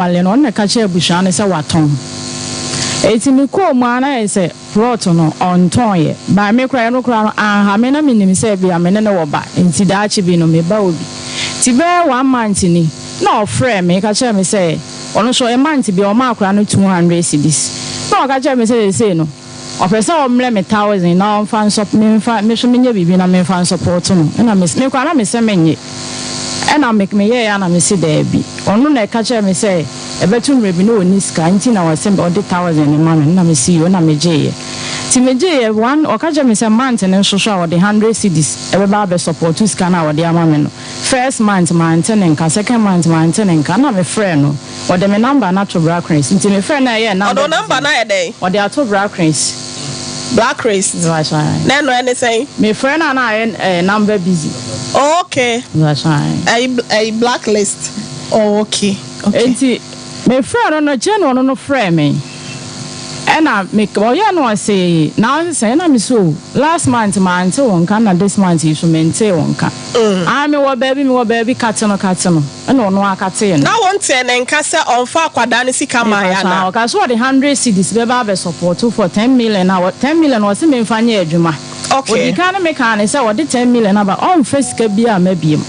wale no na ka che busha ne se waton eti mi ko mu ana ese plot no on ton ye ba me kra no kra aha me na minim se bia me ne wo ba enti da achi bi no me ba obi ti be 1 month ni na ofre me ka che me se ono so a month bi o ma kra no 200 cedis na ka che me se no ofesa o mle me 1000 na on fan shop me fa me so me nya bibi na me fan support no na me kwa na me se menye ena make me ye ya na me se da bi ono na ka che me se ebetum rebi no oni ska nti na wasembe odi 1000 ni ma na me see na me je ti me je one o ka je me se month ne so so odi 100 cedis ebe ba be support ska na odi ama me no first month ne nka second month ne nka na me friend no odi me number na to black race nti me friend na ye number odi number na ye dey odi ato black race that's right na no anything me friend na ye number busy okay that's right a blacklist okay enti me friend no cheno no friend me ena me ko ya no say now say na me so last month man te won kan na this month you so mente won kan me wo baby kate no ena ono akate no na won te ne nka se onfa akwada ne sika ma ya na o ka so the 100 cedis be ba be support for 10 million now 10 million was me mfa nya adwuma okay o di kan me kan say wo the 10 million aba on face ka bia mabiem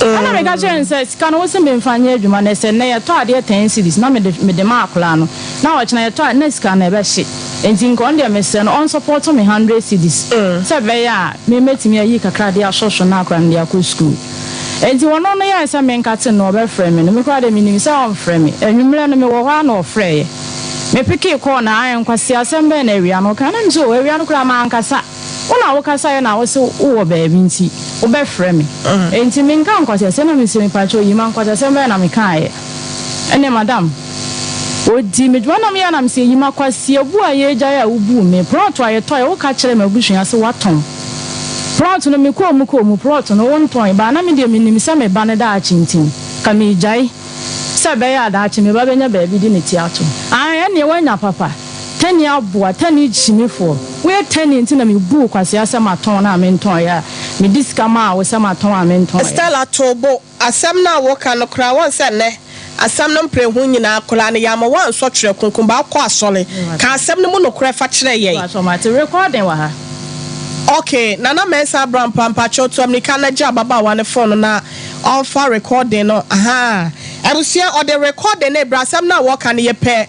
ana me ga chen say sika no se me mfa nya adwuma na se na ye to ade 10 cedis na me de ma akula no na wo chena ye to na sika na be hye enti nko on de me se no on support me 100 cedis se be ya me metimi ayi kakra de asosho na akra de akọ school enti wono no ya se me nkate no be frɛ me no me kwa de me nim se on frɛ me enwumre no me wo hwa na ofrɛ ye me piki ko na ayen kwasi asembe na awia no kana nso awia no kra ma ankasa una wo kasa ye na wo se wo baabi nti wo be frɛ me enti me nka nkwasi se na me se me pacho yi ma nkwasi asembe na me kan ye ene madam odi me dwana me ya na me se yi ma kwasi ebu aye gya ya ubu me plot aye toy wo ka kire me busuya se waton plot no me ko mu plot no won ton ba na me de me nim se me ba ne da achintin ka me jai se be ya da achi me ba benya baabi di ne ti ato ene wanya papa tani aboa tani chimefo we tani nti na me bu kwase asem aton na me nton ya me diska ma wo sem aton a me nton Stella Tobo asem na wo ka no kra won se ne asem no mpre hu nyina akora ne ya ma wan so twere kunkun ba akọ asole ka asem no mu no kra fa kire ye so ma te recording wa ha okay nana mensa Abraham pampa choto amnika na ja baba wa ne phone na on for recording no aha abusia or the recording na brasam na wo ka ne ye pe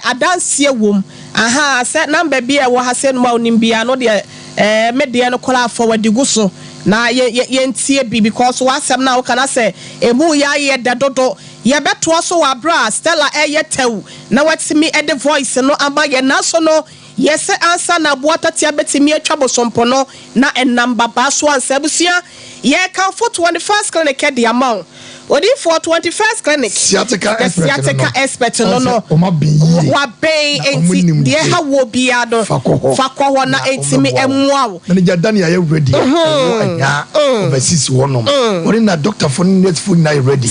adansie wom aha set number bia wo ha se no ma onim bia no de media no call forward guso na ye ntie bi because wasam na wo kana se emu ya ye dadodo ye beto so wa bra Stella ye tew na watimi e the voice no aba ye na so no yes answer na boata tia betimi atwa bosompo no na enamba ba so ansa busia ye kan for 21st clinic e the amount odi for 21st clinic sciatica expert no wa be enti de ha wo bia do fakọ na entimi emuawo na ja Daniel you ready anya overseas wonom ori na doctor for net food na ready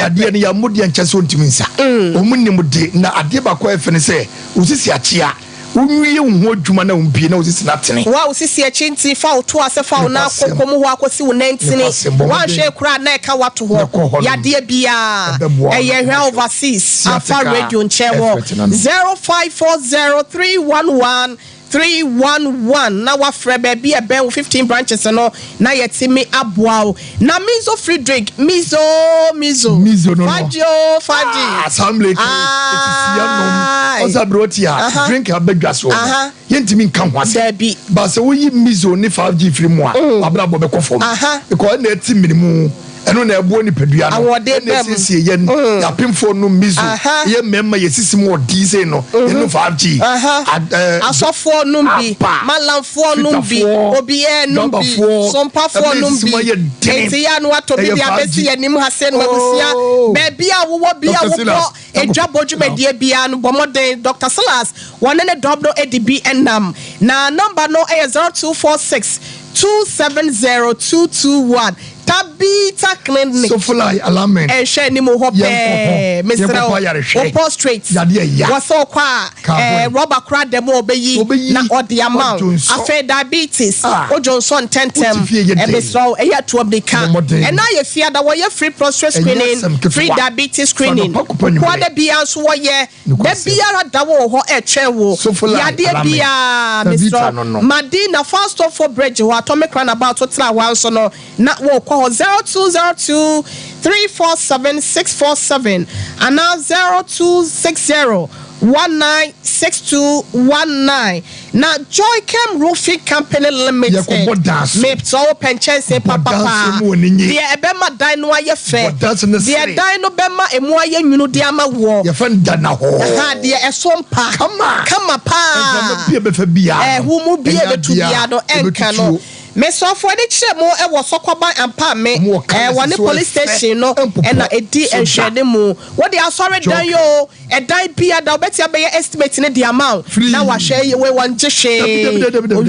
ade ne ya modi anchese ontimi nsa omunnim de na ade ba ko efe ne se osisi achia unwie ho adwuma na umpie na osisi na tene wa osisi achinti fa oto ase fa na kokomu ho akosi wo nantini wa hwe kura na eka wato ho yade bia eye hwe overseas afa radio nchewo 0540311311 na wa frɛ baby e ben 15 branches no na yetimi aboa na mizo free drink mizo no faji assembly it is yanom osabroti drink abedwa so yentimi nka ho ase ba se wo yi mizo ni 5G free mu a abra bo be kofom because na eti minimu eno na ebuo ni pedua no na sisi ye ya pimfo no mizo ye memma ye sisi mo dize no eno 5G asofo numbi malamfo numbi obie numbi sompafo numbi enti ya no ato bi abesi yanim hase no mabusia baby a wo bia wo edwa bojumedie bia no bomoden Dr. Silas one ne dobdo edb enam na number no 0246 270221 Tabita clinic. So fly alignment. And share ni mo hope Mr. Opo straight. Waso kwa rubber crowd dem obeyi na odi amount. Afa diabetes. O Johnson tentem. Mr. Eya to obdika. And now you fear that we free prostate screening, free diabetes screening. Kwa de bia so wo ye. De bia da wo ho etwewo. Ya de bia Mr. Madina first of for bridge wa atomic runabout to try one so no na wo call 0202 347 and now 0260 196219. Now Joy Cam Roofing Company Limited. Me so penchese papa. The ebema dino ye fe. The dino bema emu ye nyunu di ama wo. Ye fan dana ho. Ha the Sompa. Come pa. Who mu be able to be ado enkano. Me so for the che mo e wo sokoban ampa me one police station no e na edi enhwede mu what dey asore dan yo e dan bia da obetia be estimate ne the amount na wa hwe ye we wan jehwe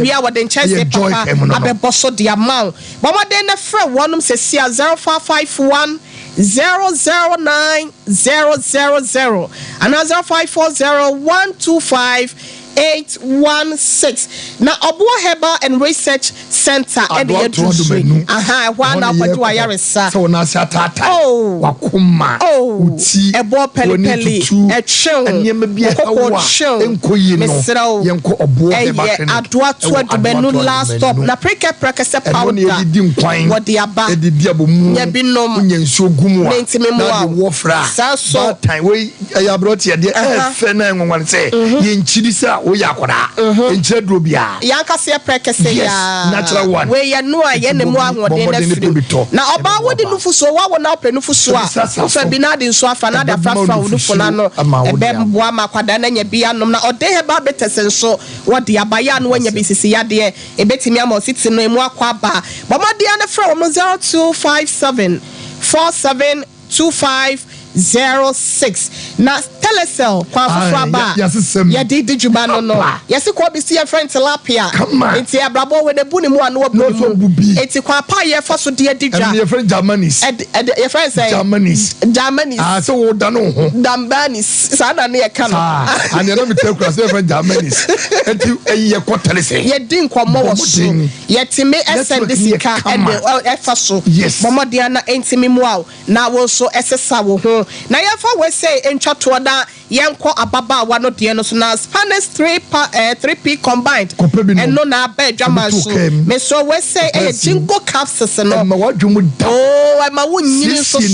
we are the chance papa abeboso the amount but what dey na frɛ wonum se sia 0551 009 000 and 0540 816 now Obuo Herbal and Research Center at the industry. One up to Ayaresa. So na satata. Wakuma. Ebo peli a chill and yembe chill. Mesro Yanko Obuo Herbal. Adwa to Benu last stop. Na preke se powder. What the aba the diabomu yabinom nyenso gumu. Na wofra. So time we ayabro tie de fena nwan se yenchirisa we yakoda enchedro bia yanka se preke ya natural one we ya no aye ne mu ahode na firi na oba wodi nufuso wa wo na openufuso a fa bi na de nso afa na da frafa wo nufu na no ebe mboa makwada na nya bia nom na ode he ba betesenso wodi abaya no nya bisisi ya de ebetimi ama ositi no emu akwa ba bomade na fra wo 0257 472506 na telecell kwa fufra ba ya di jubano no yesi ko bi see friend tilapia enti abrabo we de bu ni mu anu obu enti kwa pa ye fa so de adidwa your friend Germany's your friend say Germany's so wo da no ho Dambanis sa na ne ka no and you know me tell cross your friend Germany's enti ye ko telecell ye di nkomo wo so ye timi send sika e fa so bomode na enti mi mu aw na wo so esesa wo ho na ya fa we say entwato da yenko ababa wa no de no so na Spanish 3P combined and no na ba dwama so me so we say jingo capsules no ma wadwumu da ma wonyini so me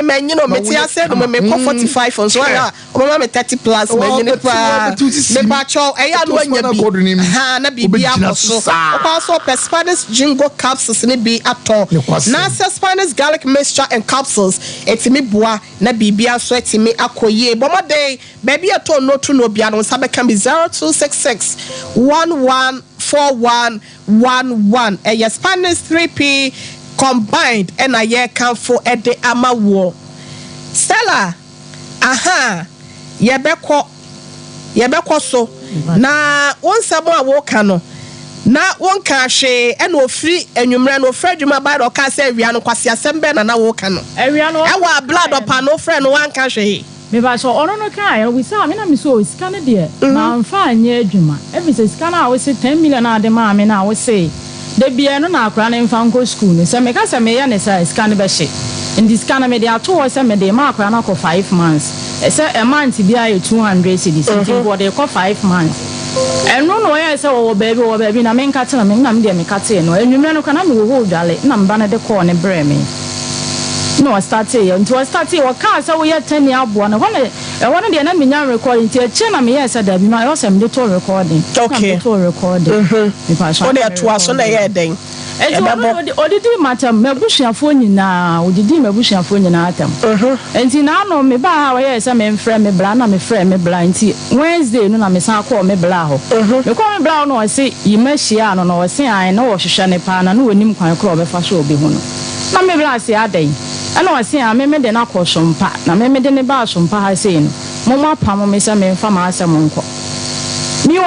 manyino me tia say no me 45 so ya o me 30 plus me nyini pa me ba cho ya no anya bi ha na bibia so o so Spanish jingo capsules ni bi ato na Spanish garlic mixture and capsules etimi boa na bibia so etimi akoye bomode baby ato no to no bia no sabe can be 0266 114111 Spanish 3P combined and a year can for a de amawo Stella yebeko so na once more walk no na won ka hwe e na ofri enwumre na ofra dwuma ba do ka se awia no kwase asembe na wo ka no awia no e wa blood opa no ofra no wan ka hwe me ba so ono no ka ya we say me na me so sika ne de na mfa anya adwuma e bi se sika na we say 10 million na de ma me na we say de bia no na akra ne mfa nko school ne se me ka se me ya ne say sika ne be hye in this kind of me de ato we say me de ma akra na ko 5 months e say a month bia 200 cedis nti bo de ko 5 months eno no ye say wo baby na me nka tena me na me de me ka te no enwumre no kana me wo dwale na mba na de ko ne bre me no start here until start here ka say we 10 year abo na wona de na me nya recording ti e che na me ye say da bi na yo say me de to recording okay to recording me pa sha o de to aso na ye den odidi matam mebusuafo nyina odidi mebusuafo nyina atam enti na no me ba ha we say me mfrɛ me bla na me frɛ me bla enti Wednesday no na me san call me bla ho me call me bla no say yimahia no no say an na wo hwehwɛ ne pa na no wonim kwan kro obefa so obi ho no na me bla say adan ana wo say an me de na kɔ sompa na me de ne ba sompa ha say no mo apam me say me mfa ma asɛm nko me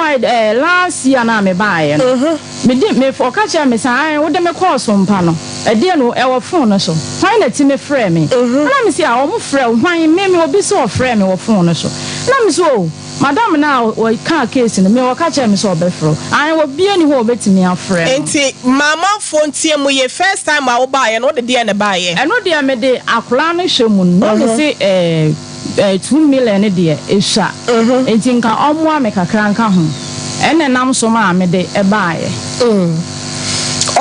last year na me buy no me for catch me say wo de me call sompa no ɛdeɛ no ɛwɔ phone no so hwan na ti me frɛ me na me si a ɔmo frɛ hwan me obi so ɔfrɛ me wɔ phone no so na me so madam na o ka case no me wo ka che me so obefro an wo bie ni ho obetimi afrɛ enti mama phone tie mu ye first time a wo ba ye no de de ne ba ye eno de me de akora no hwɛ no me se 2 million de ehwa enti nka ɔmo a me kakra nka ho ene nam so ma me de ba ye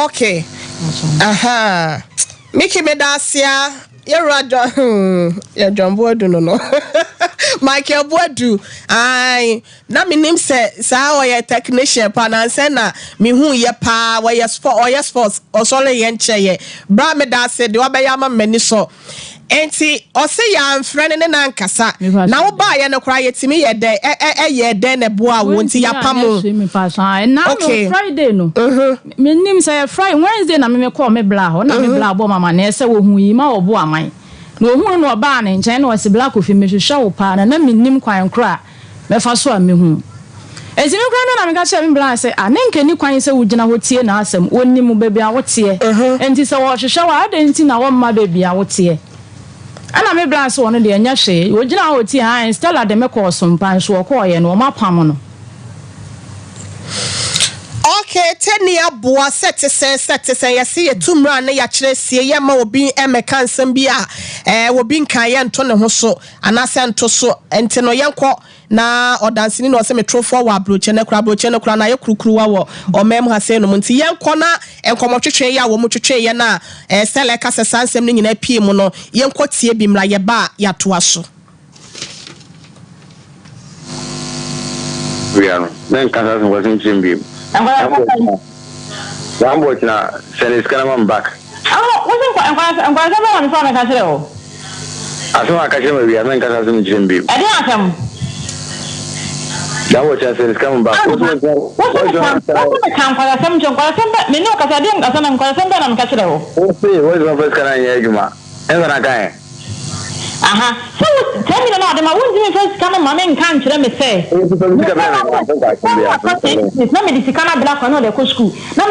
okay aha Miki medasia ya John Boadu no Michael Boadu ai na minim se sa o ye technician pa na se na mi hu ye pa wo ye sports o so le ye nche ye bra medase de obeya ma mani so enti o se ya mfrene ne na nkasa na wo ba ye no kra ye timi ye de ye de ne boa wo nti ya pamu okay Friday no minim se Friday Wednesday na me call me bla ho na me bla bo mama na se wo hu yi ma wo bo aman no hu no ba na nchen na o se bla kofi me hwehwe wo pa na minim kwan kra me fa so a me hu ezimi kra na me ka che me bla se anenke ni kwan se wo gina ho tie na asem wonni mu bebia wo tie enti se wo hwehwe wo ade enti na wo mma bebia wo tie ana me bla se wo no de anya hwe wo gina ho tie han Stella de me call Sompa so ko ye no ma pam no okay tenia boa set ya see tumra na ya kire sie ye ma obi emeka nsem bi a obi nkan ye nto ne ho so anase nto so enti no yenko na odansini no se metrofo wa broche ne kra na ye kurukuru wa omem ha se no nti yenko na enkomotwetwe ya wo motwetwe ye na sele ka sesa nsem ne nyina pie mu no yenko tie bi mra ye ba ya to aso we are then kasa so wasin chimbi I'm watching send his camera back. I'm going to phone a castle. I saw a castle, we are not going to Jimby. I didn't come. That was just his coming back. What's the camp for some junk or something? Me know, because I didn't go some and I'm castle. What's the first Canadian? Ever a guy. So tell me about them. I won't even first come on and can't let me say. Let me see can black or not the school. No,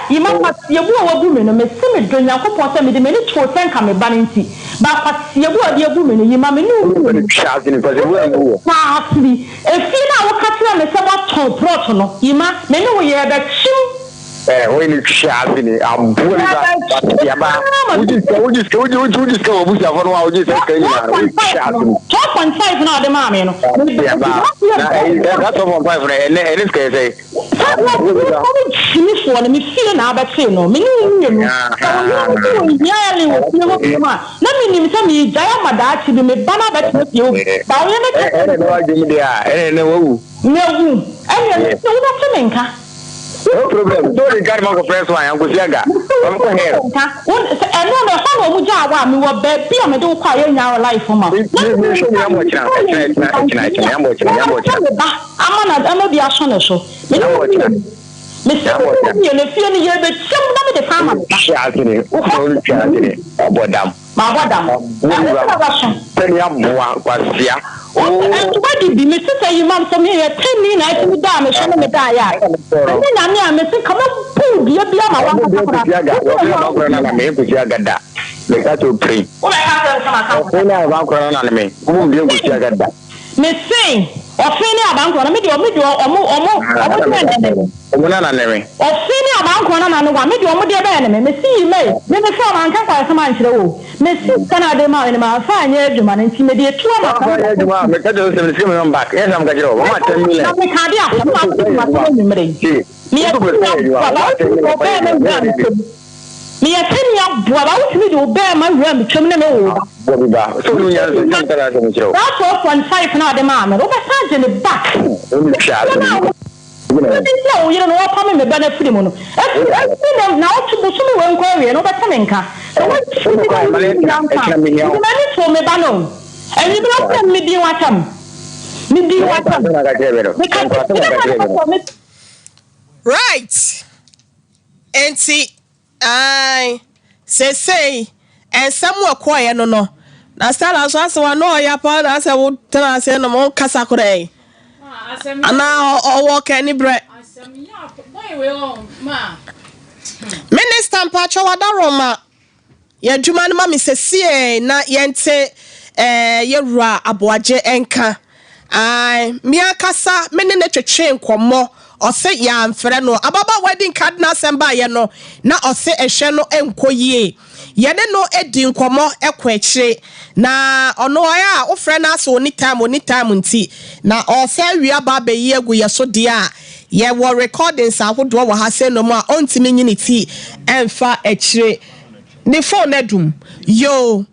you must see a woman and Miss Simon during your couple me the minute for send come a balancy. But you were dear woman, you mammy knew shouting because it will actually. If you now catch them as about top protonal, you must know you have that shoe. When you shout in it, I'm pulling that. Would you go with your phone? Just 12.5 now, the mammy. That's all my friend. And it's crazy. She for me feel now, but say no. Me, let me tell me, Diamond, to be made banner that with you. No, no problem. Don't regard my friends. Why I'm going to Yaga. I'm going here. I know the whole of Jawa, we were baby, I don't quiet in our life for my. I'm not be a son of so. Mr. You're feeling you're the some of the family. Shouting it. What did be Mr. Say you mom from here 10 minutes to damn a son of a die. And then I'm missing come up, pull your blama. They got to pray. Miss Sing, or Fanny about one of Miss see you may. Then the phone and can't some man to Miss Canada man in my fine man intimidate 2 back. Yes, I'm going to me a penny up, what else we do bear my room, criminal. That's 4.5 now, the mamma, over in the back. You don't know what coming the benefit. Now to the summer won't query and over Taminka. For me, Banon. And you don't tell me, dear, what right. And see. I say, and somewhere quiet no. Na start as one no ya pa as I would tell us no more Casacre. ana owo kani bre Minister Mpacho Wadaroma ya dwuma no ma me sesie na yente yewura aboaje enka ai me akasa me ne twetwe nkomo ose ya mfere no ababa wedding card na semba ye no na ose ehwe no enkoyie ye ne no edi nkomo ekwakyire na ono ya ofre na so ni time nti na ose wi ababa yi egu ye so de a ye wo recordings ahodo wo ha se no ma ontimi nyini ti emfa ekyire ni phone edum yo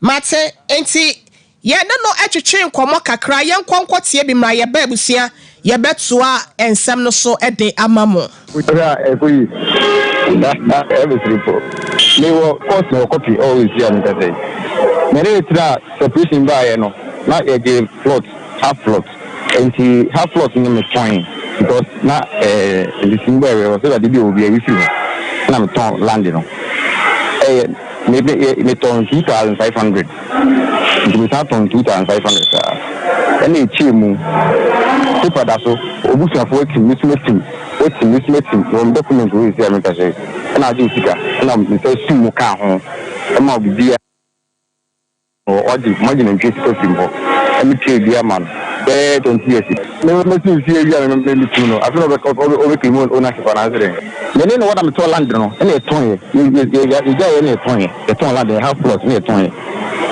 mate enti ye ne no etwetwe nkomo kakra ye nkonkotie bi mra ye ba abusia ye betua ensem no so ede amamo ora ekoyi every triple me wo course no copy always here me say me re tra separation ba ye no na ye give plot half plot enti half plot ni me fine because na the single area was that the obi e fi na me ton land no maybe me ton 2500 we start on 2500 and e chimu paper da so obusu for wetin from document we see am say na do sika na me say sumu ka ho e ma obi o di imagine in case possible and me pay dia man 20 years me see ya me tu no after over criminal ownership and answering me know what am to land no and e ton you ton land half plot me ton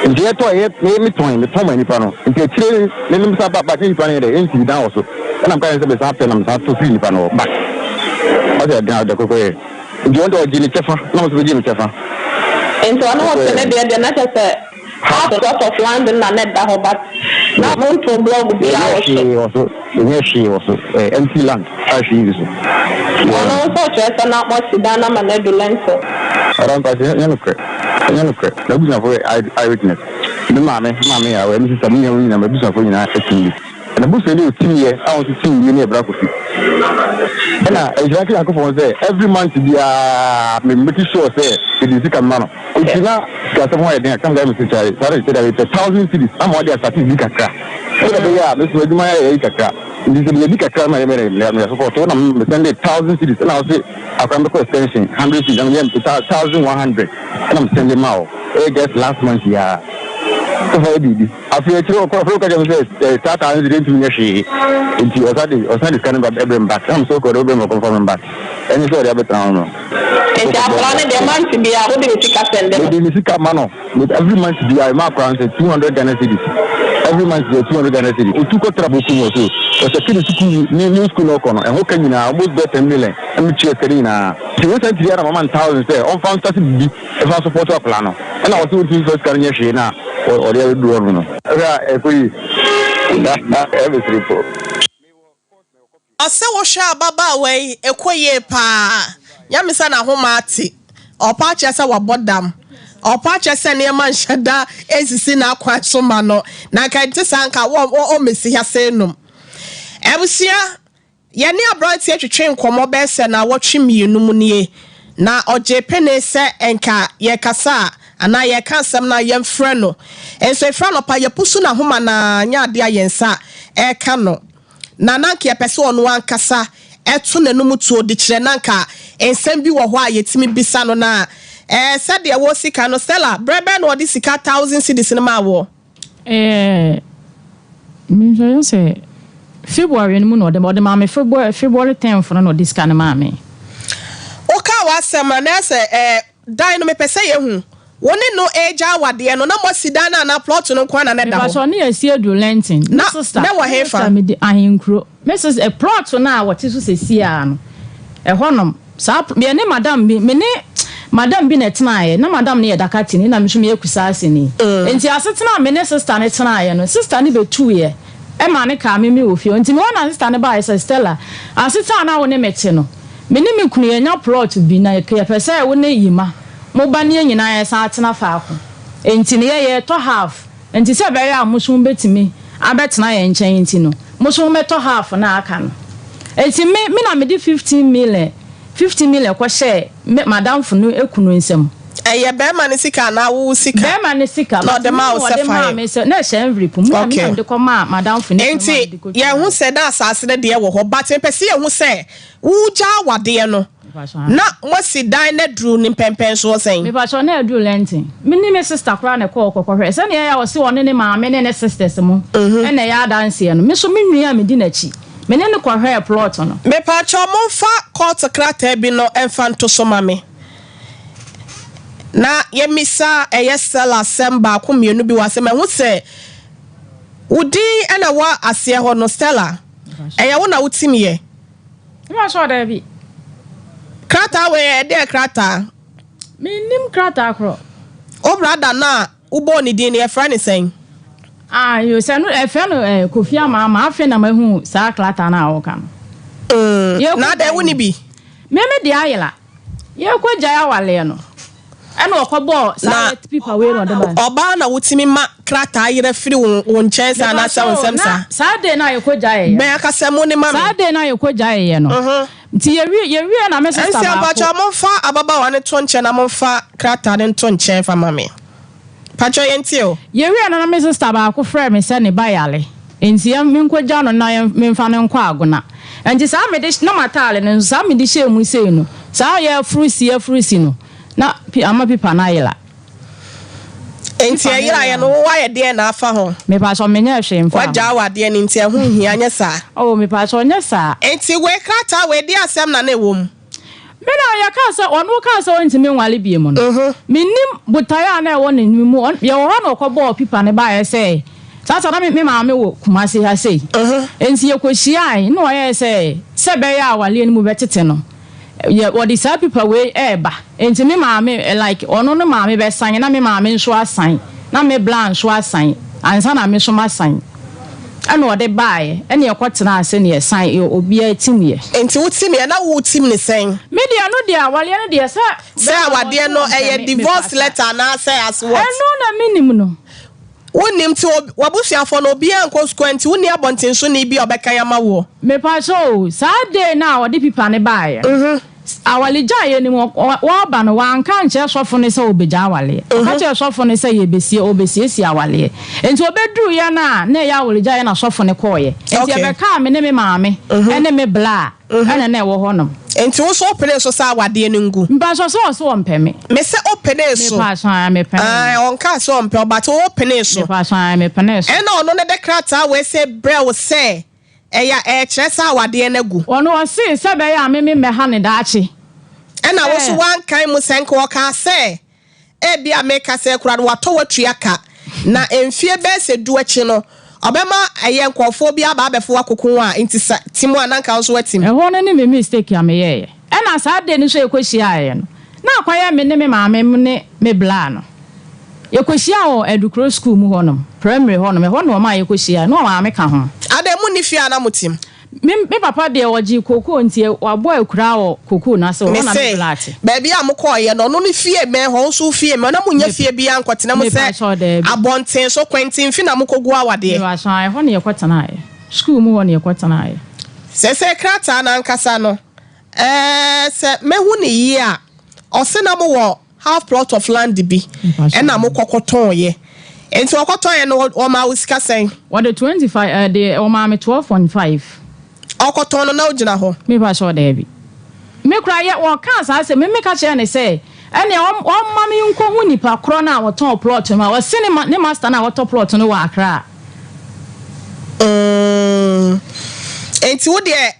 nje to ye me ton mani pa no nje kire me nim sa ba ni pa ne de nti dan also na kan se be sa pe na me sa to free ni pa no back o de dan de ko ye nje on do jini chefa na mo so jini chefa ento ana wo tele de na se half of land na net da ho but na mo to blog bi also empty land actually so ono so chesa na mo sidana manedo lenso around pass nyanuke na buza for eyewitness me mame ya we mi sister mi nyawu na buza for nyina etimi na buza ni otimi ye a won timi ni e bra kofi na exactly akofo say every month dia me make sure say it is kamano otina ka se mo e den kan ga mi sister sorry say that 1000 cities am what dia statistics kakra so that ya me so eduma ya kakra this is the kakra ma me support na me send 1000 cities na say akwambe ko extension 100 cities am 1100 and I'm sending out just last month ya so how did it after you ko ka jam say start and didn't finish she into osadi scanning back every back I'm so called over confirm back any so they better no it's a plan the month be a what the sika send them the sika mano with every month be I mark around 200 Ghana cedis every month be 200 Ghana cedis o tuko trouble ku so o se kini school new school no kono e ho kan nyina almost be 10 million am chie kari na ti wo san ti ara mama 1000 say on found start bi e fa support our plan no na o ti first kan nye hwe na o dey do no ra e koyi every triple ase wo hwa baba we ekoye pa yamisa na homa ati opa chese wabodam opa chese ne ma nhada ezisi na akwa so ma no na ka ntisa nka wo mesi ha senum ebusia ye ne abrant etwetwe nkomo be se na wotwe mienu mu nie na oje pene se enka ye kasa ana ye kansam na ye mfre no enso efra no pa ye pusu na homa na nya ade ayensa e ka no na nanka ye pese onu ankasa etu nanum tuo de kire nanka ensem bi wo ho a yetimi bisa no na said there was sika no Stella brebe no di sika 1000 cedis no ma wo me so say February no no de ma me February 10th no di sika no ma me o ka wa sema na se dai no me pese ye hu woni no eja wade no na mo sidana na plot no kwa na da ho so na esi edu lentin na sister na wa hefa me di ahinkro mrs a plot na what so se sia no honom sa me ne madam bi me ne madam bi na tenaye na madam ne yedakati ni na me so me ekusa asini enti asetena me ne sister ne tenaye no sister ne betu ye e ma ne ka me ofio enti me wona sister ne ba esa Stella aseta na wo ne mete no me ne me kunu ye nya plot bi na ye pese wo ne yima mo ba ne nyina ye sa atena fa ako enti ne ye to half enti se be ya muso betimi abetena ye nchen enti no muso meto half na aka no enti me na me di 15 million kwa share madam funu ekunu nsem Eye be man sika na wo sika. Be man sika. No the ma wo se fine. Na she envelope mu am de ko ma madam fini. Enti ye hu se da asase de wo ho but pese ye hu se wo ja wade no. Na wasi dan na dru ni pempen so sen. Me ba cho na dru lentin. Me ni me sister kra na call kokore. Se na ya wo se one ne maame ne sisters mu. E na ya dance no. Me so me nua me di na chi. Me ne ko hwe plot no. Me pa cho mo fa court krata bi no enfanto so mame. Na ye misa sell assemble ko mienu bi wase me hu se udi na wa ase ho no Stella. Wo na wutim ye. Me ba so da bi. Krata we de krata. Me nim krata kro. O brother na ubo ni din e fra ni sen. You say no e fa no Kofi ama afi na mahu sa krata na wo kan. Na de woni bi. Me de ayela. Ye ko jaya wale no. Eno okobo sa people we no de ba. Oba na wutimi ma krata ayere firi won chensa na sa wonsem sa. Sa de na ye ko jaye. Ben akasemo ni ma. Sa de na ye ko jaye no. Ti ye wi na me sister ba. Ese abacha mo fa ababa wa ne to nche na mo fa krata ne to nche fa mame. Pacho yenti o. Ye wi na me sister ba ko frɛ me se ne bayale. Enti ya me nko ja no na me mfa ne nko agona. Enti sa me de na matale ne sa me de she mu sei no. Sa ye frusi no. Na ama pipa na yela. Enti ayira ye no wa ye de na afa ho. Me pa so menye hwe mfa. Waja wade ne enti ho hia nya sa. Oh me pa so nya sa. Enti we krata we di asem na na wom. Me na ya ka so onu ka so ntimi nwale bie mu no. Menim butaya na e wo ne mu ye wo na okobo pipa ne ba ye say. Sasa na me ma me wo kumase ha sei. Enti ye kohia ai na o ye say se be ya awale ni mu betete no. Yeah, what is happy per way eba. Enti me maame like ono no maame be san na me maame nso asan. Na me blank nso asan. Ansa na me so masan. Ana ode bae, ene ekotena ase ne san obi atimie. Enti wutimie na wutim ne sen. Media no dia wale no dia say awade no eye divorce letter na say as what. Eno na minim no. Wonim ti wabusuafo no obi anko squanti woni abonten so ne bi obeka yama wo. Me pa so sa day na ode pipa ne bae. Awalija ye ni wo ba no wan kan che sofo ne se obeja awale. Ka che sofo ne se ye besie obesie si awale. Enti obedru ye na ya awalija ye na sofo ne koye. Enti ebeka me ne me maame ene me bla ene na wo honom. Enti wo so opene so sa awade ne ngu. Mba so ompeme. Me se opene so. Me pa so me pene. Onka so ompe but wo opene so. Me pa so me pene so. Ena ono ne de krata we se bre wo se eya kyeresa awade na gu. Ono o se be ya me ha ne daachi. Ena wo so wan kan mu senko wo ka se e bia make se kura no wato watuaka na emfie be se du achi no obema eye nkofo bia ba befo akokon a enti timu ananka so watim. E ho ne me mistake ya me ye. Ena sa de ni so ekohia aye no. Na akwaya me ne me maame ne me bla no. Yekohia o edukro school mu honom. Primary honom. E honom ma yekohia no ma me ka ho. Ade mu ni fia na mutim. Me papa de oji koko ntie wabo akura wo koko na se wona me blate. Ba bia amko ye no ni fie me ho so fie me na munya fie bia nkotena mu se abonten so kwentin fi na mkogu awade. Me asan ho ne yekwatana aye. School mu ho ne yekwatana aye. Se krata na nkasa no. Se mehu ne yi a ose na mo wo half plot of land bi. E na mo kokoton ye. Enti okoton ye no o ma usika sen. What the 25 the o ma me 12.5. Okoton no na ugina ho. Me ba so da bi. Me kra ye wo kan sa se me ka che ne se ene o ma me nko hu nipa kro na wo ton plot ma wo se ne master na wo ton plot no wa akra. Enti wo de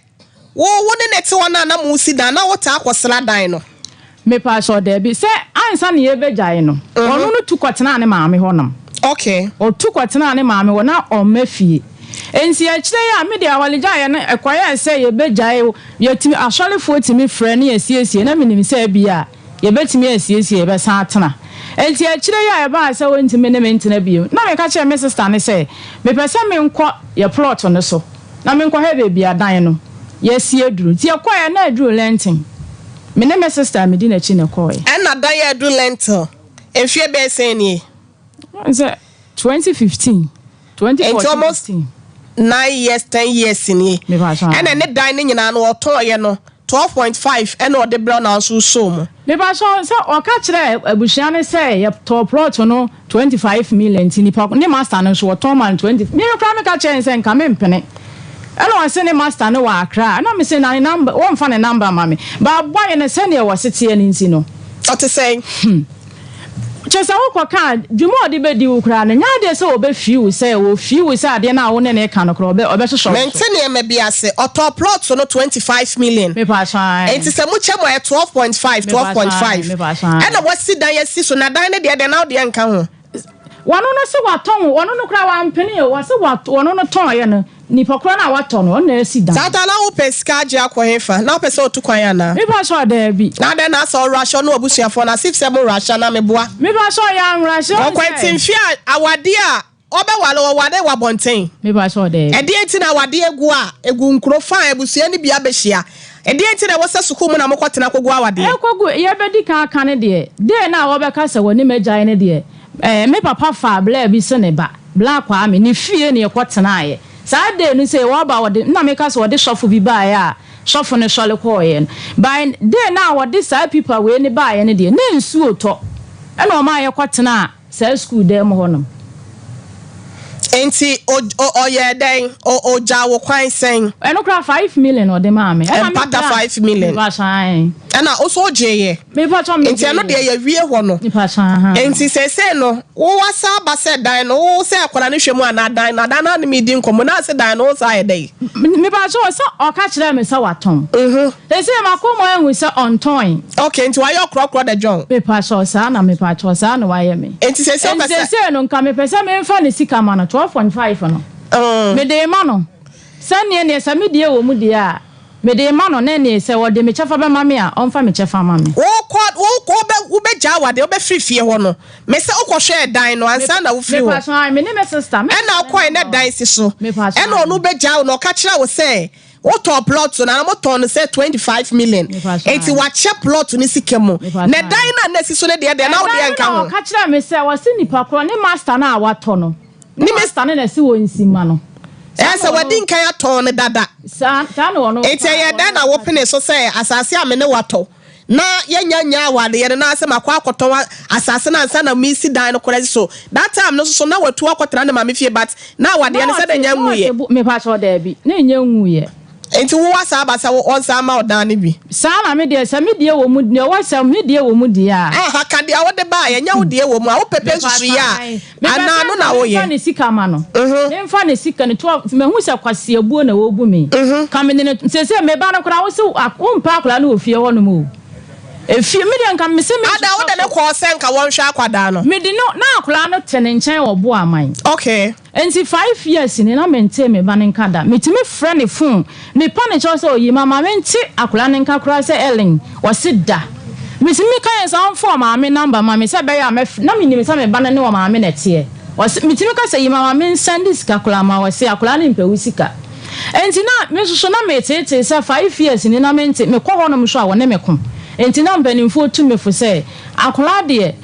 wo ne neti wona na mu si dan na wo ta akosra dan no. Me pa so da bi se ansa ne ye bejae no. Ono no tu kwotena ne maame honam. Okay. O tu kwotena ne maame wo na o mafie. Ensi akire ya me de awalija ya na ekwaye se ye bejae ye timi asolefo timi frɛ ne asiesie na minim se bia ye betimi asiesie ye be san atena. Ensi akire ya ba se wontimi ne mentena bio na me ka kire me sister ne se me pese me nkɔ ye plot no so na me nkɔ ha be bia dan no ye sie duru ti ekwaye na aduru lentin me ne me sister me di na chi ne kɔye na dan ye aduru lentin efie be se ni 2015 2014 9 years 10 years ni and ne dan ne nyina no oton ye no 12.5 and or the brown also so. Me ba so o ka kire abusia ne say ye top plot no 25 million ti nipa ne master no so to man 20. Me kra me ka kire say nka me mpene. And I say master no wa akra. Na me say na number one fa ne number ma me. Ba boy ne say ne wo sete ani nti no. What to say? Chesa wo kwa ka dwuma odi be di wo kra na nya de say obe fiu say wo fiu say ade na wo ne ne ka no kra obe so. Maintain e me bia say o top plot no 25 million. Me pa san. Enti say mu che mo 12.5. And what sit down yes so na dan ne de na de nka ho. Wano no se waton wano no kra wa mpene wo se wano no ton ye no nipa kra na waton no na si dan tata na wo peska je akwohefa na pese otukwan ya na me ba so da bi na de na so rasho no obusuafo na 67 rasho na meboa me ba so ya rasho o kwantimfia awade a obe wale wa bonten me ba so da e de enti na awade egu a egu nkro fan ebusua ni bia behia e de enti na wo se suku mu na mokotena kogu awade e kogu ye be di kan kan de na wo be ka se woni magyan ne de me papa fa bla bi se ne ba bla kwa me ni fie ne ekotena ye sa de no say wo ba wode na me ka se wode shofo bi ba ya shofo ne shole ko ye by de na wode sa people we ne ba ye ne de na nsu oto e na o ma ye kotena sa school de mo honom enti o ye den o jawo kwan sen e no kra 5 million o de ma me e pata 5 million ba san and also jeye me pa chom enti no de ye wie ho no pa san enti se no wo wasa ba se dan no wo se akwara ne hwemu ana dan na na me di nkomo na se dan no sa ye dai me pa so o ka kire me se waton se makomo ehu se onton okay enti wa yo krokro de john me pa so sa na me pa cho sa na wa ye me enti se no nka me pese me mfa ne sika ma no 12.5 no me de ma no sane ne se me die wo mu die a me de ma no na ne se wo de me chefa be ma me a on fa me chefa ma me wo be ja wade wo be frifie ho no me se okohwe dan no ansa na wo firi ho me pa so me ne me sister me na okoi na dan si so e na onu be ja no ka kira wo se wo top plot na mo ton no say 25 million enti wa che plot ni sikemu na dan na si so ne de na wo de nka ho ka kira me se wo se nipa kro ne master na awato no ni master na si wo nsima no esa wadi nkan ya ton dada sa no no enti ye dan na wo pene so say asase ame ne wato na yenya wale ye na ase makwa akoton asase na ansa na misi dan no korezi so that time no so na watu akotena na mamefie but na wade ye ne se da nya nwuye me pa so da bi na nya nwuye enti wo wasa abasa wo onsa ma odan ne bi sa na me de se me de wo mu de wo se me de wo mu de a ha ka de wo de ba ye nya wo de wo mu a wo pepe susu ya ana no na wo ye fa ne sika ma no me fa ne sika ne to me hu se kwase abuo na wo bu me ka me ne se me ba na kora wo se wo mpa akora na ofie ho no mu efie me de nka me se me ada wo de ne ko se nka won hwa akwada no me de no na akora no tene nchen obo aman okay enti 5 years ni na mente me ba ne nka da metimi frɛ ne phone me pa ne cho se oyi mama mente akora ne nka kora se Ellen wasida metimi kan se on form ma me number ma me se be ya me na me ni me se me ba ne wo ma me na tie metimi ka se yi mama me send this akora ma wase akora ne mpa wusika enti na me so na me tete se 5 years ni na mente me kɔ hɔ no me so a wo ne me ko enti na mpanimfo tu me fo se akola de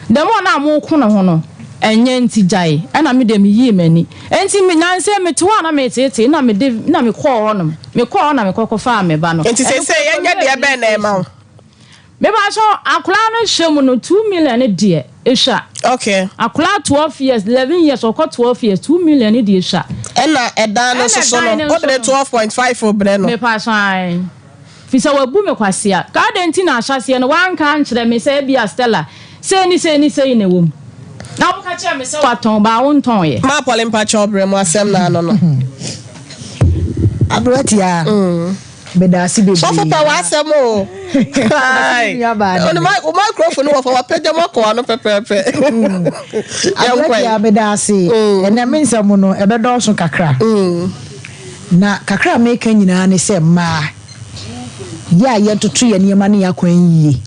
mo na mo ko no ho no enye nti jai na me de me yi mani enti me nyanse me to na me tete na me de na me kɔ hɔ no me kɔ hɔ na me kɔkɔfa me ba no enti se yenye de be na ema me ba so akola no hwemu no 2 million de ehwa okay akola 12 years 11 years or 12 years 2 million de ehwa na edan no so no o de 12.5 obre no me pa so ai fisa wabu me kwasia ka denti na ahyase no wanka nkyere me se bia Stella se ni ne wom na wo ka kire me se waton ba wo nton ye ma polimpa chobre mu asem na no abrotia bedasi bebi so for power asem o ai on microphone wo for page mako no pepepe abrotia bedasi ena mensam no ebedo so kakra na kakra me kan nyina ne se ma ya ye tutu ye niema ne yakwan yie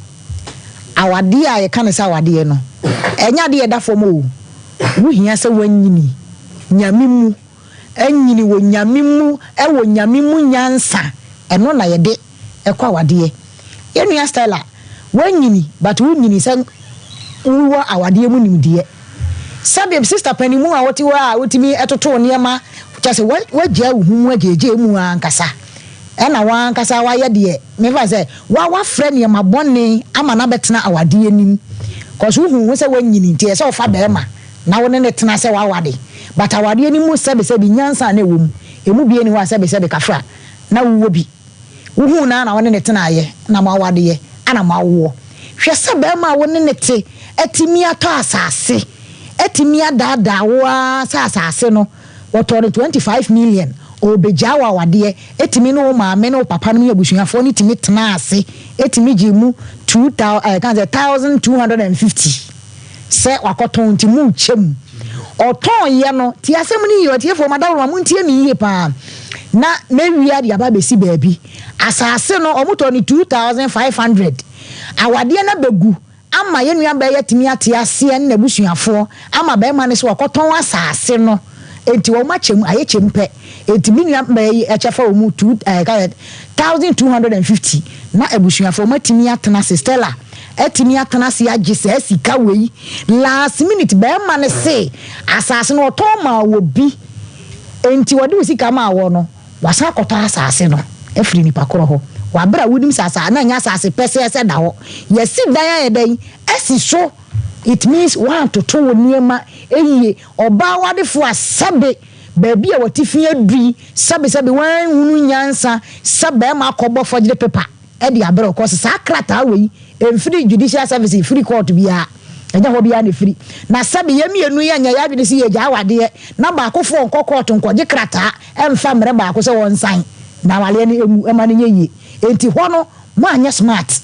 awade a ye kan se awade no enya de ye da fom o wo hia se wanyini nyamimu anyini wo nyamimu e wo nyamimu nyansa eno na ye de ekwa awade ye nua Stella wanyini but wo nyini se wo awade mu nimdie sabe sister panimu a woti wa wotimi etoto niema kyase wagya wo hu ageje mu ankasa ena wan kasa wa ye de me fa say wa friend ye mabone ama na betena awade anim cause hu say wanyini ntie say ofa be ma na woni ne tena say wa wade but awade anim sebe nyansa na ewum emu bi eni wa sebe kafra na wo bi hu na woni ne tena ye na ma wade ye ana ma wo hwe sebe ma woni ne te etimi ato asase etimi adada wo asase no wato 25 million obejawa wade etimi no maame no papa no yabusuafo ni timi tena ase etimi jimu 2250 se wakoton timu chem oton ye no ti asem ni yo tie fo madawro mu ntie mi yie pa na mewia dia ba besi baabi asase no omuto ni 2500 awade na begu ama ye nua ba ye timi ate ase na busuafo ama ba ma ne se wakoton asase no enti wo ma chem aye chempe enti minua mai echefa omu 1250 na ebusuafo matimi atena Stella etimi atena se agise asika wei last minute be ma ne se asase no to ma wo bi enti wode usika ma wo no wasa kota asase no efri ni pakoro ho wabra wudim sasa na nya asase pese ese da ho yesi dan ya dan esi so it means one to two niema eyiye oba wadefo asabe baby a watifi adui sabe wan hunu nyansa sabe ma akobọ fojire paper e de abere ko sa krata we free judicial service free court bia eja ho bia na free na sabe yemienu ya nya ya dwede si ye ja wade na ba akofo onko court nkoje krata emfa mre ba akose won san na wale ne emu ema ne yeye enti ho no mo anya smart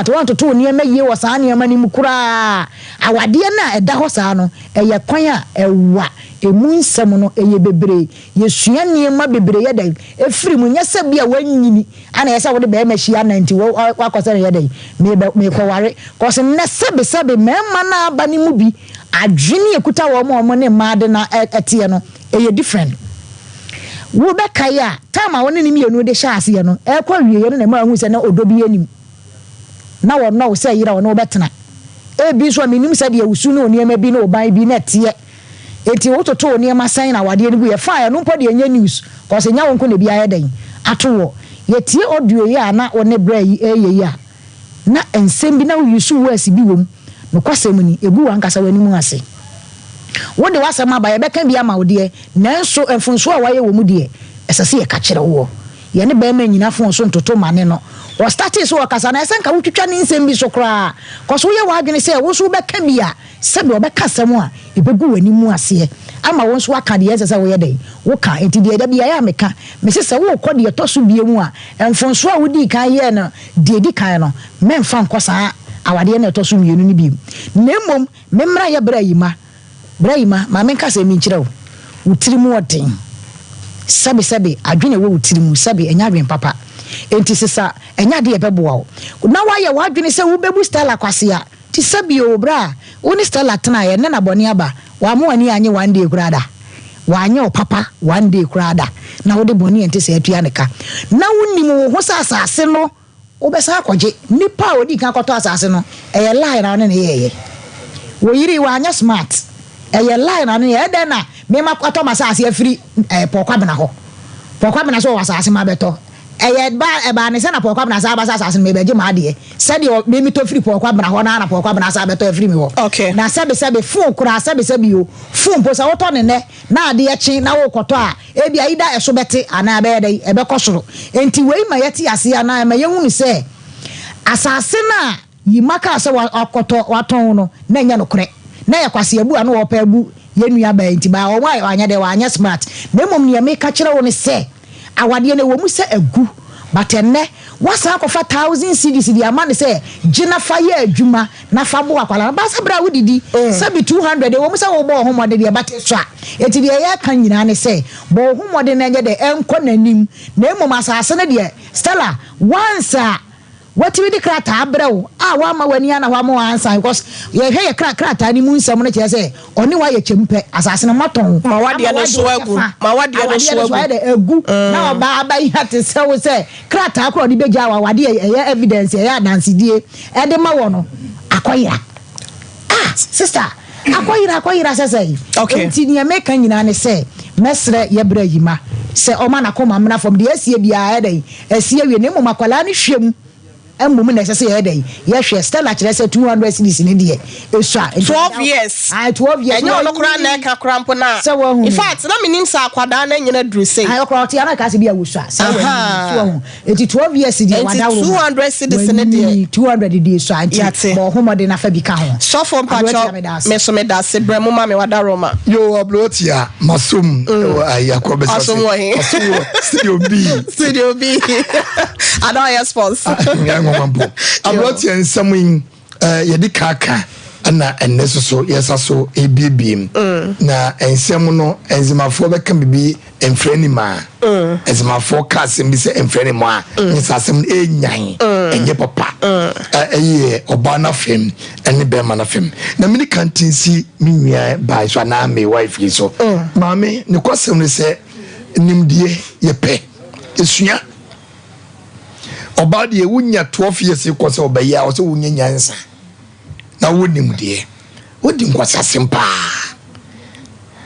want to to niema ye wo saa niema ni mukura awade na eda ho saa no eye kwan a ewa emu nsem no eye bebre yesua niema bebre ye dan efiri mu nyese bia wanyini ana yesa wo de be ma hia 90 wo akose ye dan me ko ware cause ne sebe mema na aba ni mu bi adwene ekuta wo mo ne maade na etie no eye different wo be kai a time a woni ni mienu de sha ase ye no e kwa wie ye no na ma hu se na odobi anim na wo no say yira wo no betena e bi so minim say de awusu no niema bi no ban bi na tie eti wo toto niema san na wade ni bu ye fire no podi enya news cause nya won ko ne bi ayedan ato wo ye tie audio ye ana one bra yi eye ya na ensem bi na wo yusu wo asi bi wom no kwasem ni ebu wan kasa wani mu ase wo de wasem aba ye beka bi ama wo de nanso enfonso a waye wo mu de esase ye ka kire wo ye ne ba ma nyina fon so ntoto mane no o started so wakasa na esenka wutwitwa ne nsem bi so kra koso ye wa adwene se wo so beka bia sebe obeka sem a ebegu wani mu ase ama won so aka de yesa wo ye den wo ka enti de da bia ya meka me se wo kɔ de to so bie mu a enfonso a wodi kan ye no de di kan no memfa nkosa awade na to so mienu ni bi nemmom memra ye bra yima ma menka se mi nkyerɛ wo wutiri mu woden sebe adwene wo wutiri mu sebe enya adwen papa enti sisa enya de ebeboa wo na waye wadwene se wo bebu Stella kwase a ti sabi obra woni Stella tena ye ne na bone aba wa mo ani anye one day kurada wa anye o papa one day kurada na wo de bone enti se atua ne ka na woni mu ho sa asase no wo besa akwaje nipa odi kan kwato asase no eye lie na ne ye wo yiri wa anya smart eye lie na ne ye de na me ma kwato masase afiri pokwa bena ho pokwa bena so wasase ma beto eye ba ne se na pokwa bena sa ba asase me beje ma de se de me mi to free pokwa bena ho na pokwa bena sa beto afiri me ho na sebe fun kura sebe yo fun po sa woto ne na ade ye chi na wo koto a e bia ida eso bete ana be de e be kosoro enti wei ma yeti ase ana ma ye hunu se asase na yimaka se wakoto waton no na nya no kore na ye kwase abu ana wo pa abu ye nua ba enti ba wo wa anya de wa anya smart memom ne me ka kire wo ne se awade ne wo mu se agu but enne wasa akofa 1000 cedis di amane se gina fa ye adwuma na fa bo akwala ba sabra wodidi sabi 200 de wo mu se wo bo homode de bate so a eti de ye kan nyina ne se bo homode na nye de enko nanim na emom asase ne de Stella once what we declare abrew wa ma wani ana wa ma answer because ye he ye krata ni mu nsam no che se oni wa ye chempe asase no moton ma wade no so agu na oba yi ate se wo se krata akro di beja wa wade ye evidence ye dance die e de ma wo no akoyira sister akoyira se okay enti ni me kan nyina ne se mesre ye bra yima se o ma na koma mna from the asie bia edai asie wie ne mom akwala ne hwem emmom na se ye dey ye hwe Stella kire se 200 cedis ne de esua 12 years 12 years enyo no kura na ka krampo na in fact na menim sa akwada na nyina duru sei ayo kra oti ana ka se bia wosua se wo eti 12 years de wada wo 200 cedis ne de 200 de esua anti bo homo de na fa bi ka ho so for pacho me so me da se bremu ma me wada roma yo ablotia masum ayakobe sa studio B I don't hear sports ablotia nsamin yedi kaka ana enneso so yesa so ebibim na ensem no enzimafo beka bibi enfreni ma enzimafo ka sembi se enfreni ma nsasem enyan enye papa eye obana fem ene be ma na fem na mini kantinsi minua bai so na me wife so mame ne kwasem ne se nimdie yepe esua oba de wunya 12 years ko se obaya o se wunya nyansa na wonim de wodi nkwasasem pa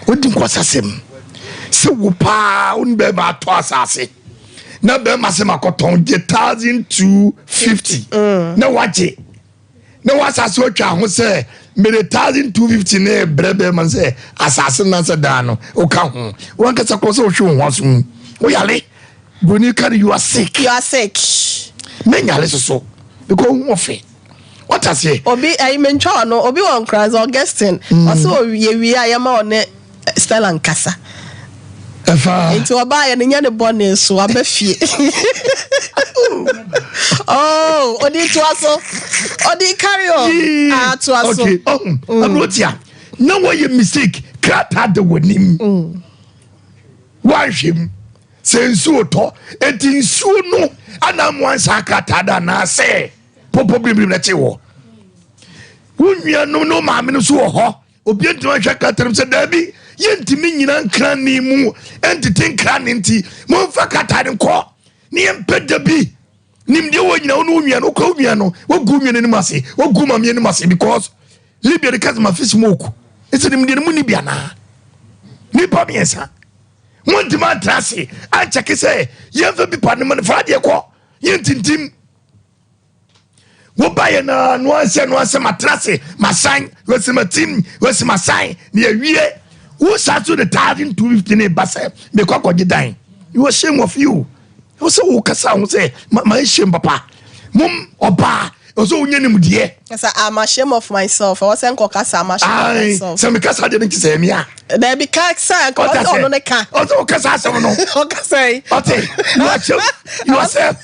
wodi nkwasasem se wo pa unbe ma to asase na be ma se makoton je 1250 na waje na wasase otwa ho se mere 1250 na brebe man se asase na se da no o ka ho won ka se ko se o hwe ho so o yale boni carry you are sick menya le so because who ofe what I say obi I mention no obi won cries Augustine also we ayama on Stella Nkasa efa into oba ya nya ne born so abafie oh odi to aso odi carry on to aso okay abrotia no way you mistake krata de wonim wanhwem sensu to etinsu no ana mwansa krata da na say popo biblim na chewo wunua no maame no so ho obi ntimo hwa katarem se dabi yentimi nyina nkran ni mu entiti nkran nti mo fa katare nko ni empeda bi nimde wo nyina ono nwua no ko nwua no wogu nwua ni mase wogu mamie ni mase because libya de kazma fish smoke ese nimde mu ni bia na ni pa miensa mo ntima trase a cheke se yemfa bi pa ne man fa de ko yentintim wo baye na no ase matrase masan wese matim wese masan ne awie wo satu the 1250 ne base me kwakoje dan you ashamed of you wo se wo kasa wo se my shame papa mum oba ozo unye nim de yes I'm ashamed of myself I was saying kasa I'm ashamed of myself se me kasa de nti se me a there be kasa ko ono ne ka ozo kasa se no o kasa okay you are self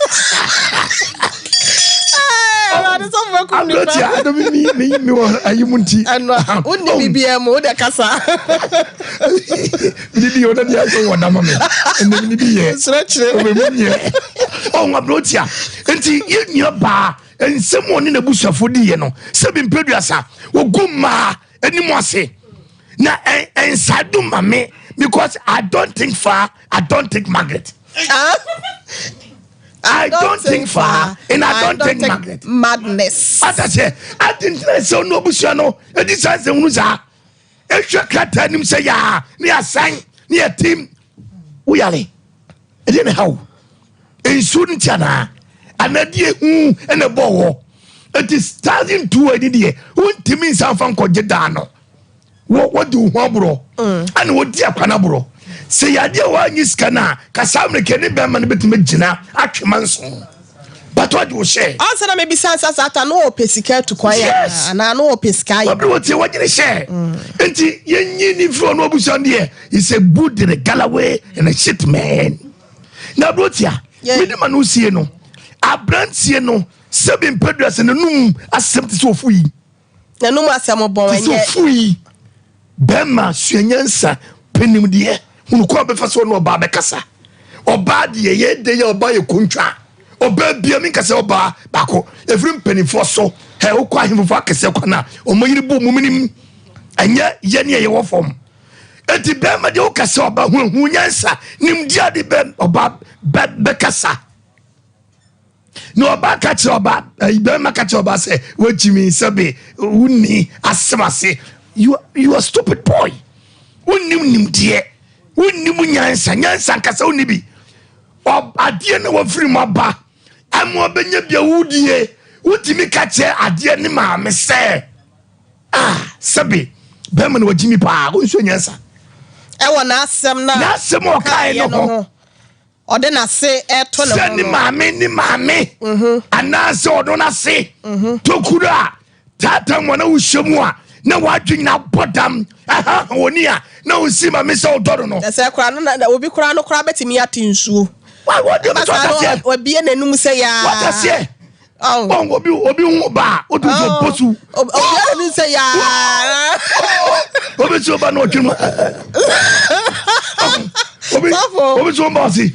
Ada so mo ku ni ba ada mi ayimunti onni BBM o de kasa bibi o da dia so wona mama enne ni bi ye srechre o me munye o ngabrotia enti yenua ba ensem oni na busuafo di ye no se bi mpeduasa ogumma enimu ase na ensadu mame because I don't think far I don't think Margaret I don't think far and I don't think madness. As I say, I didn't say no bushano. It is as the Musa. If you can't him say, ya, near sang, near team. We are it didn't how. In Sudan Chana, and a dear and a bow. It is starting to a dear. Won't to me some from Cogetano. What do Wabro? And what dear Canabro? Say idea one is kana kasamre kene be man betime gina atwemanso but what you say answer na maybe sense ata no pesika to kwaya na no pesika ya what you want to share enti yenyi ni fro no obusan de is a good in a Galloway and a shit man na brotia me de manu sie no abrantie no seven pedras and num asem ti so fuyi na num asem bon enye so fuyi bema suenyansa penim de unuko be faso no oba be kasa oba de ye de ye oba ye kuntwa oba bia mi kasa oba bako efrim penifo so he ukwa himfo akese kwana omoyiri bu muminim anya ye ne ye wo fom enti be ma de ukasa oba hu nyansa nim dia de be oba be kasa no oba ka che oba be ma ka che oba se wachimi sabe unni asemase you are stupid boy unnim nim de wonni mu nyansa nkasa wonni bi adie na wafiri mu aba amo benya bia wudie wutimi ka che adie ne maame se sabi be man wajimi pa wonso nyansa na asem o kai no ode na se eto na ni maame ana se odo na se tokura tata mwana ushemu a na wadwin na bodam woni a na unsi maame se odo no se kura no obi kura no kura betimi atinsuo what do you say obi enanum se ya what say obi hu ba o do posu obi enanum se ya obi so ba no twem obi so ba si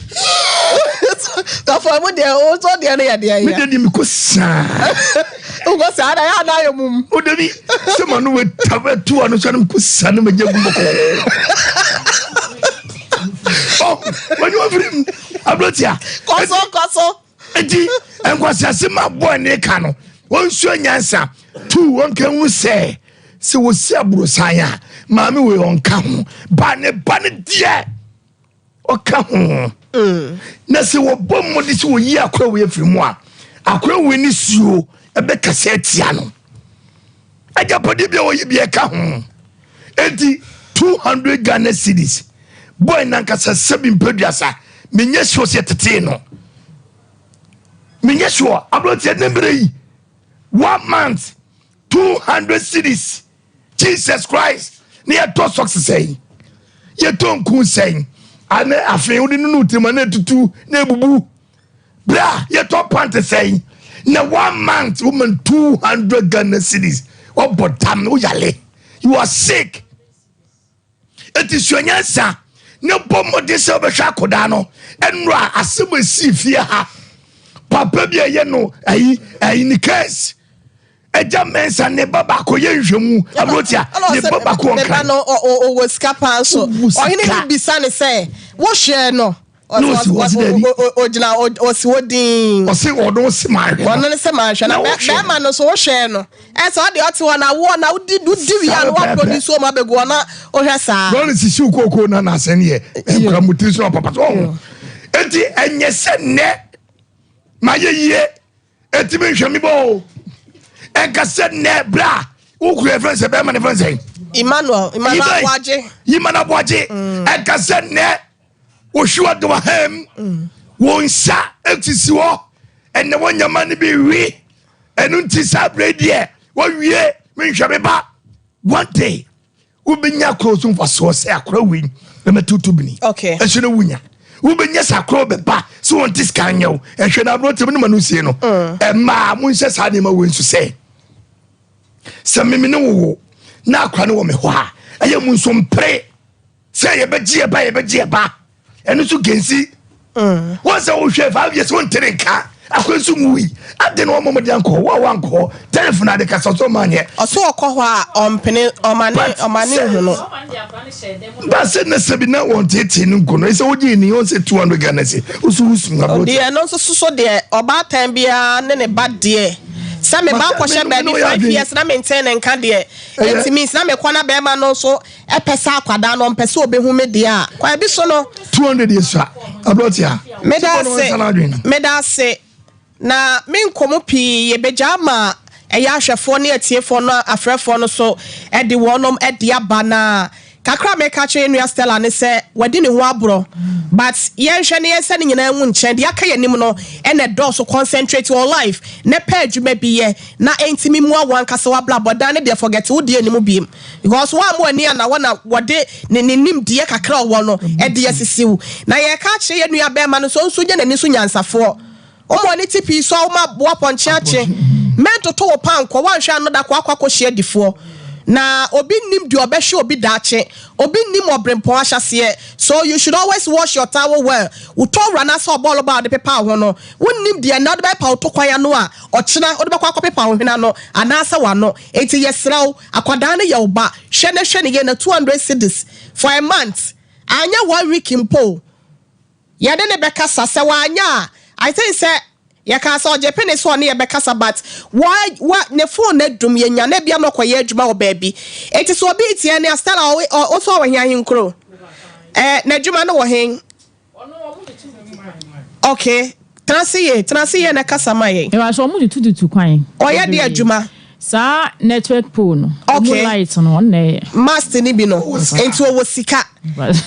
tafo mo de o so de na ya de ya me de mi ko sa o go sa da ya na yo mum o de bi se ma no we tabetu anu so na ko sa na me je gumbo ko when you have abrotia koso enti enkwasi asema boy ne ka no won so nyansa tu won kan wu se wo si aburo sanya maami we on ka ho ba ne die o ka ho na se wo bom mo de se wo yi akwa we afiri mu a akwa we ni suo ebe kase atia no ajapodi bia wo yi bia ka ho enti 200 Ghana cedis boy nankasa sebi mpeduasa menye sure se tete no menye sure abrotia nembre yi 1 month 200 cedis Jesus Christ ni ato socks say ye ton kun say ane afen odi nu utima na tutu na ebubu bra ye to pant say na 1 month woman 200 Ghana cedis obotam no yale you are sick it is your nyansa ne bomo de se obehwa koda no enra asem si fie ha papa bia ye no ayi ni case eja mensa ne baba ko ye nhwemu abrotia ne baba ko onka no o was scapa so ohine bi bisa ne say wo hwe no o si wodin o si odon si ma wono ne se ma hwe na be ma no so wo hwe no e so de oti wona wo na udi wi an wa produce o ma begu na o hwe sa no si shi kokoko na asen ye ekra mutiri so papa so enti enye se ne ma ye enti me hwe mi bo enka se ne bra ukure friends be ma ne friends Emmanuel Waje enka se ne Oshua do hem wonsa etisi wo enne wonyama ne bi wi enu nti sabrede wo wie menhwe ba one day ubenya krosun faso se akora wi na matutu bini okay ehwe na wunya ubenya sakro beba so won tiskanyew ehwe na bro tem ne manu sie no ma munhye sa de ma wensu se samimi ne wo na akora ne wo me ho a aye munso mpre se ye begie ba enu so gensi what's the chef 5 years won trenka akwensu muwi ade no mo de anko wa anko telephone ade kasa so manye oso okọ a ompene omane hu no ba se na sebi na won tete no nko no ese woji ni on se 200 Ghana se usu ngabo de no so de oba tan bia ne bad de Some ba ko she be 5 years na maintain nka de it means na me kwana be ma no so e pesa akwada no mpese obehu me de a kwa bi so no 200 years abrotia meda se na me nkomo pi ye beja ma e ya hwefo ne atiefo no afrefo no so e de wonom e de aba na kakra me ka che nua Stella ne se wadi ne ho abro but ye hwe ne ye se ne nyina hu nche de aka yanim no e na do so concentrate your life ne pa adwuma bi ye na entimi mu awan kasa wa bla boda ne de forget wo de anim biem because wa mo ani na wona wode ne nim de kakra wo no e de sisiw na ye ka che ye nua be ma no so nso nya nani so nyansafo o mo ni tipi so o ma bo ponche ache mento to pankwa wan hwa no da kwa hye difo na obi nim di obehwe obi dache obi nim obrempo ahyase so you should always wash your towel well uto rana so ball about the paper ho no wonnim di na de be pa uto kwan no a ochina ode be kwa paper ho hina no anasa wa no enti yesraw akwada na ye oba hwe ne ye na 200 cedis for a month anya 1 week impo ye de ne be kasa se wa anya I think say yaka so Japan so na ye be kasa but why ne phone na dum ye nya na bia no koye adwuma wo baabi enti so obi tie ne Stella o so wo hia hinkro na dwuma no wo hen okay transiye na kasama ye e wa so mu tutu kwan oya de adwuma sa network pool no okay light no na master ni bi no enti owo sika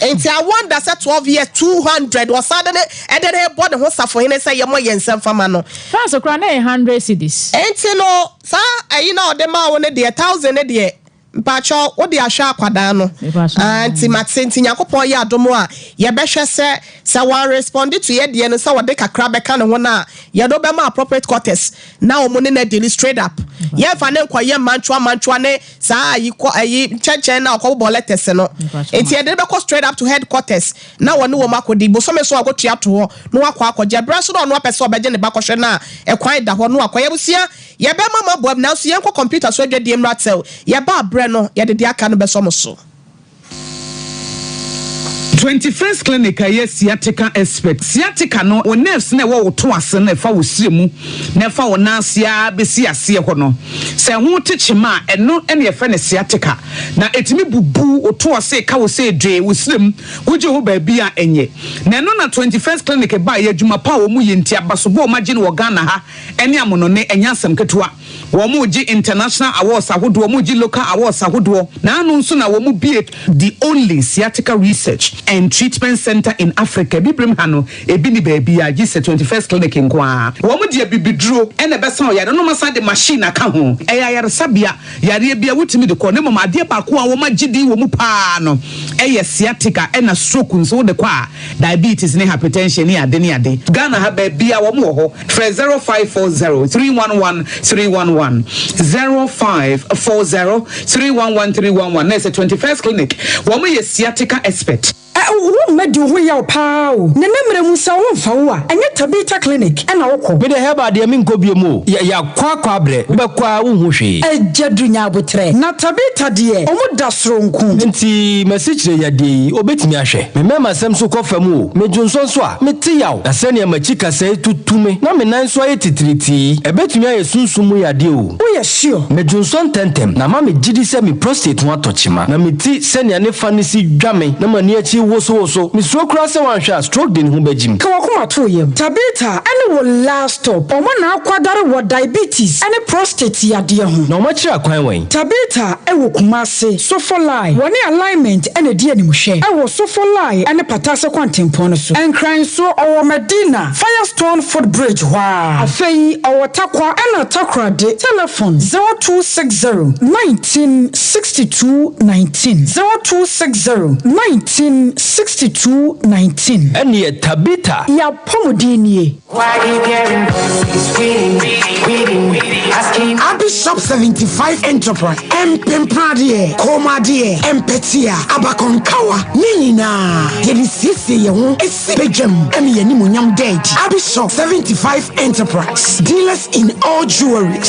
enti I wonder say 12 years 200 was sudden e dey board ho safo hin say ye mo yensem fama no so kra na 100 cedis enti no sa ayi na ode ma wo ne de 1000 ne de mpacho wo de ahwa akwada no anti matenti yakopon ye adomo a ye behwe se one respond to ye de no se wo de kakra beka ne ho na ye do be ma appropriate quarters na o mo ne na daily straight up ye fa ne nkwaye manchwa ne sa ayi chechen na okwo letters no enti ye de be straight up to headquarters na wo ne wo makodi bo so me so agotua to ho no akwaje braso no apese obeje ne bakohwe na ekwan da ho no akwaye busia ye be mama boab na so ye nko computer so adwade emratel ye ba no yede de aka no beso so 21st clinic aye sciatica expert sciatica no o nerves na wo to ase na fa wo siremu na fa wo nasia besi ase ho no se ho techima eno ene ye fa ne sciatica na etimi bubu o to ase ka wo se dwe wo sirem wo je ho ba bia enye na eno na 21st clinic ba ye adwuma pa wo mu ye ntia basobo o magine wo Ghana ha ene amono ne enyasem ketua wo mu ji international awards ahodo mu ji local awards ahodo na anu nso na wo mu be the only sciatica research and treatment center in Africa bibrim hano ebi ni baby a gise 21st clinic nkwa wo mu de bibiduro ene besa o yare no masa de machine aka ho eya yare sabia yare bia wutimi de ko ne mama de ba ko a wo magidi wo mu pa no eye sciatica ena stroke nso de kwa diabetes ne hypertension ne ade Ghana ha ba bia wo mu ho 0540 311 311 0540 311 311 na 21st clinic wo mu ye sciatica expert wo medu ho ya pao ne nemre mu sa wo mfa wo a enye tabita clinic na wokọ me de heba de mi nkobie mu ya kwa bre be kwa wo hu hwe ejadu nya botre na tabita de omu da soronku nti masichire ya de obetimi ahwe me mema sem so kofam o me junso so a me ti yaw na se ne machika sai tutume na me nan so aye titiriti ebetimi aye sunsumu ya de o wo ye sure me junso tentem na ma me gidi se me prostate ho atochima na me ti se ne ne fa ne si dwame na mani achi woso misro kura se wan hwa stroke din hu bajim ka wakoma to yem tabita ene wo last stop o ma na akwadare wo diabetes ene prostate yade ho na o ma kira kwan wan tabita e wo kumase sofolai woni alignment ene die ni muhwe e wo sofolai ene patase kwantempon no so enkran so o Medina Firestone footbridge wa afei o takwa ene takra de telephone 0260 1962 19 0260 1962-19 Eni tabita ya pomodini Bishop 75 Enterprise Empempradie Komadie Empetia Abakonkawa Nina Yedi sisi yehu Esibejem Emi yenimunyam dead Bishop 75 Enterprise Dealers in all jewelries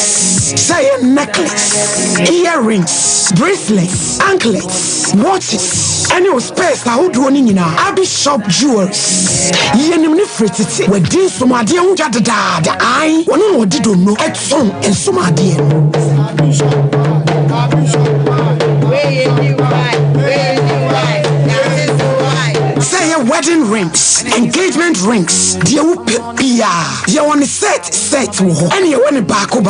Say necklace earrings bracelets anklets watches any space na wodo ni nyina Bishop Jewels yenim ni fretiti wedi somade hu jadada ai wono no dido no etson ensomade say wedding rings engagement rings dia upia dia one set wo ho ene woni baako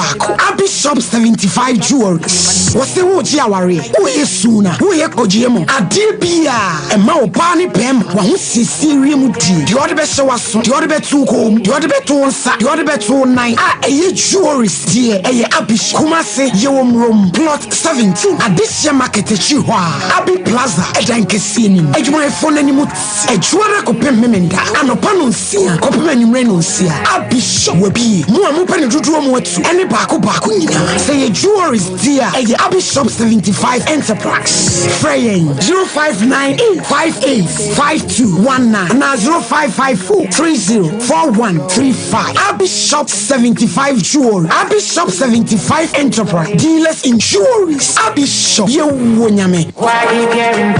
Bishop 75 Jewels wose wo ji aware wo yesuna wo ye kojiemu ade bia e ma wo pa ni pem wa ho sisirie mu di di ode be se waso di ode be tu kom di ode be tu nsa di ode be tu nine eye jewelries die eye Bishop Kumase ye wo mrom plot 17 adisia market chi ho Abi Plaza edankesi ni ejuma efo nani mu ejuara ko pem memenda anopa no nsia ko pem anwumre no nsia Bishop wabi mu amu pa ne dodo mu atu ene baako nyina say ye jewelries dia eye Bishop 75 Enterprise Freyen 0598585219 na 0554304135 Bishop 75 Jewelry Bishop 75 Enterprise Dealers in Jewelries Bishop ye wonyame why you getting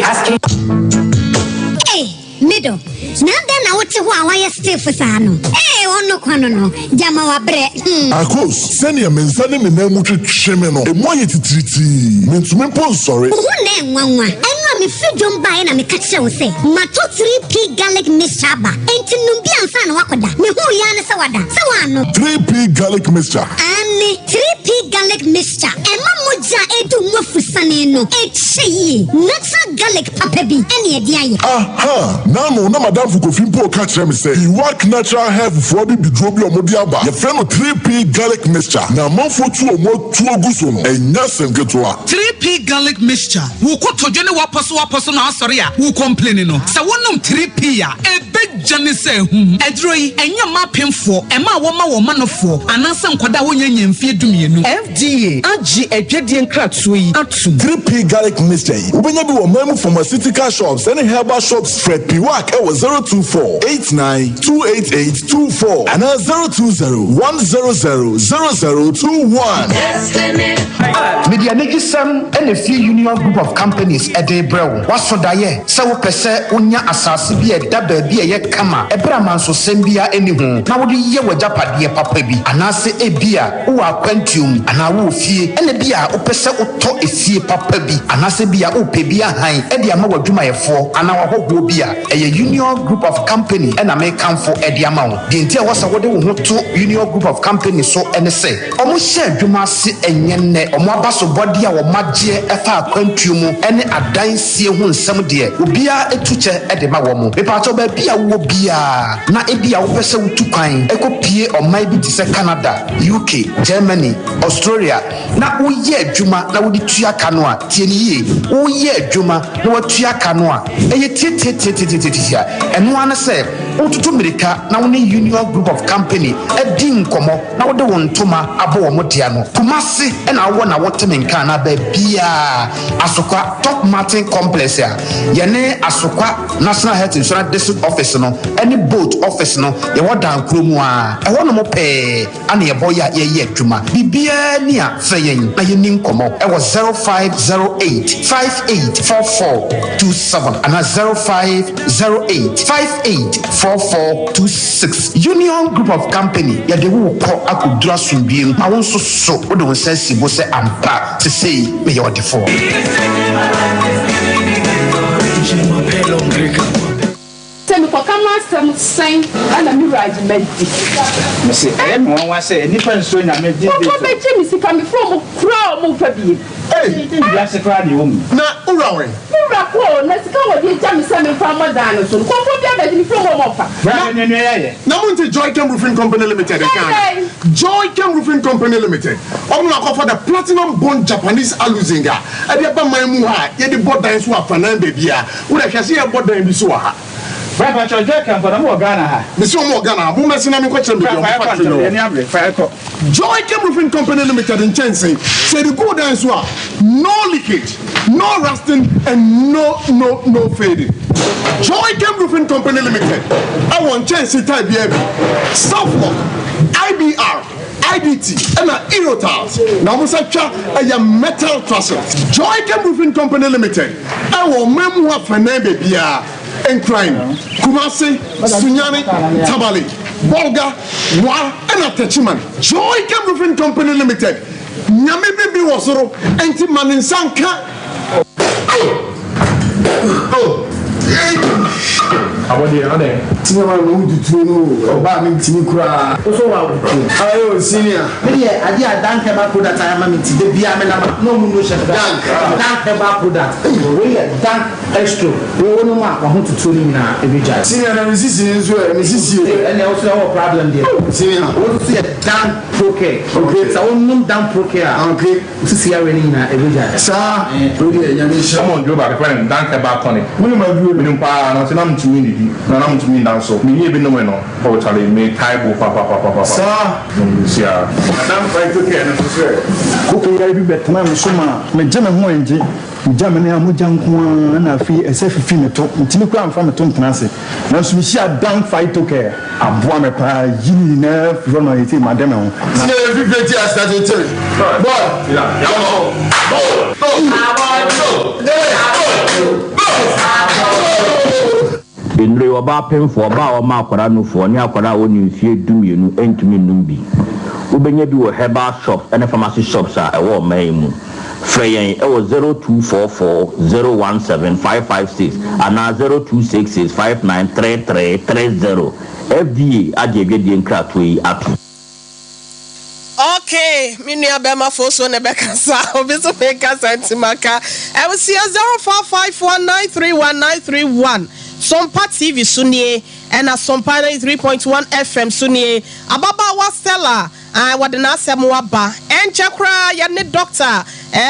asking hey middle na wote ho awaya stiff sano ono kwano no jama wa bre akos senior mensane me na mu twetwe me no e mo aye titiriti mentume pon sorry hu na enwanwa eno me freedom buy na me catch you say. Mato 3P garlic mixture ba. Enti numbi ansa na wakoda. Me hu ya ne se wada. Se wano. 3P garlic mixture. Ani 3P garlic mixture. Ema moja edu mwafusane no. Echeyi. Natural garlic papa bi. Eni edi aye. Aha. Nano na madam Fukofimpo catch me say. You work natural hair for bi bidrobi omodi aba. Your friend 3P garlic mixture. Na manfo tu omo tu oguso no. Enya sengetwa. 3P garlic mixture. Wo ko tojo ne waposo na asori a. Wo complain no. Sa wonum 3P a. Ebe jane se hu. Edro yi enya mapemfo. Ema wo ma wo manofo. Anansa nkwada wo nya mfie dumienu. FDA agi edwedie nkratso yi atum. 3P garlic mixture. Ubenya bi wo mamu pharmaceutical shops and herbal shops Fred Piwak e 024-89-288-24 and 020-100-0021. Media Negisam and a few union group of companies at the brow. What's for Daye? So Pese Unya Asasi be a double be a yet kama, a braman so sembia anyhow. Now the year with Japa dear papabi, and I say a beer, who are quantum, and I will fear, and a beer, Opesa Oto is fear papabi, and I say beer, Opebia high, Eddie Amawa do my four, and our hope will be a union group of company, and I may come for Eddie Amount. The entire was a what they want to union group of companies so and say, almost said you must sit and yenne, or more basso body or magie, efa quantum, and a dance here some dear, will be a teacher at the Mawamu. A part of a beer will be a na ebia wopese wutukan ekopie or maybe to say Canada, UK, Germany, Australia. Na uye adwuma na wodi tua kanoa tieniye. Uye adwuma na watua kanoa. Eye tie eno ana se otutu America na woni union group of company edi nkomo na wode wontoma abo wo modia no. Kumasi na wo na wotemenka na ba bia asokwa Top Martin complex ya. Yene asokwa National Health Insurance District Office no any boat office no ye wadan kromu a e wono mo pe ana ye boya ye adwuma bibia ni a feyen na ye ni nkomo e wo 0508584427 ana 0508584426 union group of company ye de wo ko akudura sumbiem ma won so wo de won sense bo se ampa se sei me ye odefo for come some sign and a mirage medicine. Monsieur, everyone say any person in a medicine. What coming from Crow Fabi? Hey, that's a crowd you own. Na urawe. Urapo, let's go with the jam some from Madonna. So, what would you from Mofa? Now, Monte Joy Cam Roofing Company Limited. Joy Cam Roofing Company Limited. I'm not offer the platinum bond Japanese aluzinga. I did my muha, yet the board dance were Fanan baby. Would I see a board dance be so hard? Papa Joy Cam for the Morgana. Monsieur Morgana, who must not be question. Joy Cam Roofing Company Limited in Chelsea said the good dance were no leakage, no rusting, and no fading. Joy Cam Roofing Company Limited. I want Chelsea type BM, Southlock, IBR, IDT, and Aerotals. Now, we say a metal trusses. Joy Cam Roofing Company Limited. I want Memoir Fernande Bia and Crime, Kumasi, Sunyani, Tabali, Bolga, Wa, and Atachiman. Joy Cam Roofing Company Limited. Nyame Bibi Wasoro, Enti Maninsanka. Abodi ade. Tiwa ma mu tutu oba mi ntimi kura. So wa wutu. Ayo senior. Me dey ade adanke ba product ayama mi ti de bia me na no mu no chef danke ba product. We dank extra. We wonu ma kwa hu tutu ni na ebeja. Senior na resist nso e resist e. And also our problem there. Senior. We see a dank proke. Okay. So wonu dank proke a. Okay. We see ya ni na ebeja. Sa. We dey nyame sha. Come on, do ba kwa danke ba tonic. We ma bi we no pa na se na mtumi ni na na mtumi dan so. Me ye bi no no. For chale me taibo pa. Sa. Sia. Madam fight okay na so sir. Ko ya bi betana me so ma me jame ho enje. Jamani amuja nko na afi ese fifi meto ntimi kwa amfa meto ntenase na so mi hia dan fight okay aboa me pa yini na fro no yeti madam ho sine fifi ti astart to boy ya go Indre oba pemfo oba o ma akwara no fo ni akwara woni mfie dumienu entumi num bi Ubenya bi wo herbal shop and pharmacy shops are a man mu. Frey it was 0244 017 556 and 0266 593330. FDA adjegedi nkratwe atu. Okay, mini abema foso ne bekasa obiso bekasa ntimaka. I will see 0451931931. Sompa TV sunie and a Sompa 3.1 FM sunie. Ababa Wastella wadena asem waba. Enchekra ya ne doctor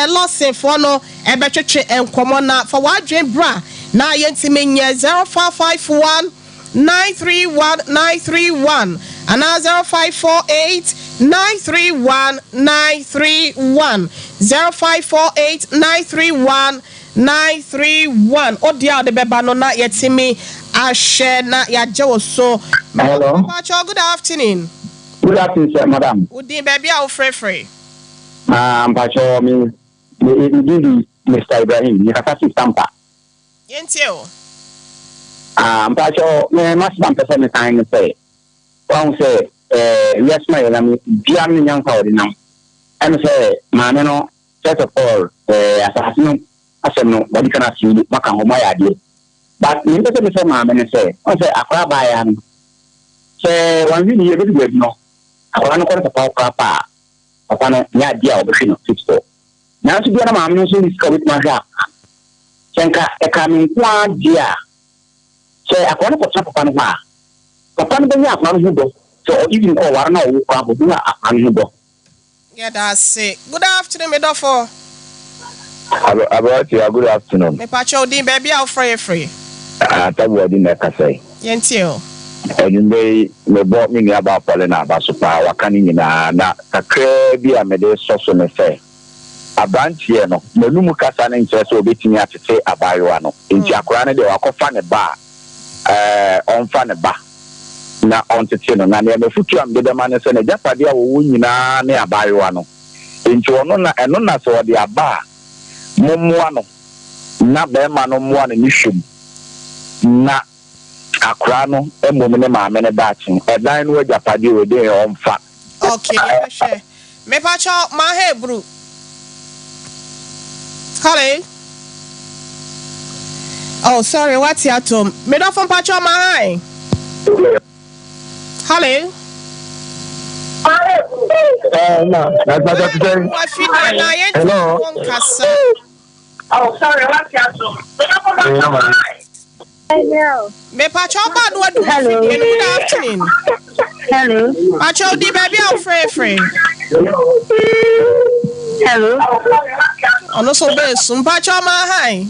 losse fono ebecheche enkomo na for wadwen bra na yentime nye 0551 931 and 0548 931 931 0548 931 931 Odia de beba no na yetimi ashe na yaje so. Hello. Good afternoon. Good afternoon, sir, madam. Udi baby a free. Mpacho mi Mr. Ibrahim, ni kakasi Sompa. Yentio. Mpacho me masam pese me kan say. Wan say yes my na mi bia mi nyanka ordinam. And say maame no first of all asasino asem no body kana si maka ho my ade. But me pese me say maame no say on say akwa ba ya no. Say wan wi ni e be no. Akwa no ko papa. Papa no nya dia obehwe no fixo. Na so bia na maame no so ni sika with ma hwa. Chenka e ka mi kwa dia. Say akwa no papa no ma. Papa no be nya akwa no do. So even ko war na wo kwa bo na akwa no do. Yeah, that's it. Good afternoon, me dofo. About you, good afternoon. Me pacho din baby out free. Tabu odi na kasai. Yentio. Ojumbe me bought me about Polena Basupa wakani nyina na kakra bi a me de soso me fe. Abantie no, me numu kasa na nche so obetimi atete abayewa no. Nti akora ne de wakofa ne ba onfa ne ba. Na ontete no na ne me futu am de ma ne se ne japade a wo nyina ne abayewa no. Nti ono na eno na so de aba mommoa no. Na be ma no moa ne hwem. Na akra no emom ne maame ne daachin edan no ajapade we dey onfa. Okay, me pacho ma hebru. Hello. Oh, sorry, what's your tom? Me do from pacho ma hi. Hello. No, that's not what I'm saying. Hello. Oh, sorry, what's your tom? Hello. Me pacho ba do adu. Good afternoon. Hello. Pacho di baby out free. Hello. Ono so be sum pacho ma hi.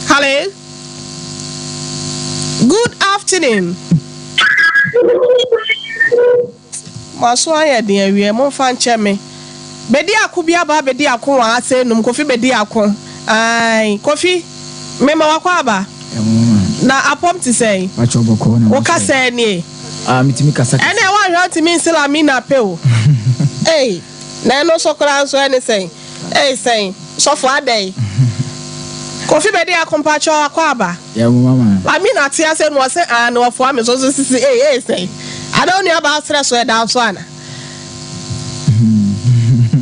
Hello. Good afternoon. Maso aye de awie mo fa nche me. Bedi akubia ba bedi akwa ase num kofi bedi akwa. Ai, kofi mema wakwa ba na apom ti say pacho boko na wo ka say ni mitimi kasa ene wa hwa ti min sila mi na pe o eh na no so kra so ene say say so for adai kofi be dia kompacho akwa ba ya mama la mi na ti ase no say no for am so sisi say I don't know about stress we down so ana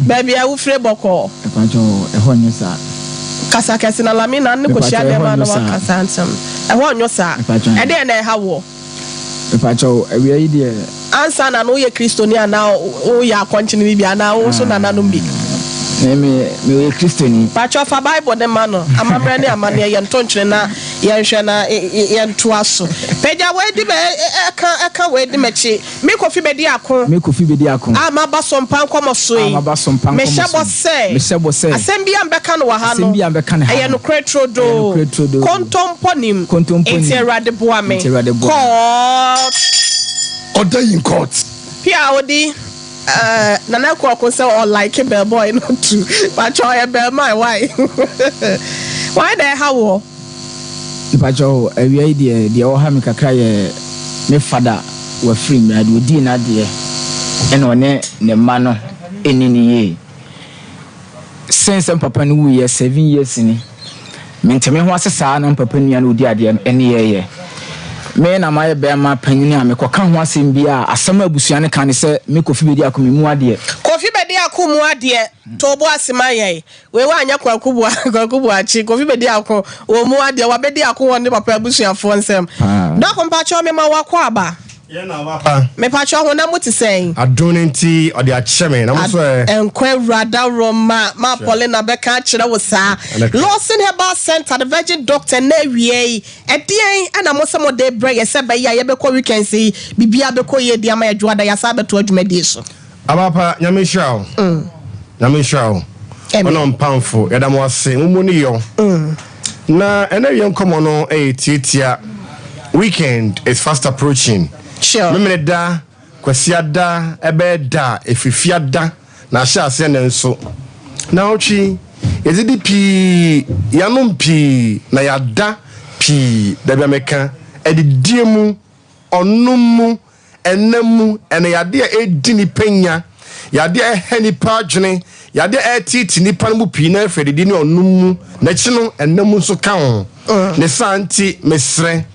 baby I will free boko pacho e ho nyo sa kasa kasa na lamina ne ko shia dem na wakasa ansem e ho nyo sa e de na e ha wo e pacho e wi yi de ansa na no ye kristoni ana o ya akwanchini bibia na o so na nanom bi me ye kristoni pacho fa bible de ma no amamre ne amane ye ntonchene na ye hwe na ye nto aso peja we di be eka we di mechi me kofi be di akon ama ba Sompa Nkomo so yi me shebo se asem bia mbeka no wa ha no ye no kretro do kontomponim interade boame court order in court pia odi nana ko say all like bell boy no too but try bell my why the how pacho awia de o ha me kakra ye me fada wa free me ade odi na de e no ne ma no enini ye since papa no we 7 years ni me nteme ho asesa na papa nua no odi ade ene ye me na my bema panyin a me koka ho asem bia asem abusuane kan se me kofi bedi akomimu ade kofi bedi akomu ade to bo asema ye we wa anya kwakubu achi kofi bedi akọ o mu ade wa bedi akọ won papa abusuafo nsem doko mpacho me ma wakọ aba ye na wapa me pacho ho na muti sen adonenti o de acheme na mo so enkwa rada roma ma Paulina beka kire wo sa Lawson Herbal Center the virgin doctor na wie edien ana mo se mo de break se be ya ye be ko weekend si bibia be ko ye dia ma adwada ya sa beto adwumadi so abapa nyame hwao nyame hwao ono mpamfo yada mo ase mo ni yo na ena ye nkomo no titia weekend is fast approaching. Sure. Memene da kwasiada ebe da efifiada na sha ase na nso na ochi ezidi pi yanom pi na yada pi da bia meka edidiemu onumu enemu ene yade edi ni penya yade ehani pagene yade etiti ni panmu pi na efedidi ni onumu na chino enemu so kan ne santi mesre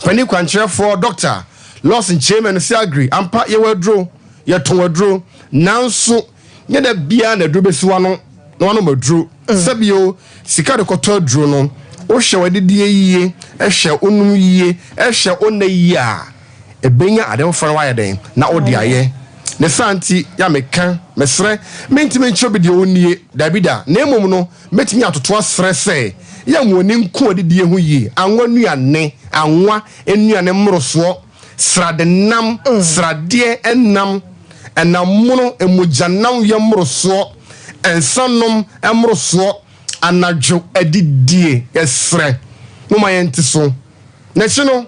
pani kwankyerefo doctor Lawson chairman say agree ampa ye wadro ye ton wadro nanso ye da bia na drobesiwa no na wano madro sabio sika de koto dro no o hye wadedie yie ehye onum yie ehye onna yie a ebenya ademfo wa ye den na odi aye ne santi ya meka mesre mentime nchobi de onie dabida na emom no metimi atoto asre se ya nwoni nko adedie ho yie anwa nuane anwa enuane mmroso sradenam sradie enam enamuno emujanam yemroso ensanom emroso anadwo adidie yesre moma yentiso na chino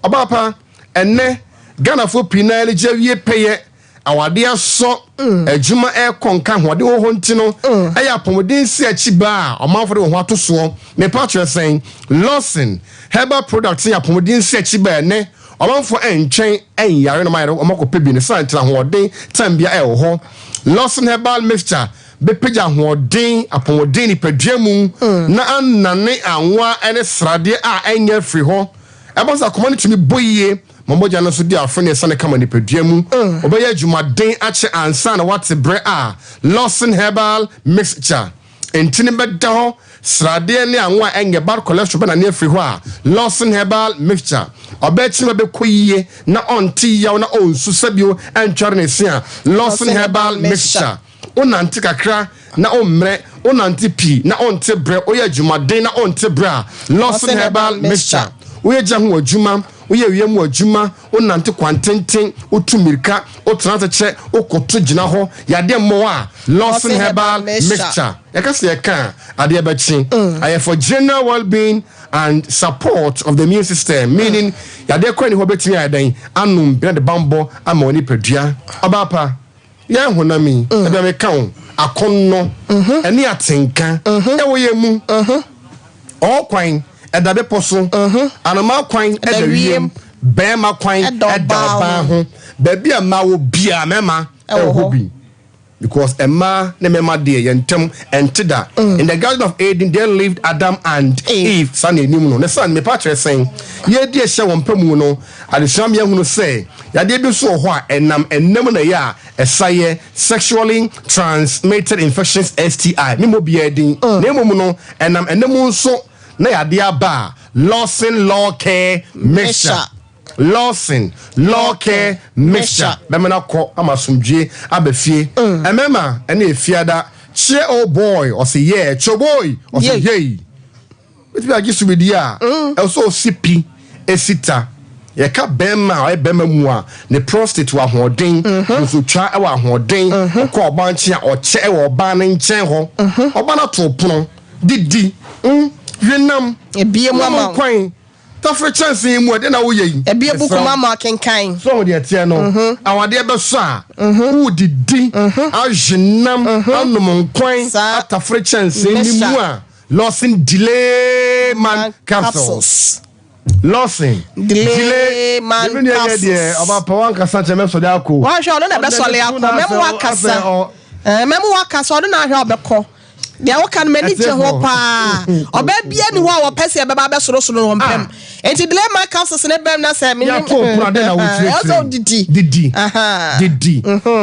obapa enne Ghana fo pinale jawie peye awade aso adwuma konka hode ho ntino aya pomodin si achiba omanfo de ho atoso me patro sen Lawson Herbal Products ya pomodin si achiba ne omanfo entwen enyare no mayre omakope bi ne santra hode tambia ho Lawson Herbal Mixture be peja hode apomodin ni padwemu na anane anwa ene srade a enya free ho ebosa community mi boyie Momoja no so di afrene sane kama ni padwemu obeye adwumaden ache ansa na wate bre a Lawson Herbal Mixture entini bedda ho srade ne anwa enye bar cholesterol na ne free ho a Lawson Herbal Mixture obechima be koyie na onti yaw na onsu sabio entware ne sia Lawson Herbal Mixture onanti kakra na omre onanti pi na onte bre oye adwumaden na onte bre a Lawson Herbal Mixture oye jahu adwuma oye wiemu adwuma onante kwantenten otumirika otranteche okoto gina ho yade mo a Lawson Herbal Mixture yakase yaka ade bechi aye for general well-being and support of the immune system meaning yade kwani ho betimi adan anum bi de bambo ama oni padua abapa ya honami ebe me kan akonno eni atenka e wo yemu okwan edabe poso anama kwan edawiem bema kwan edaba ho baby ama wo bia mema ehobi because emma ne mema de yentem entida in the garden of Eden there lived Adam and Eve son enim no ne son me patre sen ye de hye won pamu no adesam ye hunu say ya de bi so ho a enam enam na ya esaye sexually transmitted infections STI me mo bia din na mom no enam enam so na yade aba Lawson Law Care Mixture Lawson Law Care Mixture bemena ko amasumdwe abafie emema ene efiada che oh boy o say yeah cho boy o say hey it be agi subidi a also sipi esita ye ka bema o bema mu a ne prostate wa hoden so twa e wa hoden ko obanche a o che e wo ba na nchen ho oba na to pono didi Vietnam ebie mu ama kwan tafre chance mu de na wo yi ebie buku mama kenkan so de tie no awade be so a wo didi ajenam anum kwan atafre chance ni mu a Lawson delay man capsules Lawson delay man capsules oba pawan kasa cheme so de akọ wa hwe no na be so le akọ memu wakasa no na hwe obekọ dia wo kan mani che ho pa oba bia ni ho a wo pese be ba be soro soro no mpem enti delay man capsules ne bem na say me ya po kuna de na wo tire also didi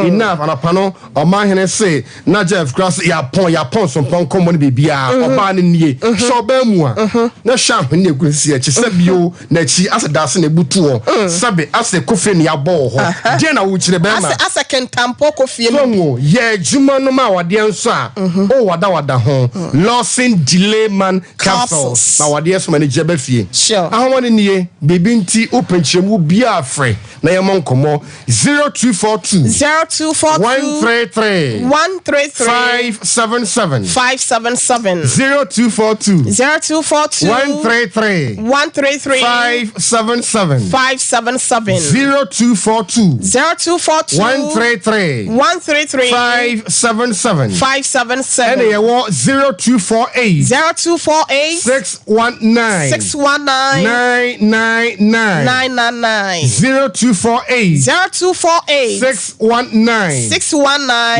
enough anapano o man hene say na Jeff Cross ya pon Sompa Nkomo ne bibia oba ne nie so ba mu a na sha hene kunsi e chese bio na chi asedase na butu o sabe ase kofe ne abo ho de na wo chire be ma ase kentampo kofe no ye juma no ma wade enso a o wada ho losing delay man capsules na wade enso ma ne jebe fie ahomone nie bibi nti openchemu bia afre na ye monkomo 0242 133 577 0242 133 577 0242 133 577 and ye 0248 619 999 0248 619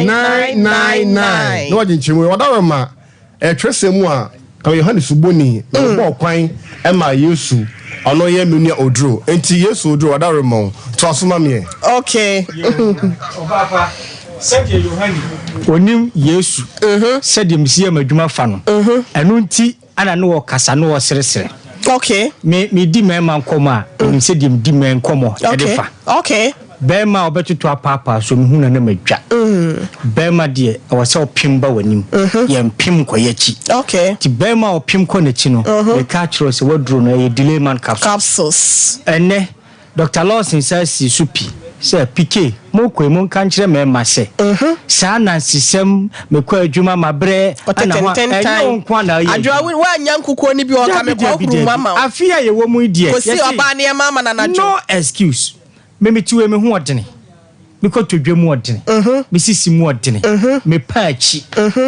999 no jinchimwe wadaroma twesemu a Yohane Suboni bo kwan e ma Yesu ono ye menu odro enti Yesu odro wadaroma to asoma me okay obapa sɛdeɛ Yohane onim Yesu sɛdeɛ msie madwuma fa no ɛno nti ana no wɔ kasa no wɔ seresere okay me di Sompa Nkomo a onim sɛdeɛ di Sompa Nkomo ɛde fa okay bema obetutu apapa so mehu na madwa bema de awase opim ba wanim ye mpim koyachi okay ti bema opim ko na chi no e ka chiro se wadro no e delay man capsules ene Dr. Lawson says supi se pike mo ko mo kan kire me ma se sa na sisem me ko adwuma mabre ana ho nkwa na ye adwa wa nyankuko ni bi o ka me ko kuru mama afia ye wo mu die ko si oba ne mama na najo no excuse me tiwe me hu odene me ko todwe mu odene me sisi mu odene me paachi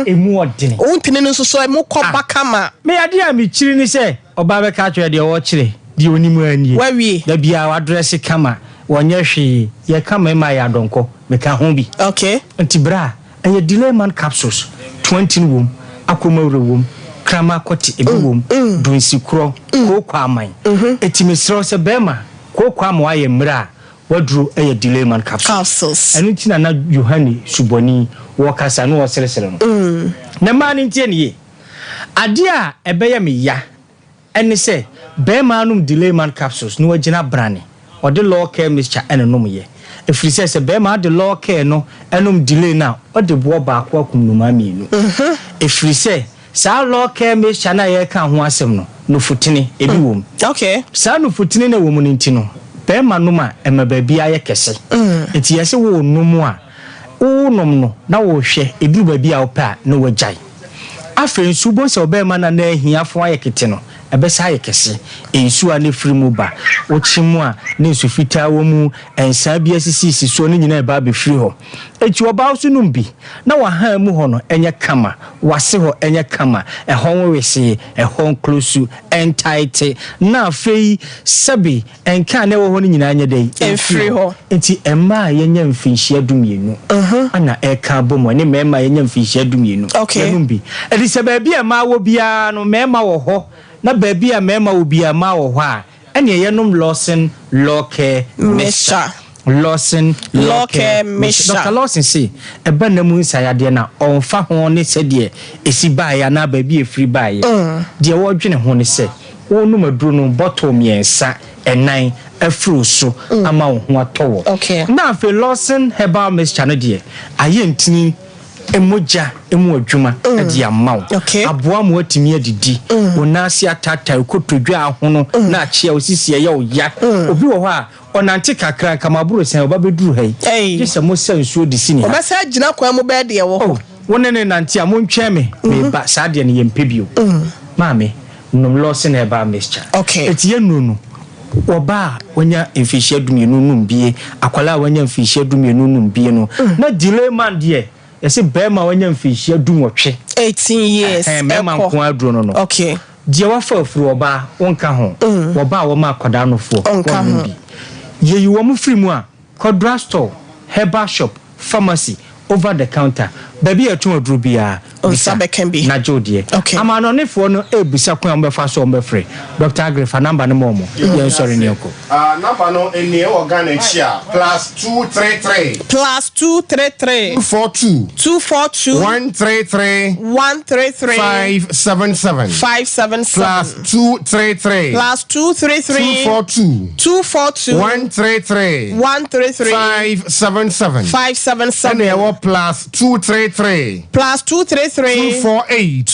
emu odene o ntini no so mu ko bakama me ade a me chiri ni se oba be ka atwe de wo chire de onimu anie wawie da bia wa address kama wonye hwe ye kama ma ya donko me ka ho bi okay antibra eye delay man capsules 20 wom akoma wom krama kwoti ebi wom dunsi kro ko kwaman etimesro se bema ko kwama wa ye mra wadru eye delay man capsules enu tina na Yohane Suboni wo kasa no wo seresere no na ma ni ntie ne ade a ebeye me ya ene se bema num delay man capsules no wagina brane or the law care mixture enom ye if you say bema the law care no enum delay now or the bo ba kwa kunuma mienu if you say sa law care mixture na ye kan ho asem no futini ebi wom okay sa no futini na wom nti no bema numa emaba bia ye kese enti yese wo nomu a wo nom no na wo hwe eduru ba bia wo pa na wajai afa nsu bo se bema na na ahiafo ayekete no ebesa ayekese ensu a ne frimu ba wo chimu a ne nsu fita wo mu ensa bia sisi so ne nyina ba be firi ho eti oba so num bi na wa ha mu ho no enye kama wase ho enye kama ehon wese ehon close entight na fei sabi enka ne wo ho ne nyina anya dai enfiri ho eti emma yenya mfinhia dumienu ana eka bomo ne mema yenya mfinhia dumienu enum bi edi se ba bia ma wo bia no mema wo ho na baby a mema obi a ma wo ho a ene yenum Lawson Locke Mixture Lawson Locke Mixture Dr. Lawson say eba na mu nsayade na onfa ho ne se de esi ba ya na baby e free ba ye de wo dwene ho ne se wonu maduro no bottle miensa enan afro so ama wo ho atowo na afi Lawson Herbal Mixture no de aye ntini emoja emu adwuma ade amaw aboa mo atimi adidi onasi atata ekotodwa ahono na achia osisi ye oya obi wo ho a onante kakra kamaburo sen oba beduru hai gese mo sensuo de sini oba sa gina kwa mo be de wo wonene nante a mo ntwe me ba sa de ne yempebio maame nom Lawson Herbal Mixture etie nunu oba wonya mfihia dumienu num bie akwala wonya mfihia dumienu num bie no na delay man de yesi bema wanya mfihia dumotwe 18 years mema nko aduro no okay die wafa afuru oba wonka ho oba wo ma koda no fo won bi ye yi wo mu free mu a kodra store herbal shop pharmacy over the counter baby a tun odru bia Sabe can be na jodie okay amano ne fo no ebusa kwan ombefa so ombefre Dr. Agrifa number no momo ye sorry ne ko number no eni e organic share +233 242 133 577 +233 242 133 577 577 and e wo +233 248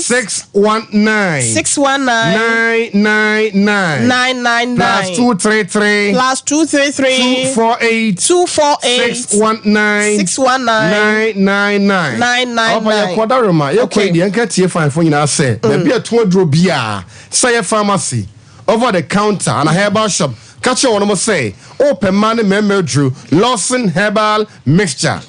619 999 +233 248 619 999 Opa ya kwadaroma ye kwa di enka tie fan fo nyina se na bia to aduro bia say pharmacy over the counter and a herbal shop catch you one say open man memedru Lawson herbal mixture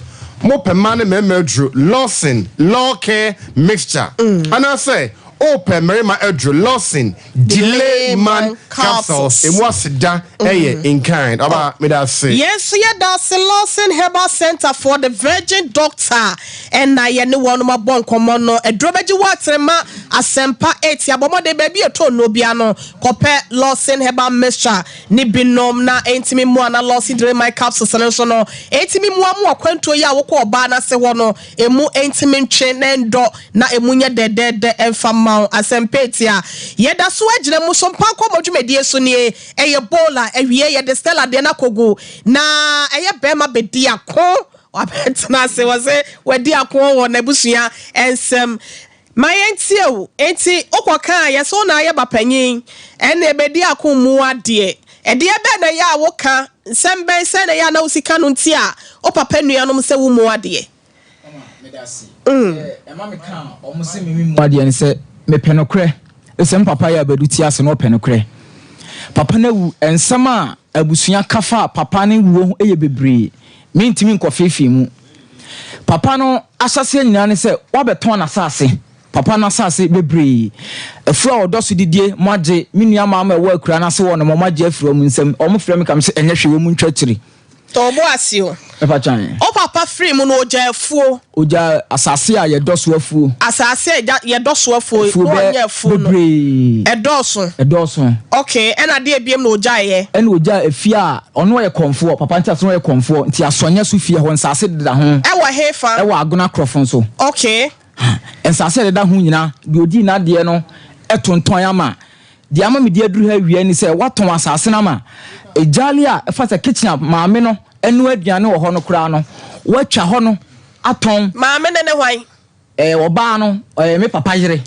Mope mane memedru Lawson law care mixture and I say open Merima Edru Lawson delay man capsules it was da in kind about me that say yes yeah that's the Lawson Herbal Center for the Virgin Doctor and na ye ne wonu ma bon komo no edrobeji watrema asempa 8 ya bomo de baby eto no bia no kope Lawson Herbal mixture ni binom na entimi mu ana Lawson delay my capsules no so no entimi mu amu akwanto ya wo ko oba na se ho no emu entimi ntwe na ndo na emunye de enfama asempetia yeda so agina mu so mpa kwa modwumedie so ne Ebola ewie ye de Stella de na kogu na eye bema bedi akon wabetna se wase wedi akon wo na busua ensem mayentie o enti okoka ye so na ye bapanyin ene ebedi akon mu ade ede be na ya woka sembe se na ya na usika no ntia o papa nuanom se wo mu ade ema me kan o mo se me mu ade ne se me penokre esem papa ya beduti ase no penokre papa na wu ensama abusua kafa papa ne wo eye bebre me ntimi nkofefe mu papa no asase nyina ne se wabeton na sase papa na sase bebre afura odoso didie moage menua mama ewa akura na se wo no moage afura mu nsem o mo frɛ me kam se enye hwe wo mu ntwatiri Tobo asio. Papa chan. O papa free mu no oja afuo. Oja asase a ye doso afuo. Asase ye doso afuo. No anya afuo no. Edoso. Okay, ena de ebiem no oja ye. Ena oja afia a ono ye konfo, papa ntia so ye konfo, ntia sonya so fie ho nsase da ho. Ewa hefa. Ewa agona krofon so. Okay. Nsase da ho nyina, de odi na de no etonton ama. De ama me de aduru ha wie ni se waton asase na ma. Ejali a efa se kitchen maame no enu aduane wo ho no kura no watwa ho no aton maame ne hwan oba no me papa yire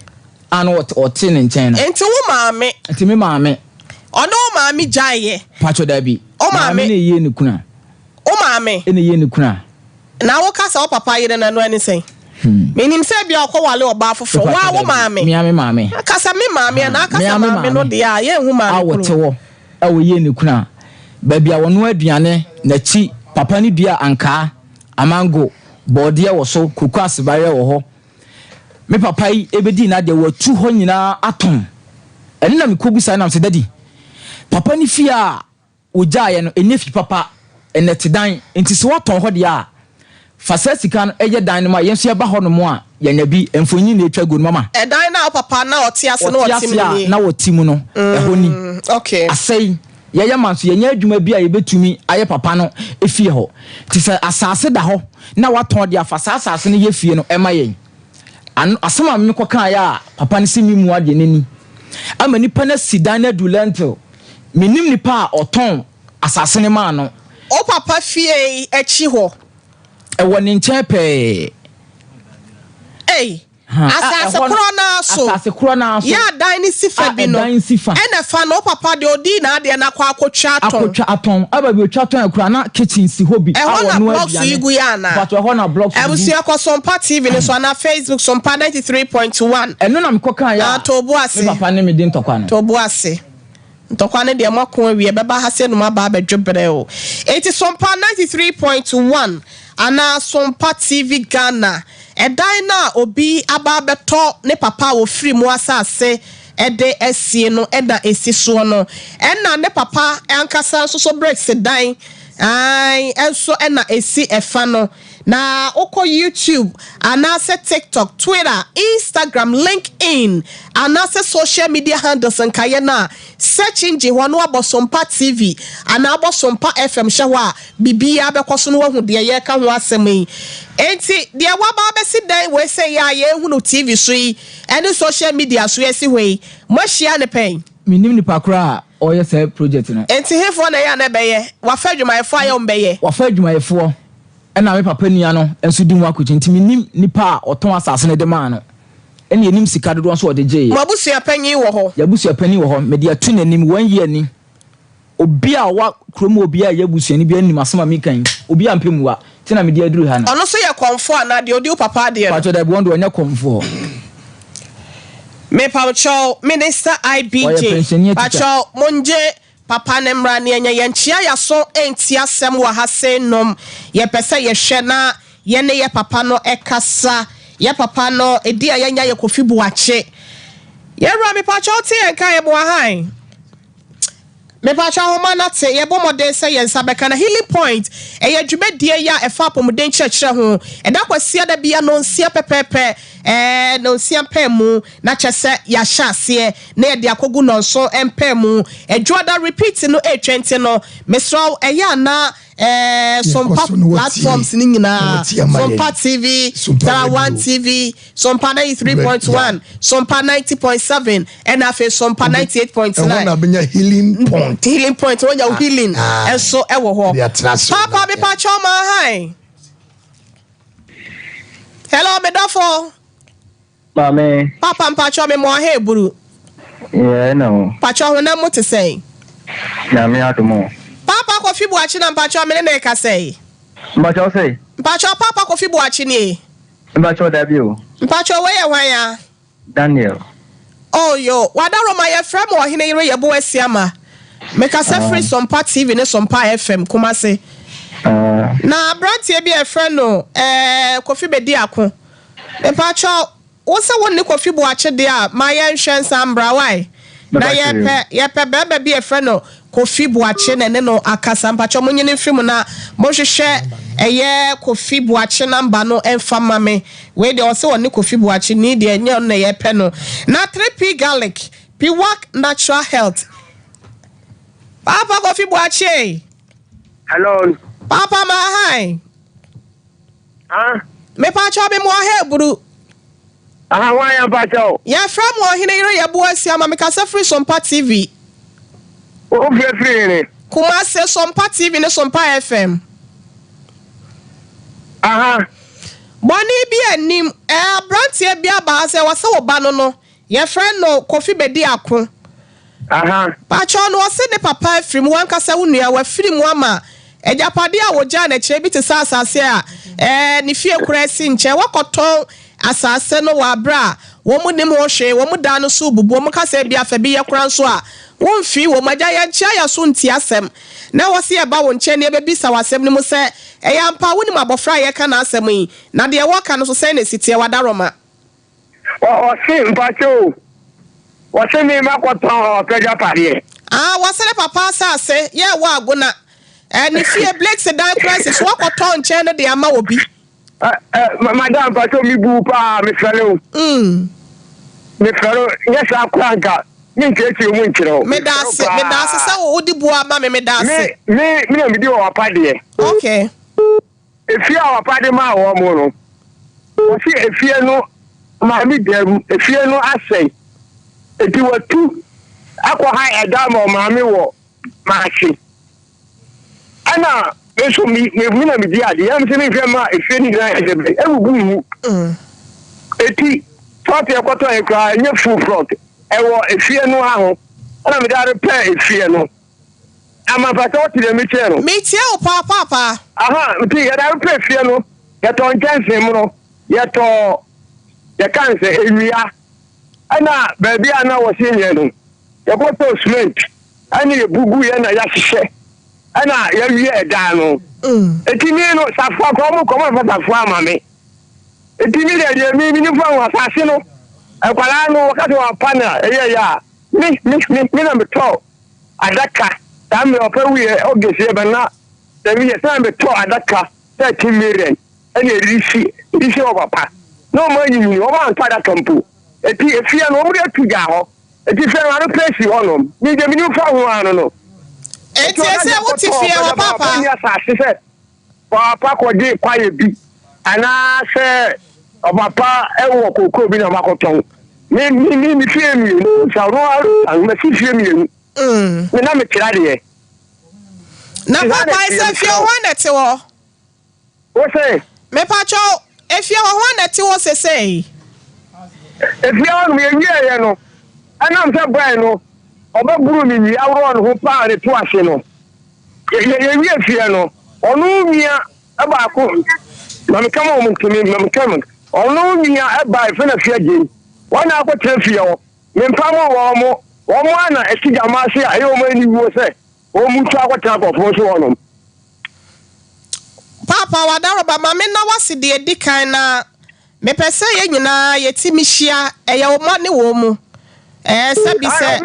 anu ote ne nchen no enti wo maame enti me maame ono maame jaye pacho da bi o maame ne ye ne kuna o maame ene ye ne kuna na wo kasa wo papa yire na no ani sen menim se bia akọwale oba afofo wa wo maame me maame kasa me maame na kasa maame no de a ye hu maame awote wo awo ye ne kuna baby a wono aduane na chi papa ni dua anka amango bode wo so kuku asebare wo ho me papa yi ebedi na de watu ho nyina atom ene na me kobusa na me se dadi papa ni fi a ojaye no enefi papa enetedan enti se waton ho de a fasasika no eye dan no ma yenso ye ba ho no mo a yanya bi emfonyi na etwa go no mama edan na papa na ote ase na otimu na otimu no eho ni okay asai yaya manso yenya adwuma bi a yebetumi aye papa no efie ho ti se asase da ho na waton de afasa asase no ye fie no ema yen asama me kokan ya papa ne simi mu ade nani ama nipa na sidan na dulanto minim nipa a oton asase ne ma no o papa fie echi ho ewo ne nche pe asase kro na so ya dan ni sifa bi no ena fa no papa de odi na ade na kwa akotwa aton aba bi otwa aton akura na kitchen si hobi awo no aduane but ho na blocks ebusia ko Sompa TV ni so na Facebook Sompa 93.1 eno na mkokan ya tobo ase papa ne me di ntokwa no tobo ase ntokwa ne de makon awie beba ha se no ma ba badwobre o eti Sompa 93.1 ana Sompa TV Ghana edan na obi ababeto ne papa wo free mu asase ede esie no eda esiso no enna ne papa ankasa so breaks dan ai enso enna esi efa no na oko YouTube anase TikTok, Twitter, Instagram, LinkedIn anase social media handles nkaye na search engine wano abosompa TV ana abosompa FM shawa bibia bekoso no hu de ye ka ho asemi enti de waba besi dan we say ya ye hu no TV so yi ene social media so yesi hwe mo hia ne pen minim ni pakra oye say project na enti hefo na ya na beye wa fa adwumayefo ayo mbeye wa fa adwumayefo ena me papa nia no enso di mu akochi enti minim nipa oton asase ne de ma no ene enim sika dodo so ode je mabusu apanyi wo ho ya busu apanyi wo ho me de atu nanim 1 year ni obi a wa kromo obi a ya busu ni bi anim asema mi kan obi a mpemua tina me de aduru ha na ono so ye konfo na de odi papa de pato da bondo onya konfo me Pacho Minister IBJ Pacho Monje Papa Nemra ni enya yenchia ya so enti asem wa ha se nom ye pese ye hwe na ye ne ye papa no ekasa ye papa no edi a yenya ye Kofi Buache ye ra me Pacho ti enka ye bo han me Pacho homa na te ye bo modern se ye nsabeka na healing point eye dwumedie ya efa pomoden chechire ho eda kwasia da bia no nsia pepepe no nsia pemu na chese ya hyase na ye de akogu no so empemu edwoda repeat no 820 no mesro eya na Sompa platforms ni nyina Sompa TV, Tara 1 TV, Sompa 93.1, Sompa 90.7 and afa Sompa 98.9 na benya healing point when you healing and so ewo ho papa be pa choma hi hello me dafo mame papa mpa choma mo ha eburu no pa choma na mo te say na me adomo papa Kofi Buachi na mpa choma na ka say mpa choma say mpa choma papa Kofi Buachi ni mpa choma da bi o mpa choma we ya wan ya Daniel oh yo wadaro ma ye frem o hine yire ye bo asiama make us free Sompa TV ne Sompa FM kuma se na brantie bi e friend no Kofi bedi ako me pa cho wo se won ne Kofi Buachi de a ma ye nhwen sambra why na ye pe bebe bi e friend no Kofi Buachi ne no akasa mpa cho munye ne film na mo hwehwe eye Kofi Buachi number no emfa mame we de o se won ne Kofi Buachi ni de enye no ye pe no na 3P garlic P-Work natural health Papa Kofi Buachi. Hello. Papa ma hi. Me pa cho be mo ha buru. Wa ya pa cho. Ya from mo hine yire ya bo asia ma me ka se free Sompa TV. O free ni. Kuma se Sompa TV ne Sompa FM. Boni bi anim brantie bi aba se wa se wo ba no ya friend no Kofi bedi ako. Pacho no se ne papa film wan kasa wunua wa film ama ejapade a woja na kire bi te asase a ni fie kura si nche wakoton asase no wa bra wo mu nim wo hwe wo mu da no so bubu wo kasa bi afa bi ye kura nso a won fi wo maja ya nche ya so nti asem na wo se e ba wo nche ne be bisa wasem ni mu se ya mpa woni mabofra ye ka na asem yi na de wo ka no so se na sitie wadaroma o se mpacho wase mi makoton keja pare wasele papa asase ye wa aguna ni fie blake se dan crisis wakoton nche ne de ama obi madam pacho mi bu pa mi felo mi felo yes akwanka ni nkechi mu nchiro medase sa wo di bu ama medase mi na mi di o pade okay efia o pade ma wo mo no o si efie no ma mi dem efie no asai eti watu akwa ha edamo maami wo maachi ana eso mi na mi di ade am se mi hwe ma efie ni na ebe egugu mu eti fort ekoto ekra nye full front ewo efie no aho ana mi da repair efie no ama pata o tire mi che no mi tie o papa ti ya da repair efie no ya to nkense mu no ya to ya kanse ewia ana baby ana wasiye no ya boto cement ani ye bugu ye na ya hye ana ya wie eda no etini no safo ko mo safo amame etini de mi ni fa wa sase no akwala no wakati wa pana ya mi na beto adaka ta me opa wie ogese be na da mi ye ta beto adaka 30 million ɛna rishi wɔ papa na ɔmo anyinyi ɔmo antɔ da kampo eti efie no ɔmo de atu gya hɔ eti fɛ no ano place hɔ nom ni de mi ni fa ho ano no eti ese wo ti fie wɔ papa ni asase sɛ papa ko de kwaye bi ana sɛ papa ɛwɔ kokoro bi na makɔtɔn mi fie mi sa no aro ma si fie mi me na me tira de na papa ese fie ho na te wo say me pacho efie ho na te wo sesei efie ho me ye no ana am say boy no obaburu mi wi awro no ho pa re to ahye no ye wi efie no onu mia aba ko na me kama o mutumi na me kama onu mia aba ife na fie je wana akọ trafie o me mpamo wo mo ana esija ma se ayo mo ni wo se o mu tu akọ tra ko so wono papa wadaroba ma me na wase de edikan na me pese ye nyina ye ti mi hia eye wo ma ne wo mu se bi se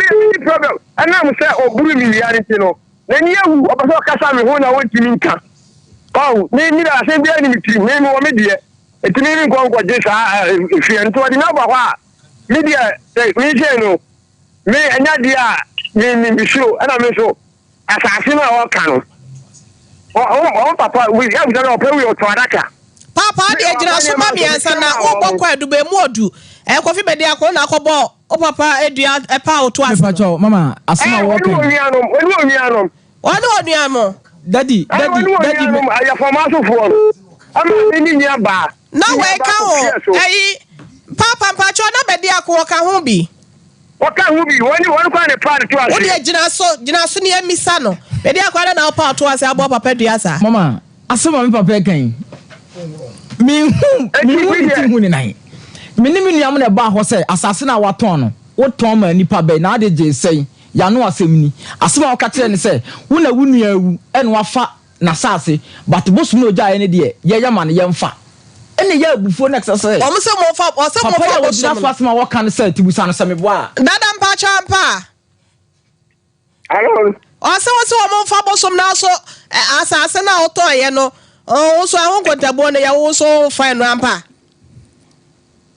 problem ana mo se oburu mi reality no na ni ewu obaso kasa me ho na wonti mi nka ni da se bia ni mi ti me wo me de etimi mi nko je sa efie nto di na ba kwa media me je no me anya dia ni show ana me so asase na wo ka no papa we have done open we to adaka papa de ejira so ma biansa na wo bokwa adube mu odu kofi bede akọ na akọbọ o papa edua epa oto asa pacho mama asema wo kan wani onuamo daddy ya formato for ama ni nya ba na we ka ho papa pacho na bede akọ ka ho bi wani kwa ne pa to asa wo de ejira so ne emisa no bede akọ na opa oto asa abo papa dua asa mama asema me papa kan mi hu ni nai mini nuam na ba ho se asase na waton no woton ma nipa be na ade je sei ya no asemni asema wo ka kire ne se wo na wunu awu ene wafa na sase but bosu no ja ene de ye ya ma ne yemfa ene ya abufo na exercise o se mo fa bosu no asema wo kan se tibusa no se me boa dada mpa champa hello o se wo mo fa bosu na so asase na oton ye no o so ahun kontabo ne ya wo so fine no ampa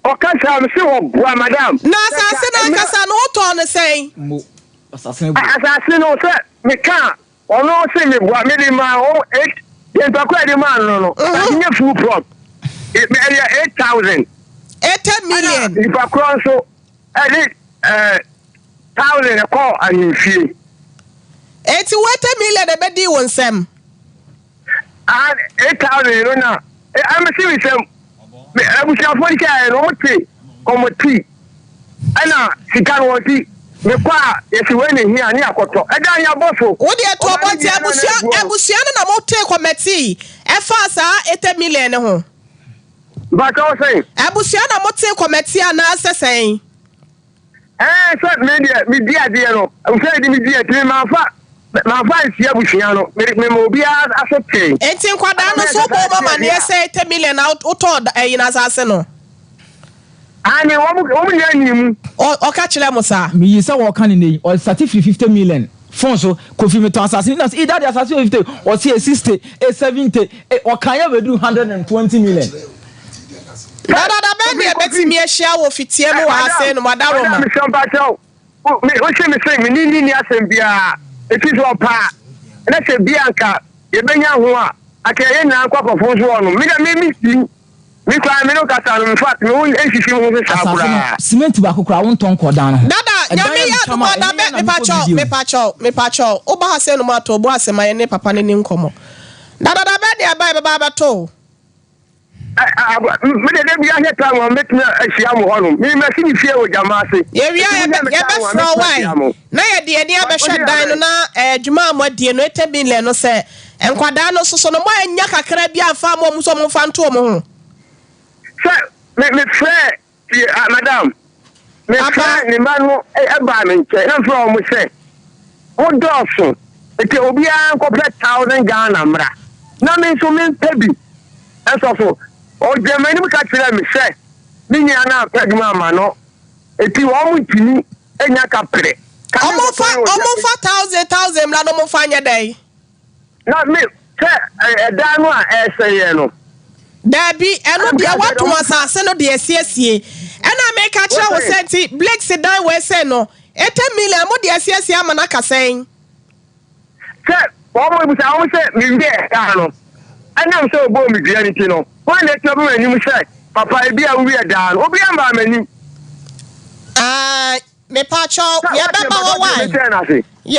o kan sa me se wo boa madam na asase na kasa no oton ne sei asase no se me kan ono se me boa me di ma o 8 yen to kwa di ma no nye full prop it me area 8,000 8 million if across so any 1,000 call and fee 80 million e be di won sem and 8,000 no na I'm serious I'm sure for the no tea committee ana sikan woti me kwa yesi we ne hia ni akoto e dan ya boso wo de to oboti abusia na mo te committee e fa sa 8 million ne ho but I say abusia na mo te committee ana asesen so media de no I'm say di media ti ma fa isi abusia no me mo bia asete enti nkwada no so bo mama ne say 8 million out to na asase no ani wo mu nya nimu o ka kire mo sa mi yi se wo kan ni o certificate 50 million phone so kofi me to assassin na either the assassin 50 or see 60 70 o kan ya bedu 120 million dada be me beti me ehia wo fitie mu wa ase no madaro ma me sompa tell me o se me say me ni asem bia it is all pa na se bianca ye benya ho a akaye na akwa so no me kwa me no kasa no in fact me won ehihim ho se sabura cement ba kokora won ton koda no dada nyame ya no dada me pacho o ba se no mato bo asema ye ne papa ne ni nkomo dada be de ba ba to me de bia he tan won metna ahia mo ho no me ma si ni fie o jama se ye wia ye be fro why na ye de ni abehwe dan no na adwuma amodie no 8 million no se enkwada no so no mo anya kakra bia afa mo so mo fa nto mo ho me friend madam me friend ni manu ba me nche na fro mo se o doso ete obi an ko 1,000 Ghana mra na me so me pebi eso o Germany mi ka tire me se ni nya na peduma ma no eti wo mu tini enya ka pre omo fa 1,000 mra no mo fa nya dai na me se danu a ese ye no Dabi eno dia watu asase no dia siesie. Ena make a chawo senti Blake sit down we say no. 10 million mo dia siesie amana kasen. Sir, what we say me dey no. Anyam so bo mi dia nti no. When let you me nim say papa e bia we da no. Obi amba mani. Me pacho ye beba wo why.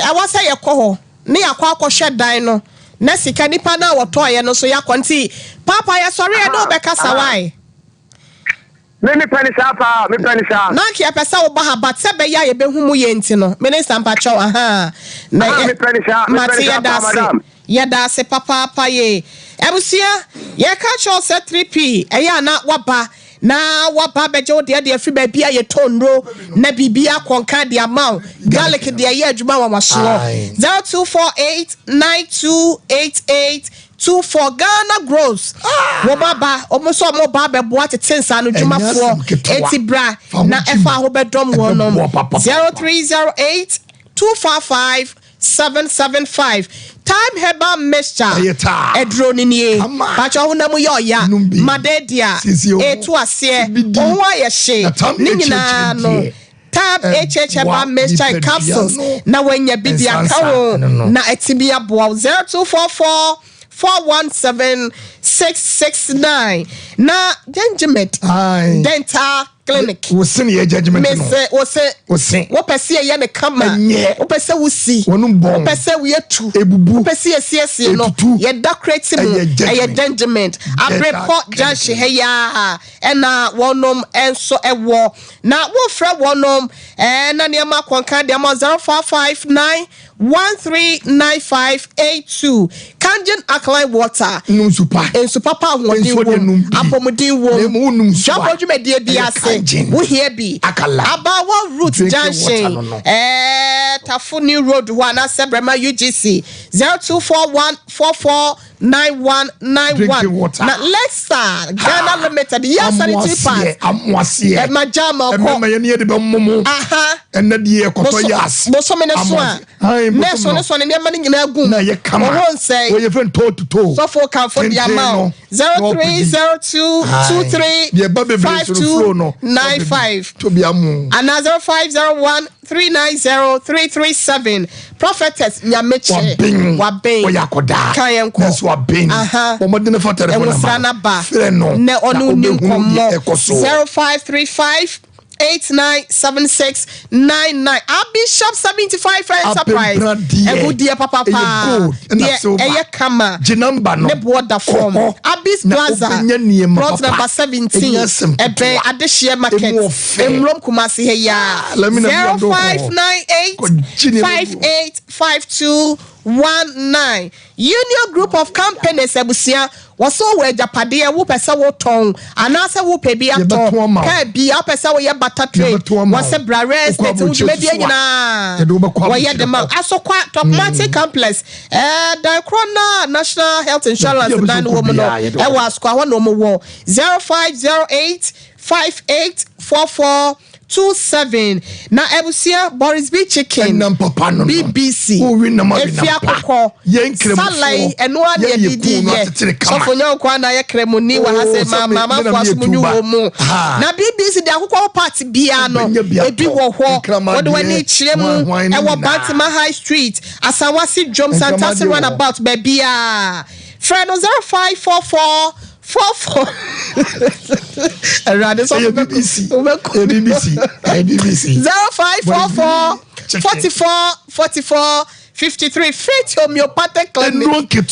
I was say ye ko ho. Ne akwa akwohwe dan no. Na sika nipa na woto ye no so yakọ nti papa ya sorry e do be kasa why. Me penisa pa, me penisa. Na ki apesa wo ba ha but se be ya ye be hu mu ye nti no. Minister Mpacho aha. Na me penisa, madam. Ye da se papa pa ye. Ebusia ye ka cho se 3p e ya na waba na waba beje de afi ba bia ye tonro na bibia konka de amount garlic de ye adwuma wa maso 0248928824 Ghana gross wo baba omoso mo baba boa tetensa no dwumafo etibra na efa ho bedom wo no 0308255775 time heba mixture edroni nie pacho hunamu yo ya madedia etu ase ohun ayehye ninyina no tab heba mixture capsules na wanya bidia kawo na etibia boa 0244 417-669 na judgment dental clinic wo se ne judgment no wo se wo pese ye ne kama wo pese wo si wo pese wo yetu wo pese sie no ye decorate mu ye judgment abreport janshi he ya na wonom enso ewo na wo fra wonom na ne ma konka de ma 0559 139582 Kangen alkaline water num super papa wodin wo apomodin wo jabo dwumedie bia se wo here bi abawa root junction Tafuni road wana sebrema UGC 0241449191 na Lexa Ghana limited yes sanitary pass amwase majama ko me ye de be momo aha ena de ekoto yas boso me ne so a so ne ma nyina gu na ye kama won say we ye fen toe to toe so for can for the amount 0302235295 to be amu another 501390337 prophetess nyameche wabin oyakoda kayenko neso wabin omodene for telephone number no ne onu nim komo 0535 897699 Bishop 75 enterprise egu die papa eye kama jinamba no ne border form Abis Plaza plot number 17 ebe adehie market emrom kumasi he ya 0598585219 Union Group of Companies ebusia waso we japade wo pesa wo ton anase wo pebi aton ka bia pesa wo ye bata trade wase brare state wo media nyina wo ye de ma asokwa Topmatic complex the Corona National Health Insurance dan wo no e was kwa ho no mo wo 0508584427 na ebusia Boris B chicken BBC efia kokko salai eno ade didi ye so fonyo kwa na ye kremoni wa hase mama kwa sumunyu wo mu na BBC de akokko party bia no ebi wo ho wode wani chire mu e wo Baltimore High Street Asawasi Jom Santasi runabout bebia friend 0544 Around so BBC 0544 44 53 fit homeopathic clinic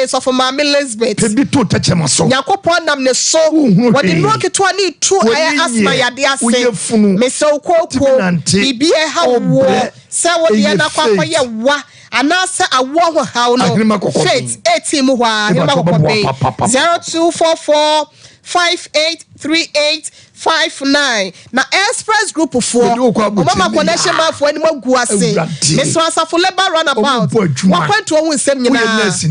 so for Mama Elizabeth pebi to techema so yakopon nam ne so wodi no keto ani tu asma yade ase me so kokko bibie ha wo se wodi na kwakwa ye wa anasa awo ho haw no fit 18 mu hwa hima kokko 0244 583859 na express group for mama connection ma for animal gu ase me so asafo labor runabout wakwanto ohun nsem nyina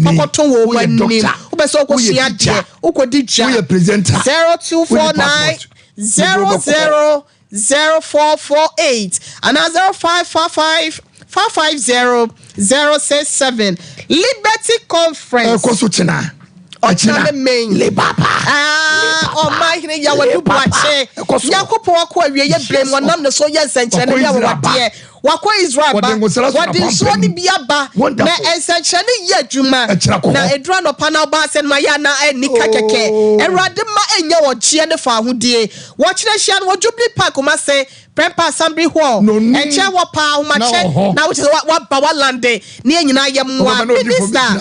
kokoto wo wani obeso ko hia de ukodi dja 0249 000448 and 0555 550 067 Liberty Conference ochina main le papa o my hine ya wadu buache yakopon ko awie ye blame wonam ne so ye senchene ya wade wakwa Israel ba wadi so ni biaba na ensenchene ye adwuma na edura no panel ba sen ma ya na enika keke erade ma enya wo chie ne fa hodie wo kire hia no Jubilee Park ma se Prempa Assembly Hall enche wo pa wo ma che na wo ba wa lande ne nyina ye mwa minister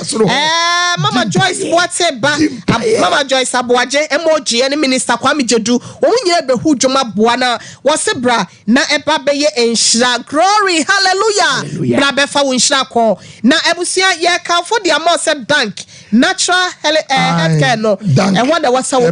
Mama Joyce Boate ba Mama Joyce Aboaje emoji ne minister Kwame Jedu wo nyina be hu dwuma boa na wo se bra na eba be ye enhira glory hallelujah bra be fa wo enhira ko na ebusia ye ka for the amount said dank natural healthcare no and what the wasa wo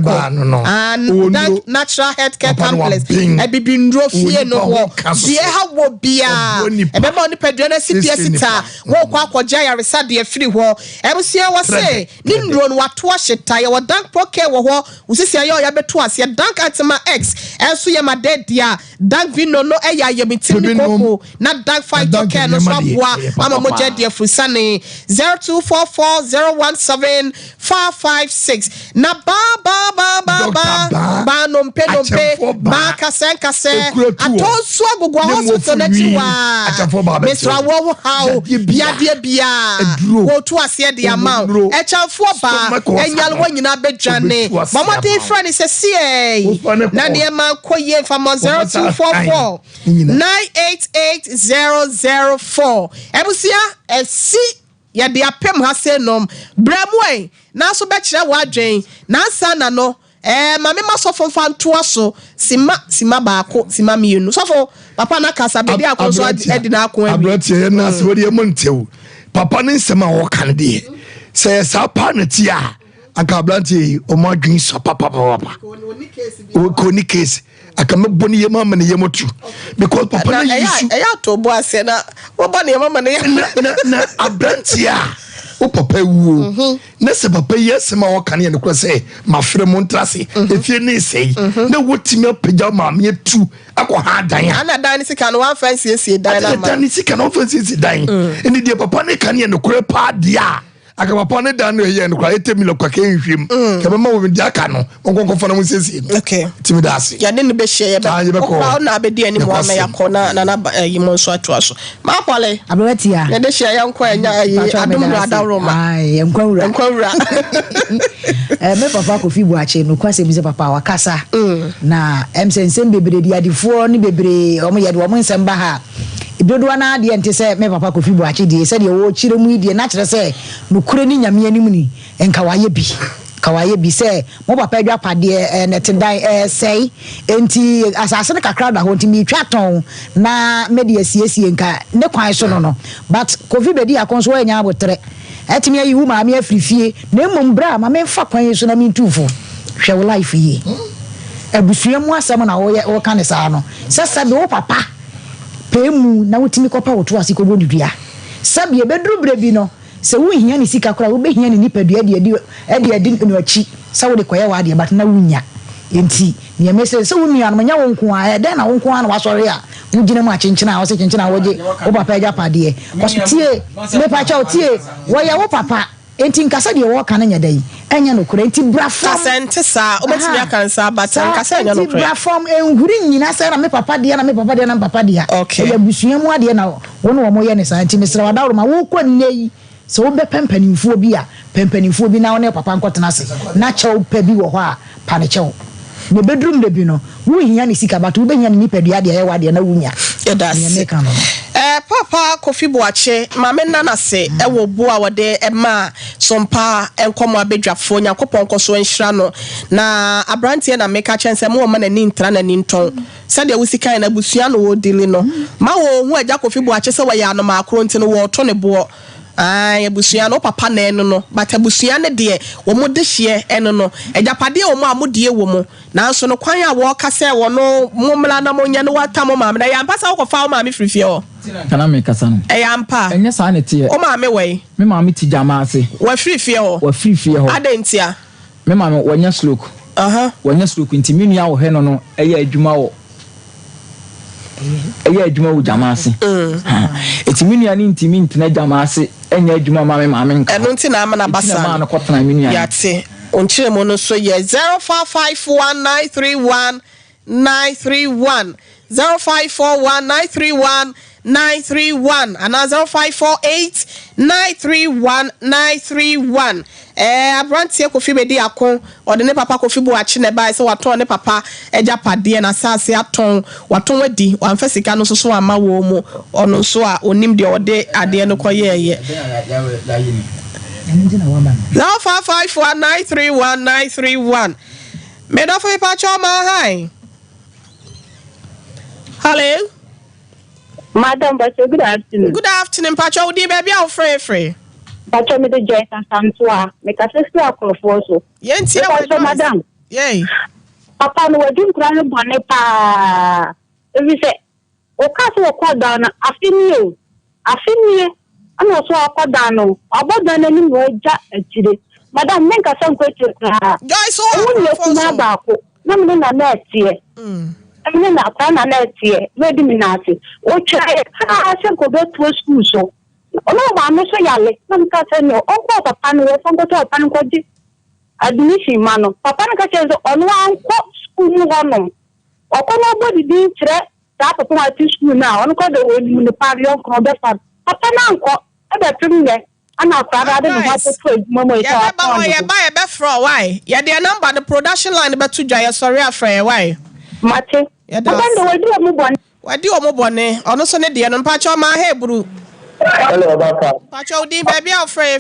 and dank natural healthcare complex e bibi ndro fie no wo die ha wo bia e be ma oni pedro na sipia sita wo kwa akwaja ya resa de afiri ho ebusia wo se ni ndro no wato aheta ye wo dank poke wo ho usisia ye ya beto ase dank atema x enso ye ma dedia dank vino no eya ye mitimi koko na dank fight care no so aboa ama mo je de fusane 0244017456 na ba no mpe ba kase atonso agogo hospital na tiwa Mr. Wo how bia wo to ase de amount echamfo ba enyal wanyina bedwane mama dey friend is see na de man koye from 0244 988004 ebusia esi ya de apem ha se nom bramwe na so be kire wadwen na sa na no mame masofo fanto aso sima baako sima mienu sofo papa na kasa be dia konso edi na akon abrati ye na se wodi emontew papa ne nsema wo kan de se sa pa na ti a aka abranti o ma dwen so papa ko ni case aka meboni ye mama ne ye motu because papa na yisu ya to bo ase na wo ba ne mama ne na abranti a o papa wu na se papa yes ma wo kan ye ne ko se ma frɛ mo ntrase efie ne sei na wotimi apagya ma me tu akɔ ha dan ana dan sika no wan fancy esi dan na ma dan sika no fancy esi dan eni de papa ne kan ye ne ko pa dia aka papa ne dan no ye ne ko etemilo kwa ke nhwem ke mama wo ndi aka no onkonko fa na mo sesi okay timi da ase ya ne ne be hye ye ba ko na be dia ni mo ama yakɔ na yi mo so ato aso ma kwale abretia ne de hye ya nkɔ anya yi adumra da roma ai nkwawura me papa ko fi buache no kwase mi se papa wakasa na emsensem bebre di adifo ni bebre omo ye de omo nsem ba ha idodoa na de ente se me papa ko fi buache die se de wo chire mu die na kire se no kure ni nyame anim ni enka waye bi se mo papa adwa pade net dan sei enti asase ne kakra da ho enti mi twaton na me de asiesie nka ne kwan so no but covid be di akonso anya abotre etimi ayi wu ma me afrifie na emom bra ma me fa kwan so na mi tufo hwe wo life yi abusua mu asem na wo ka ne sa no sasa be wo papa pemu na wotimi kopa wo to ase ko bodua sabe bedru brebi no se wo hia ni sika kora wo be hia ni nipadua de no achi sa wo de koye wa de but na wunya enti ne mese se wo nua no nya wo nko a den na wo nko a na wasore a wo gina mu achenchena wo se chenchena wo je wo papa ja pade kwaso tie me pa cha tie wo ya wo papa enti nkasa de wo kan nya dai enya no kora enti brafom kasente sa obetimi akansa batan kasa enya no kora brafom enhuri nyina sa na me papa de na papa de ya busua mu ade na wo no wo ye ne sa enti mesra wadawro ma wo kwa nnei so wo be pempanimfuo bi a pempanimfuo bi na wo ne papa nkotena se na chew pa bi wo ho a pa ne chew ne bedroom de bi no wo hia ne sika batu wo be hia ne nipadua de ye wade na wunya papa Kofi Boache mame nana se wo boa wode ma Sompa Nkomo abedwafo Yakopon koso enhira no na abrantie na meka chense mo ma na ni ntra na ni nton se de wusika na busua no wo dili no ma wo hu agya Kofi Boache se wo ya no ma akro nti no wo to ne bo abusua no papa na eno no but abusua ne de wo mo de hye eno no ejapade wo mo amodie wo mo na so no kwan ya wo kase wo no momla na monya no watamo ma na ya mpasa wo fa wo ma me frifie o kana me kasa no yampa enye sa ne tie o ma me we me ma me ti jama ase wa frifie o adentia me ma me wonya sloke wonya sloke nti me nua wo he no eye adwuma wo ɛyɛ adwuma wo jamase etimi nua ne ntimi ntena jamase ɛnyɛ adwuma ma me nka ɛno nti na ama na basa na kɔtena me nua yate onkyere mo no so yɛ 0551931931 0541931931 and 0548931931 abrantie Kofi bedi akon ode ne papa Kofi bu achi ne bai se waton ne papa eja pade na sase aton waton wadi wamfa sika no so ama wo mu ono so a onim de ode ade no koyeye 0551931931 Medofo pa choma hi. Hello. Madam, good afternoon. Good afternoon, Pacho. Udi baby out free. Pacho me the joy and Santua. Make a sister across. Yes, madam. Yay. Papa no wedding crown bonepa. If you say, o castle call down a fin I'm also a call down. About the name of Jack today. Madam, make a some question. Guys, no, net here. I mean, I can't let here. Ready me now. Oh, child, I shall go back to school. So, oh, no, I'm not so young. Some cousin, oh, what a pan with some to a pan quality. Admission, man. Papa catches on one school. Or nobody did threat that upon my school now. On call the way in the party of Papa now. I bet and our father didn't have to trade Momo. Yeah, buy a bet for a while. Yeah, their number, the production line about to Jaya. Sorry, afraid why. Mate, I do a mobone. On also need the Pacho my hair brew. Hello, Pacho, dear baby, I'll free.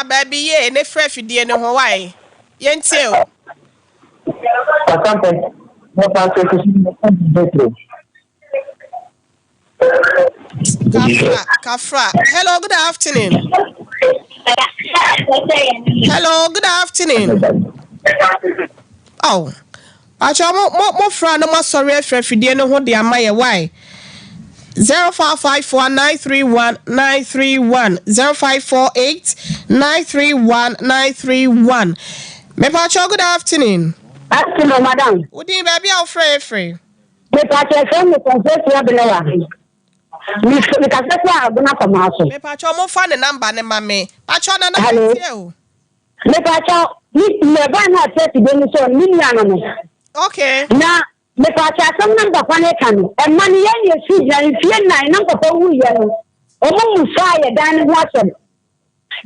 Baby, yeah, and if fresh, dear, no Hawaii. Yentil. Kafra. Hello, good afternoon. Hello, good afternoon. Oh, Pacho, more friend, no more sorry if you didn't know what they are my why. 0554931931 0548931931. Me Pacho, good afternoon. Afternoon, madam. Would you baby out free? Me Pacho, send me confess you have been me Pacho, mo find the number ne mame. Pacho na na you. Me Pacho, me ba na test de ni so million. Okay. Na me Pacho some number fa ne kan. E mani ye si ya fie na number fa wu ye no. O mu fa ye dan ho asom.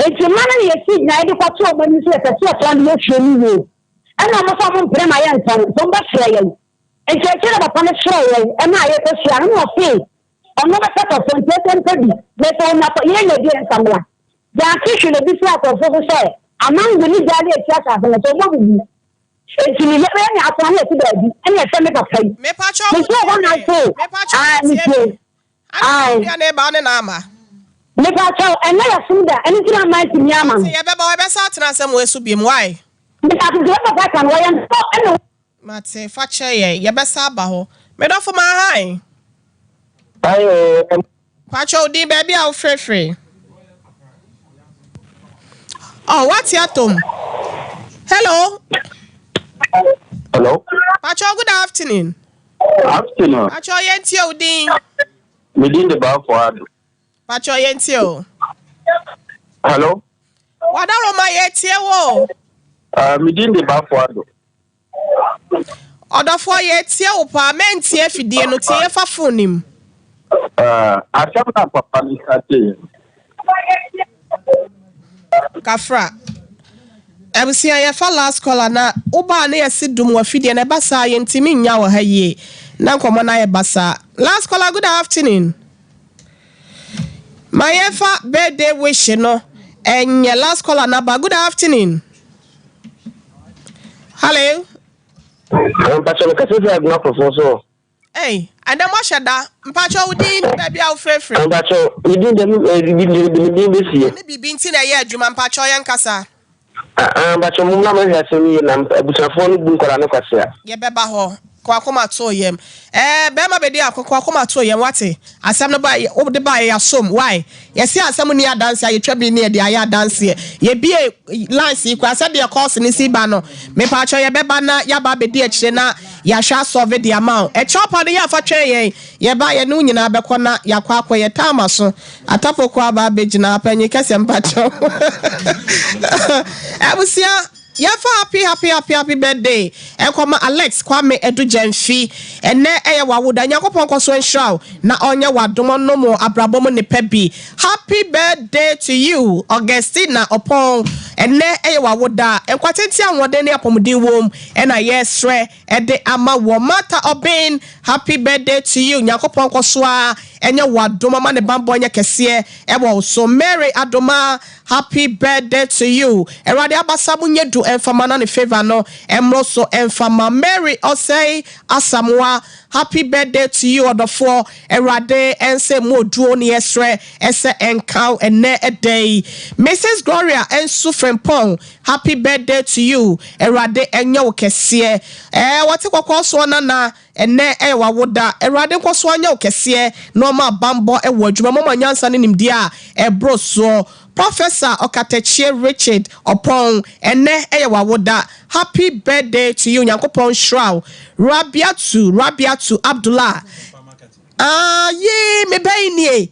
E ti mani ye si na e de kwato o mani so e se so plan ye hwe ni wo. E na mo fa mo mpre ma ye ntan. So mba hwe ye. E ti e ba pa ne hwe ye. E na ye ko hwe no fi. I'm not a set of something. Let all not hear your someone. The official of this lack of say, among the legal church as an automobile. It's in the area of one today, and a semi of faith. Me Pacho, I Me Pacho, and never seen that anything I might be Yaman. You ever boy Saturn somewhere to be why? Because the back and why I'm so Mate, Fache, ye best sabaho. Made off for my high. Pacho, di baby, I'll free. Oh, what's your Tom? Hello. Hello. Pacho, good afternoon. Afternoon. Pacho, yentio din. Within the bar for Pacho, yentio. Hello. What are my yetio? Within the bar for Order for yetio, pa, mentie if you dear no tear for phone. I can't papa Kafra. I will see I fa last caller na oba na yesidum wa fidie na basa yentimi nya wa ha ye. Na nkomo na ye basa. Last caller, good afternoon. My efa birthday wish no. Enye last caller na ba good afternoon. Hello. Pacho, kasi sa agna professor. Hey, and then what should that? Pacho within baby out free. Pacho, within the this year. Be binting a year, Juman Pacho Yankasa. Pacho, Mumma has seen me and a bush of phone book or an occasion. Ye bebaho. akoma to yem bema be dia akoma to yem wate asem no ba wo de ba ya som why yes asem ni adanse ya twa bi ne de ya adanse ye bie lines yi kwa se de course ni si ba no me pa cho ye beba na ya ba be di akire na ya hwa solve the amount e chopa de ya fa twa ye ba ye no nyina be kona ya kwa ye tama so atapo kwa ba be gina apanyi kase mpa cho abusia yeah, happy birthday. Enkoma Alex Kwame Edu Jenfi. Ene wawuda nyakopon kwaso enshaw na onye wadomo no mo abrabomo ne pebi. Happy birthday to you, Augustina Opon. Ene wawuda enkwatenti anwode ne apomudi wom ena yesre ede ama wo mata obin. Happy birthday to you, nyakopon kwaso a enye wadomo ma ne bambo nya kese ewo so Mary Adoma. Happy birthday to you. Erade abasabu nyedu enfama na ne favor no emro so enfama Mary Osei Asamoah. Happy birthday to you odofo Erade ense moduo ni esre ese encow ene a day. Mrs. Gloria ensu frempong. Happy birthday to you. Erade enyo kese. Wate kwa so na ene wawoda Erade kwa so anyo kese no ma bambo wadwuma mama nyansa ne nimdia ebro so Professor Okatechie Richard Opon ene wawoda. Happy birthday to you Nyankopon Shroud. Rabiatu Abdullah. Me baynie.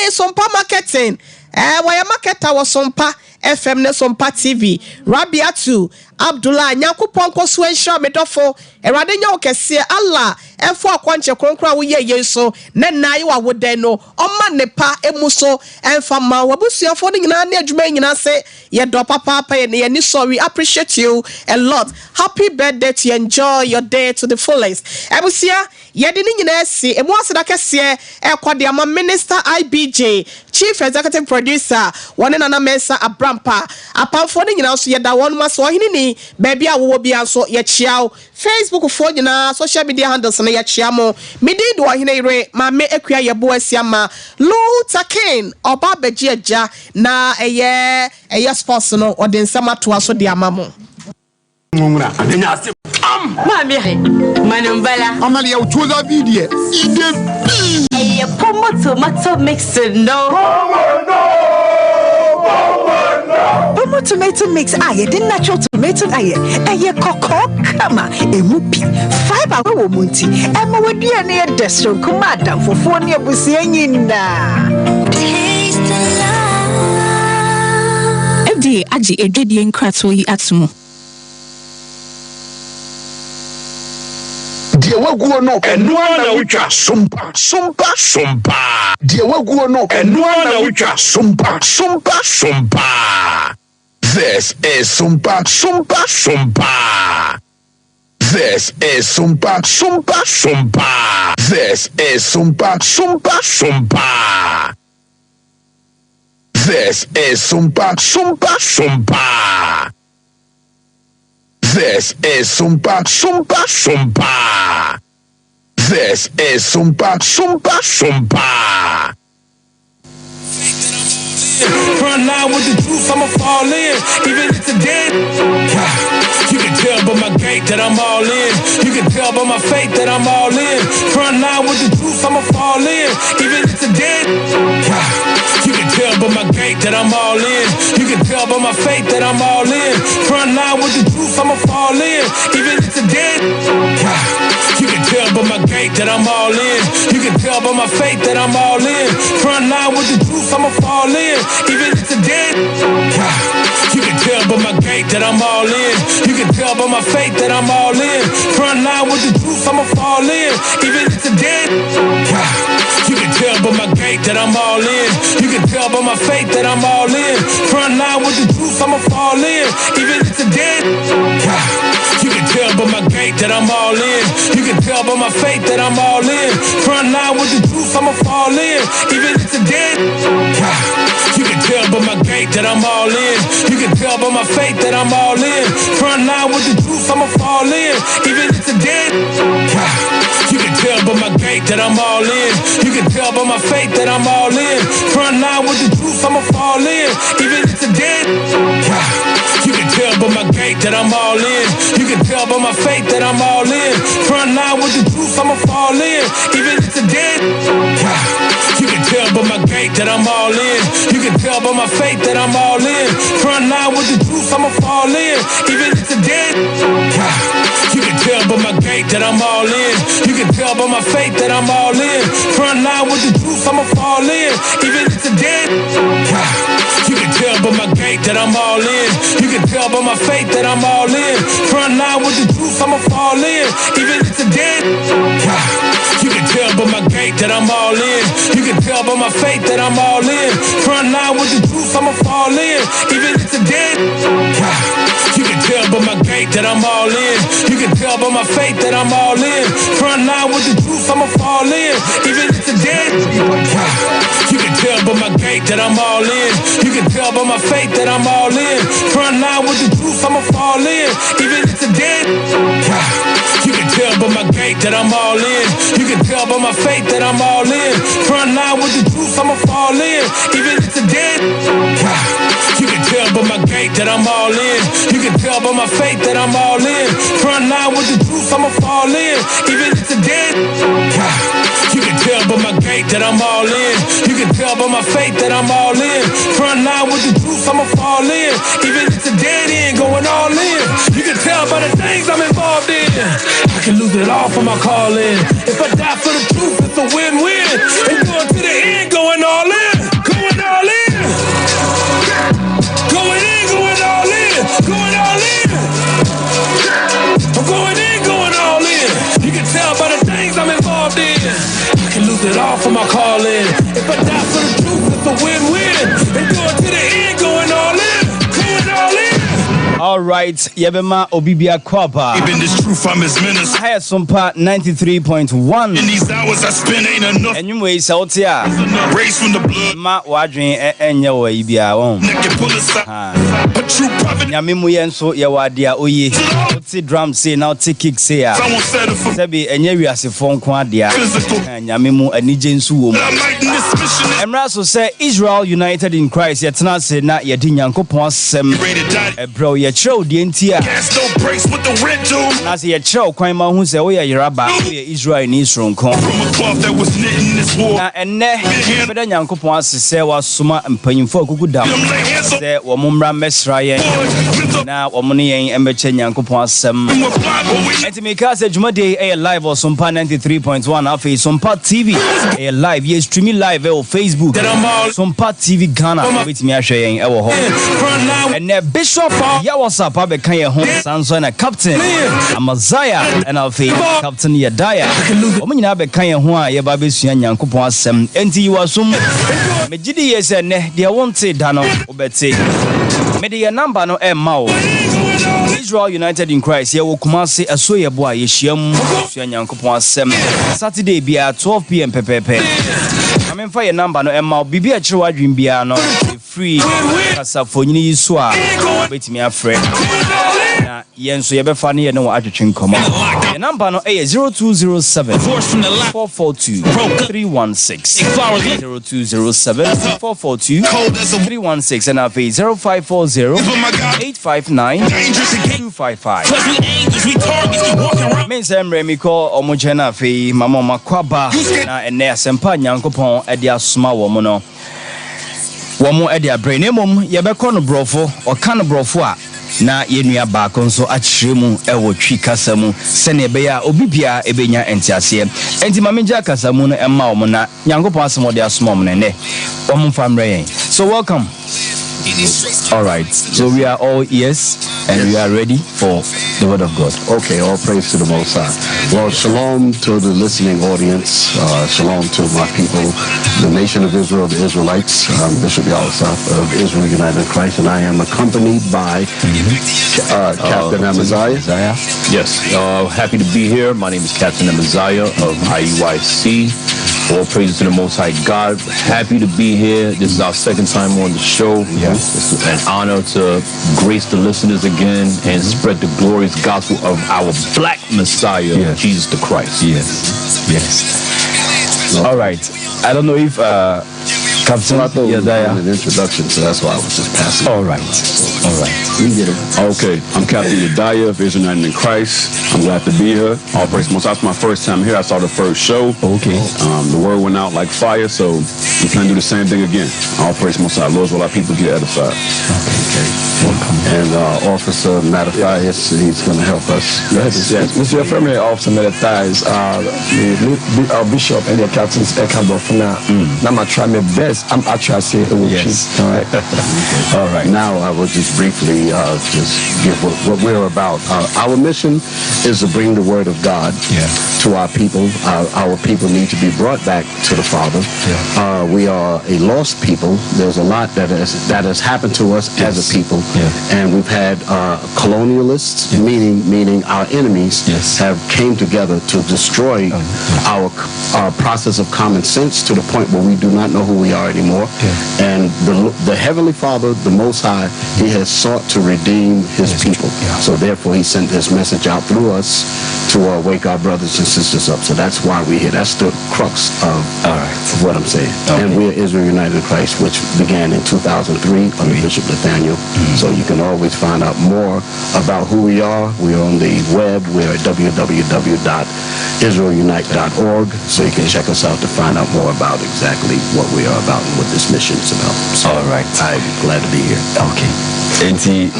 Sompa marketing. Waya marketer was Sompa FM ne Sompa TV. Rabiatu Abdullah Nyankopon koso ensha medofo. Erade nya okese Allah efo akwanche kronkra wo ye so na nai wa wodan no oma nepa emuso emfa ma wabusuafo ni nyina na adwuma nyina se ye do papa ye ni sorry appreciate you a lot. Happy birthday to you. Enjoy your day to the fullest. Ebusia ye de ni nyina si emu aseda kese ekode ama Minister IBJ Chief Executive Producer one na Mesa Abrampa apamfo ni nyina so ye da won ma so hini ni baby a wo bia so ye chiao Facebook for nyina social media handles na ye chiamo midi do hini ire ma me akua ye bo asiama Luther King oba beji aja na eye sports no ode nsama to aso de amamo Ngura adenya ase Mami manumbala amali ya uchuza video ide eye pomo tomato mix no Pomo tomato mix aye the natural tomato aye koko kama emupi fiber wo munti ema wadua na ye destro kuma adam fofo ne abusia nyina FDA agi edwedie nkrato yi atomo Die waguo no enua na utwa sompa Die waguo no enua na utwa sompa This is Sompa This is Sompa This is Sompa This is Sompa This is Sompa This is Sompa Front line with the juice, I'ma fall in. Even if today, you can tell by my gait that I'm all in. You can tell by my faith that I'm all in. Front line with the juice, I'ma fall in. Even if today, you can tell by my gait that I'm all in. You can tell by my faith that I'm all in. Front line with the juice, I'ma fall in. Even if today, you can tell by my gait that I'm all in. You can tell by my faith that I'm all in. Front line with the juice, I'ma fall in. Even if today, you can tell by my gait that I'm all in. You can tell by my faith that I'm all in. Front line with the juice, I'ma fall in. Even if today, you can tell by my gait that I'm all in. You can tell by my faith that I'm all in. Front line with the juice, I'ma fall in. Even if today, you can tell by my gait that I'm all in. You can tell by my faith that I'm all in. Front line with the juice, I'ma fall in. Even if today, you can tell by my gait that I'm all in. You can tell by my faith that I'm all in. Front line with the juice, I'ma fall in. Even if today, you can tell by my gait that I'm all in. You can tell by my faith that I'm all in. Front line with the juice, I'ma fall in. Even if today, you can tell by my gait that I'm all in. You can tell by my faith that I'm all in. Front line with the truth, I'ma fall in. Even if today, you can tell by my gait that I'm all in. You can tell by my faith that I'm all in. Front line with the truth, I'ma fall in. Even if today, you can tell by my gait that I'm all in. You can tell by my faith that I'm all in. Front line with the truth, I'ma fall in. Even if today, you can tell by my gait that I'm all in. You can tell by my faith that I'm all in. Front line with the truth, I'ma fall in. Even if today, you can tell by my gait that I'm all in. You can tell by my faith that I'm all in. Front line with the truth, I'ma fall in. Even if today, you can tell by my gait that I'm all in. You can tell by my faith that I'm all in. Front line with the truth, I'ma fall in. Even if today, you can tell by my gait that I'm all in. You can tell by my faith that I'm all in. Front line with the truth, I'ma fall in. Even if today, you can tell by my gait that I'm all in. You can tell by my faith that I'm all in. Front line with the truth, I'ma fall in. Even if today, you can tell by my gait that I'm all in. You can tell by my faith that I'm all in. Front line with the truth, I'ma fall in. Even if today, you can tell by my gait that I'm all in. You can tell by my faith that I'm all in. Front line with the truth, I'ma fall in. Even if today it ain't going all in. You can tell by the things I'm involved in. I can lose it all for my calling. If I die for the truth, it's a win-win. And going to the end, going all in. Going all in. Going in, going all in. Going all in. I'm going in, going all in. You can tell by the things I'm involved in. I can lose it all for my calling. If I die for the truth, it's a win-win. And going to the end, going all in. Going all in. All right, Yebema Obibia Kwapa. Even this truth, I'm his minister. I Sompa 93.1. In these hours I spend ain't enough. And you way out here. Race from the blood. Ma wadrin and your way be our own. A true prophet. Yamimu Yenso Yawadia Oye. See drum say now take kick say. Sebi and Yeri as a phone quadia. And Yamimu and Nijensu. Emraso say Israel united in Christ. Yet not say not yet in Yanko Ponsem. Bro, ye show the entire. As ye show, Quima who say, we are Yaraba, Israel in Israel. From a cloth that was knit in this war. And better Yanko Pons say was Suma and paying for Kukuda. Say, Wamumra Mesrayan. Now, Omoni and Embechen Yanko Ponsem. And to make us a Jumade a live or Sompa 93.1 off a Sompa TV. A live, yes, streaming live or Facebook. Sompa TV Ghana with me sharing our home. And Bishop Yawasa Pabe Kaya home, Sanson, a captain, a Messiah, and I'll feel Captain Yadaya. Omina be Kaya Hua, Yababis Yankupo Sem, and you assume Mejidi is a ne, dear won't say Dano, Obetse. Media number no Mao. Israel United in Christ, ye will commence a soya boy, Yeshiam, Yankupo Sem. Saturday be at 12 p.m. Pepe. I mean, for your number no Mao, Bibi a Chua Dream Biano, free, Casafoni Swa, wait me a friend. Yen so you be funny and no attraction come on. The number no 0207 442 316 0207 442 316 and I'll 0540 859 255. Means Emre call Omojena Fe Mama Makwaba na ene asempa Nyankopon e dia soma wo mo no. Wo mo e dia brain emom ye be kɔ no brofo o ka no brofo a na yenua ba konso achiremu e wo twi kasa mu sene be ya obibia e benya entiase enti mamenja kasa mu no e ma wo na Nyankopon asemo dia soma mo ne wo mo famre yen. So welcome. All right, so we are all ears and we are ready for the word of God. Okay, all praise to the Most High. Well, shalom to the listening audience. Shalom to my people, the nation of Israel, the Israelites. I'm Bishop Yawasaf of Israel United in Christ, and I am accompanied by Captain Amaziah. Yes, happy to be here. My name is Captain Amaziah of IUIC. All praises to the Most High God. Happy to be here. This is our second time on the show. It's an honor to grace the listeners again and spread the glorious gospel of our black Messiah, Jesus the Christ. Yes. All right. I don't know if Captain, So I thought yeah, we were doing an introduction, so that's why I was just passing. All right. You get it. Okay, I'm Captain Yediah of Israel United in Christ. I'm glad to be here. All praise most. That's my first time here. I saw the first show. Okay. The word went out like fire, so we plan to do the same thing again. All praise most. Lord's will our people get edified. Okay. And Officer Malachi, he's going to help us. Yes. Mr. Affirmative Officer Malachi is our bishop and the captain's Ekabofuna. Now I'm trying my best. I'm actually saying yes. All right. All right. Now I will just briefly just give what we're about. Our mission is to bring the word of God to our people. Our people need to be brought back to the Father. We are a lost people. There's a lot that has happened to us as a people. And we've had colonialists, meaning our enemies, have came together to destroy our process of common sense to the point where we do not know who we are anymore. And the Heavenly Father, the Most High, He has sought to redeem His people. So therefore He sent this message out through us to wake our brothers and sisters up. So that's why we're here. That's the crux of what I'm saying. And we're Israel United in Christ, which began in 2003 under Bishop Nathaniel. So you can always find out more about who we are. We're on the web. We're at www.israelunite.org. So you can check us out to find out more about exactly what we are about and what this mission is about. So all right. I'm glad to be here. Okay. Enti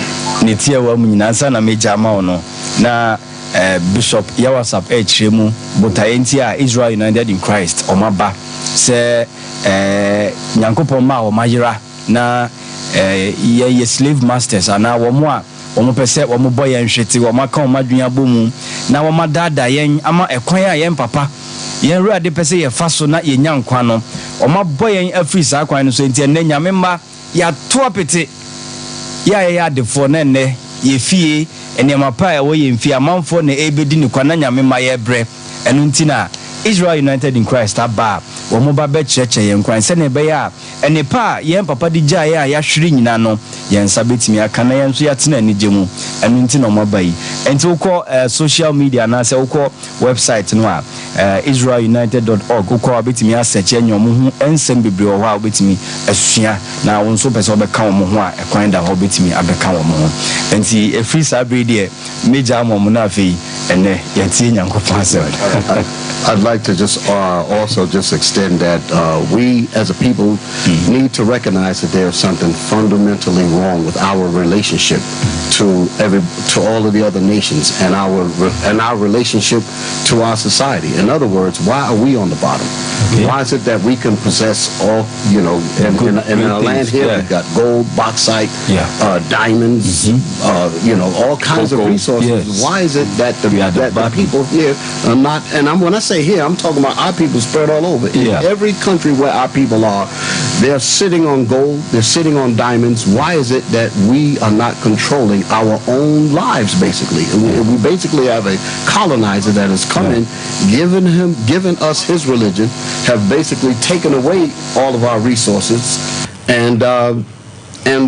nitia wa munyinansa na meja ma ono na Bishop Yawasap Echemu Bota Israel United in Christ Omaba se Nyankopon ma omayira na ye slave masters ana womo a womo pese womo boy enhwete womo aka omadwea bomu na womo dada yen ama ekwan a yen papa yen ruade pese ye faso na ye nyankwa no womo boy yen afri sa kwan no so enti enne nyame mma ya to apete ya defo na enne ye fie ene mapa e wo ye mfie amanfo na ebedi ni kwana nyame ma ye bre enu ntina Israel United in Christ aba womo ba be cheche yen kwan se ne be ya ene pa yen papa di gya ya ya hwiri nyina no yen sabetimi aka na yen so ya tena ni gemu enu ntina mo ba yi enti uko social media na se uko website no a israelunited.org uko abetimi asearch enyo mo hu ensem bebre wo ha obetimi asua na won so pese obeka wo mo ho a ekwan da ho obetimi abeka wo mo ho enti efri sabre de meja mo mo na afei ene yetie nyankopon ase. I'd like to just also just extend that we as a people need to recognize that there's something fundamentally wrong with our relationship to all of the other nations and our relationship to our society. In other words, why are we on the bottom? Why is it that we can possess all, in our land here, we've got gold, bauxite, diamonds, all kinds of resources. Why is it that the people here are not, and when I say here, I'm talking about our people spread all over. In every country where our people are, they're sitting on gold, they're sitting on diamonds. Why is it that we are not controlling our own lives, basically? We basically have a colonizer that has come in, given us his religion, have basically taken away all of our resources, and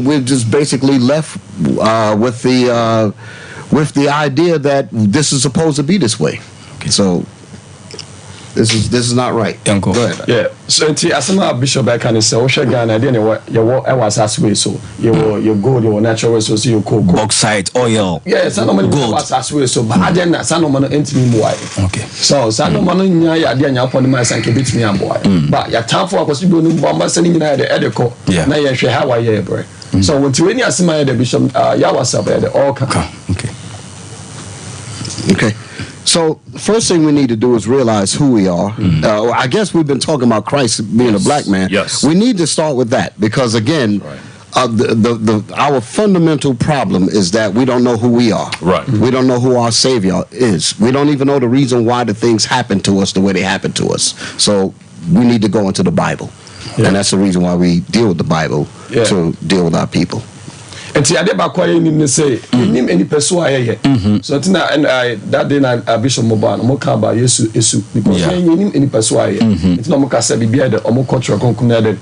we're just basically left with the idea that this is supposed to be this way. So this is not right. Go ahead. Yeah. So asama Bishop Ekani say Osha Ghana dey your asas way so your gold, your natural resources, your coal, bauxite, oil. Yes, I know gold asas way so but then na no man entimi boy. Okay. So no man nya ya dey nya upon my sanke bitimi aboy. But ya time for akosi bi onu bomba sani nyina dey edeko na ye hwe how why ye bre. So when to any asima the Bishop Yawasap the all can. Okay. So first thing we need to do is realize who we are. I guess we've been talking about Christ being a black man. Yes. We need to start with that because again, our fundamental problem is that we don't know who we are. Right. We don't know who our Savior is. We don't even know the reason why the things happen to us the way they happen to us. So we need to go into the Bible. And that's the reason why we deal with the Bible to deal with our people. And see, I did back quiet him say, name any person I hear. So and that day I Bishop Moban, Moka by Yesu, because any person I hear. It's not Mokasa be the Omo culture concuned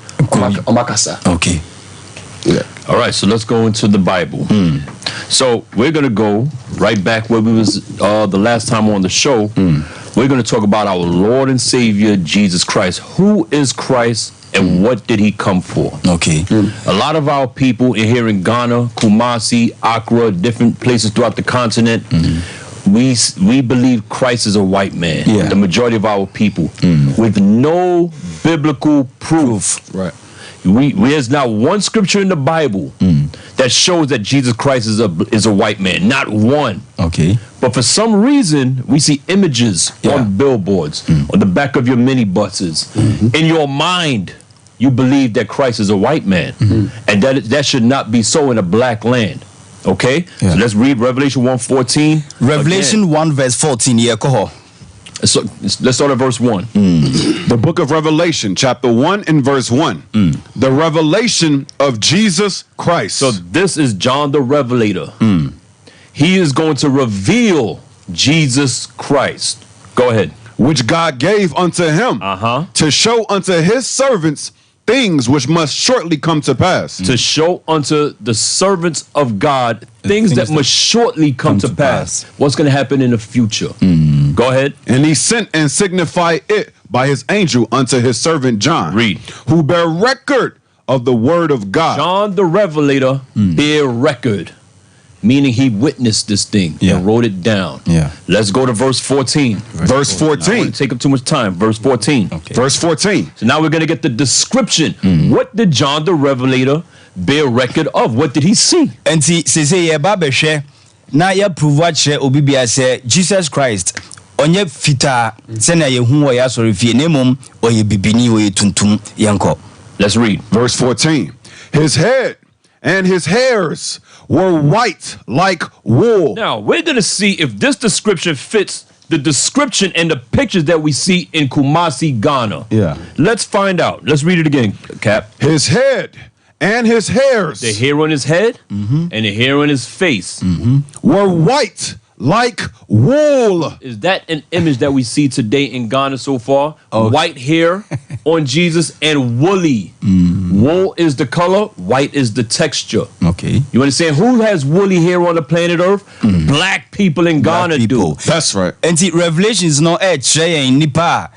Omakasa. Okay. Yeah. All right, so let's go into the Bible. So we're going to go right back where we was the last time on the show. We're going to talk about our Lord and Savior, Jesus Christ. Who is Christ And what did he come for? Okay. A lot of our people here in Ghana, Kumasi, Accra, different places throughout the continent, we believe Christ is a white man. The majority of our people, with no biblical proof. Right. There's not one scripture in the Bible that shows that Jesus Christ is a white man. Not one. Okay. But for some reason, we see images on billboards, on the back of your minibuses. In your mind, you believe that Christ is a white man, and that should not be so in a black land. Okay. So let's read Revelation 1:14. Revelation 1 verse 14. Yeah, go ahead. So let's start at verse 1. The book of Revelation, chapter 1 and verse 1. The revelation of Jesus Christ. So this is John the Revelator. He is going to reveal Jesus Christ. Go ahead. Which God gave unto him to show unto his servants things which must shortly come to pass. To show unto the servants of God things that must shortly come to pass. What's going to happen in the future? Go ahead. And he sent and signified it by his angel unto his servant John. Read. Who bear record of the word of God. John the Revelator bear record, meaning he witnessed this thing and wrote it down. Let's go to verse 14. Verse 14. I don't want to take up too much time. Verse 14. Okay. Verse 14. So now we're going to get the description. What did John the Revelator bear record of? What did he see? And see, say Babeshe, now you prove what obi bia say Jesus Christ. Onye fita sena ye hu wo ya sori fie nemom oye bibini oye tuntum yanko. Let's read verse 14. His head and his hairs were white like wool. Now we're going to see if this description fits the description and the pictures that we see in Kumasi, Ghana. Let's find out. Let's read it again, Cap. His head and his hairs, the hair on his head and the hair on his face, were white like wool. Is that an image that we see today in Ghana so far? White hair on Jesus and woolly. Wool is the color, white is the texture. Okay. You understand? Who has woolly hair on the planet Earth? Black people in Ghana do. That's right. And the Revelation is no in Nipa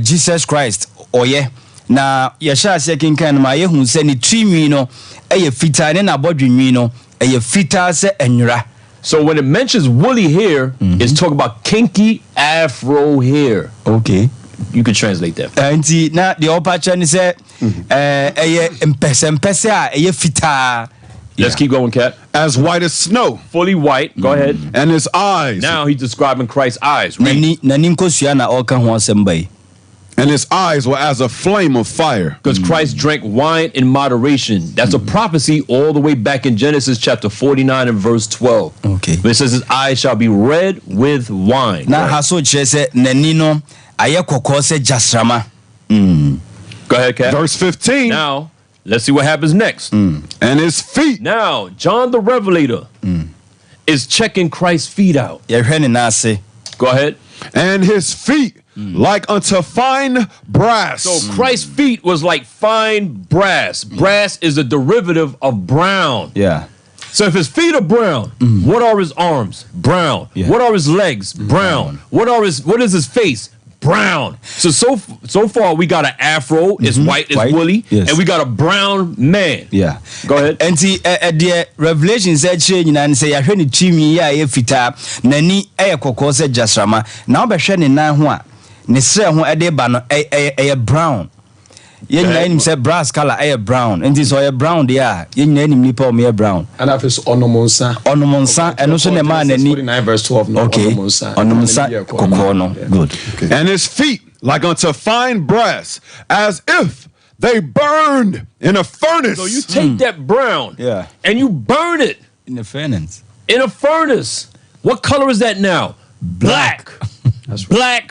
Jesus Christ. Oh yeah. Na yasha second kind ma ye hu se ni twinwi no eye fita ne na bodwinwi no eye fita se enwura. So when it mentions woolly hair, it's talking about kinky afro hair. Okay. You can translate that. Anti na the opacha ni say empese a fita. Let's keep going, Cat. As white as snow. Fully white. Go ahead. And his eyes. Now he's describing Christ's eyes. And his eyes were as a flame of fire. Because Christ drank wine in moderation. That's a prophecy all the way back in Genesis chapter 49 and verse 12. Okay. Where it says his eyes shall be red with wine. Now, haso chese nenino aye kokose jasrama. Go ahead, Cat. Verse 15. Now, let's see what happens next. And his feet. Now, John the Revelator is checking Christ's feet out. Go ahead. And his feet like unto fine brass. So Christ's feet was like fine brass. Brass is a derivative of brown. Yeah. So if his feet are brown, what are his arms? Brown. Yeah. What are his legs? Brown. What is his face? Brown. So far we got an afro, it's white, it's woolly, and we got a brown man. Yeah. Go ahead. And the Revelation said and say I heard chimi ya ye fita nani kokko se jasrama. Now be hwe ne nan ho a ne sre ho ede ba no brown. Ye nyina nim say brass color brown. And this oil brown there. Ye nyina nim nipa o me brown. And that is onomonsa eno so ne man nani 49 verse 12 no onomonsa kokko no. Good. Okay. And his feet like unto fine brass, as if they burned in a furnace. So you take that brown and you burn it in the furnace. In a furnace. What color is that now? Black. That's right.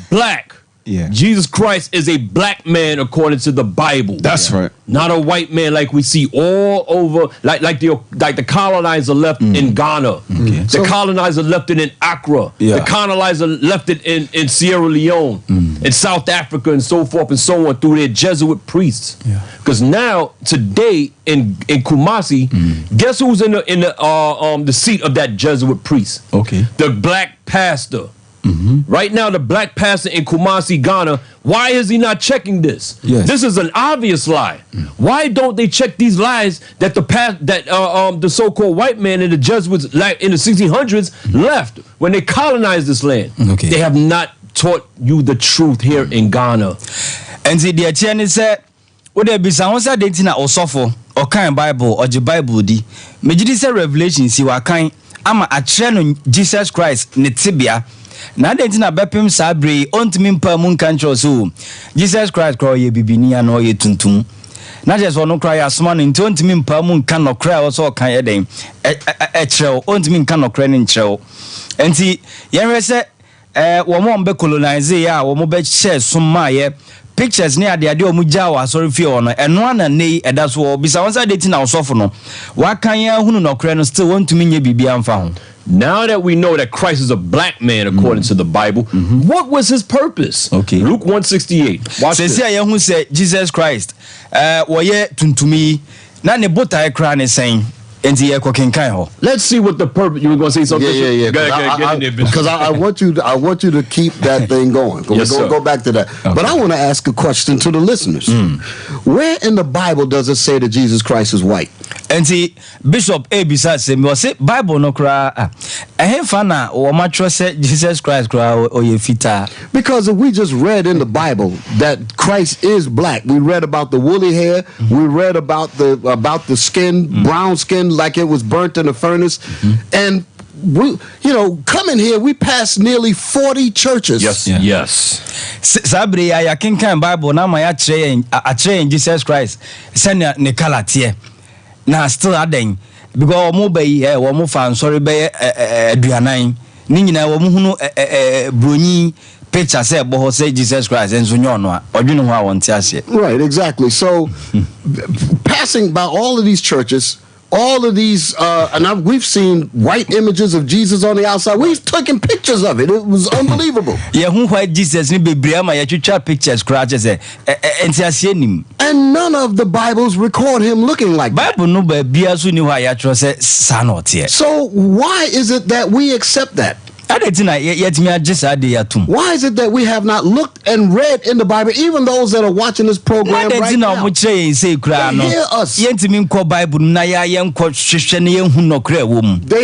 Black. Yeah. Jesus Christ is a black man according to the Bible. That's right. Not a white man like we see all over, like the colonizer left in Ghana. Okay. The colonizer left it in Accra. Yeah. The colonizer left it in Sierra Leone, in South Africa, and so forth and so on through their Jesuit priests. Because now today in Kumasi, guess who's in the seat of that Jesuit priest? Okay. The black pastor. Right now, the black pastor in Kumasi, Ghana, why is he not checking this? Yes. This is an obvious lie. Why don't they check these lies that the so-called white man and the Jesuits in the 1600s left when they colonized this land? Okay. They have not taught you the truth here in Ghana. And the Etienne said, "Would there be someone said they tina osofo or kind Bible or the Bible di? Majidi say Revelation si wa kind. Ama a train Jesus Christ netibia." Na de ntina bepem sabre ontimi mpa mu nkancho so Jesus Christ cry ye bibini ya no ye tuntum na je so no cry asoma no nti ontimi mpa mu nkan no cry o so kan ye den e kyerɛw ontimi nkan no cry ne kyerɛw enti yenwe se wo mo mbe colonize ya wo mo be share summa ye pictures ne ade o mu gya wa sorry fie ono eno ana nei eda so bisa won say de tina osofo no wa kan ya hunu no cry no still wontumi nye bibia mfa ho. Now that we know that Christ is a black man according to the Bible, what was his purpose? Okay. Luke 1:68. Watch this. Say who said Jesus Christ woye tuntumi na ne botai kra ne sen enti ye kokenkan ho. Let's see what the purpose. You were going to say something? Yeah. Because I want you to keep that thing going. Yes, go back to that. Okay. But I want to ask a question to the listeners. Where in the Bible does it say that Jesus Christ is white? Enti Bishop Ebisa say me say Bible no kra ehemfa na wo matro say Jesus Christ kra oye fita. Because if we just read in the Bible that Christ is black, we read about the woolly hair, we read about the skin, brown skin like it was burnt in a furnace, and we, coming here, we passed nearly 40 churches. Yes. Sabre ya kinkan Bible na ma ya kire Jesus Christ send ne kalatie. Na still aden because omo be omo fan sorry be aduanan ni nyina omo hunu broni picture say bo say Jesus Christ enzo nyono a odwene ho a wonte ase. Right, exactly. So passing by all of these churches, all of these and we've seen white images of Jesus on the outside. We've taken pictures of it. It was unbelievable. Yeah, who white Jesus ni bebre ma ya twitwa pictures scratch say enti ase nim. And none of the Bibles record him looking like that. Bible no be bia so ni ho ya tro say sanotie. So why is it that we accept that? Why is it that we have not looked and read in the Bible, even those that are watching this program right now? They hear us. They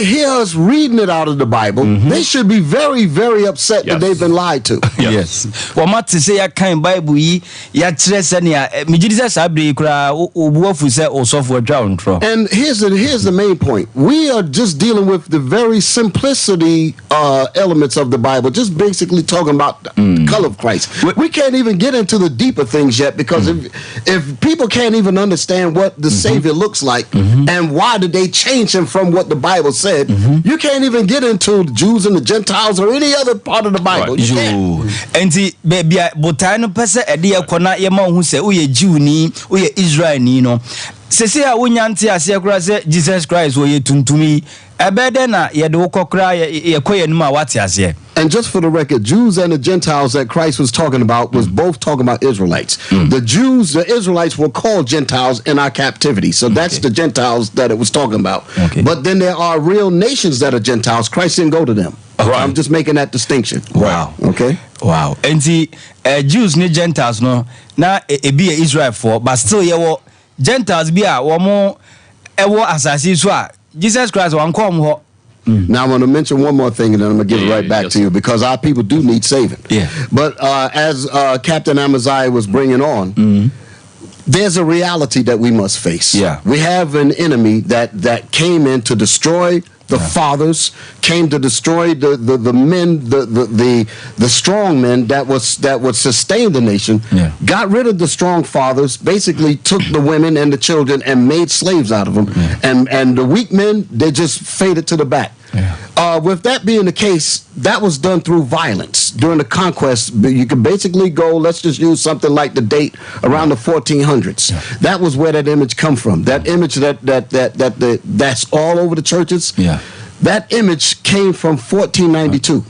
hear us reading it out of the Bible. They should be very, very upset that they've been lied to. Yes. And here's the main point. We are just dealing with the very simplicity elements of the Bible, just basically talking about the color of Christ. We can't even get into the deeper things yet, because if people can't even understand what the Savior looks like and why did they change him from what the Bible said, you can't even get into the Jews and the Gentiles or any other part of the Bible. You can't. Enti baby botai no pese ede ye kona ye ma hu se uye Jew ni uye Israel ni no sese a wonyanti ase kura se Jesus Christ wo ye tuntumi ebede na ye de wokokra ye koye numa wati ase. And just for the record, Jews and the Gentiles that Christ was talking about was both talking about Israelites. The Jews, the Israelites were called Gentiles in our captivity. So that's the Gentiles that it was talking about. But then there are real nations that are Gentiles. Christ didn't go to them. I'm just making that distinction. Wow. Okay. Wow. And the Jews ni Gentiles no na be Israel for, but still ye wo Gentiles be a wo mo ewo asasi so a Jesus Christ wan come ho. Now I'm going to mention one more thing, and then I'm going to give it right back to you, because our people do need saving. But as Captain Amaziah was bringing on, there's a reality that we must face. We have an enemy that came in to destroy the fathers, came to destroy the men, the strong men that would sustain the nation. Got rid of the strong fathers, basically took the women and the children and made slaves out of them. And the weak men, they just faded to the back. With that being the case, that was done through violence during the conquest. You could basically go, let's just use something like the date around the 1400s. That was where that image come from. That image that's all over the churches. That image came from 1492.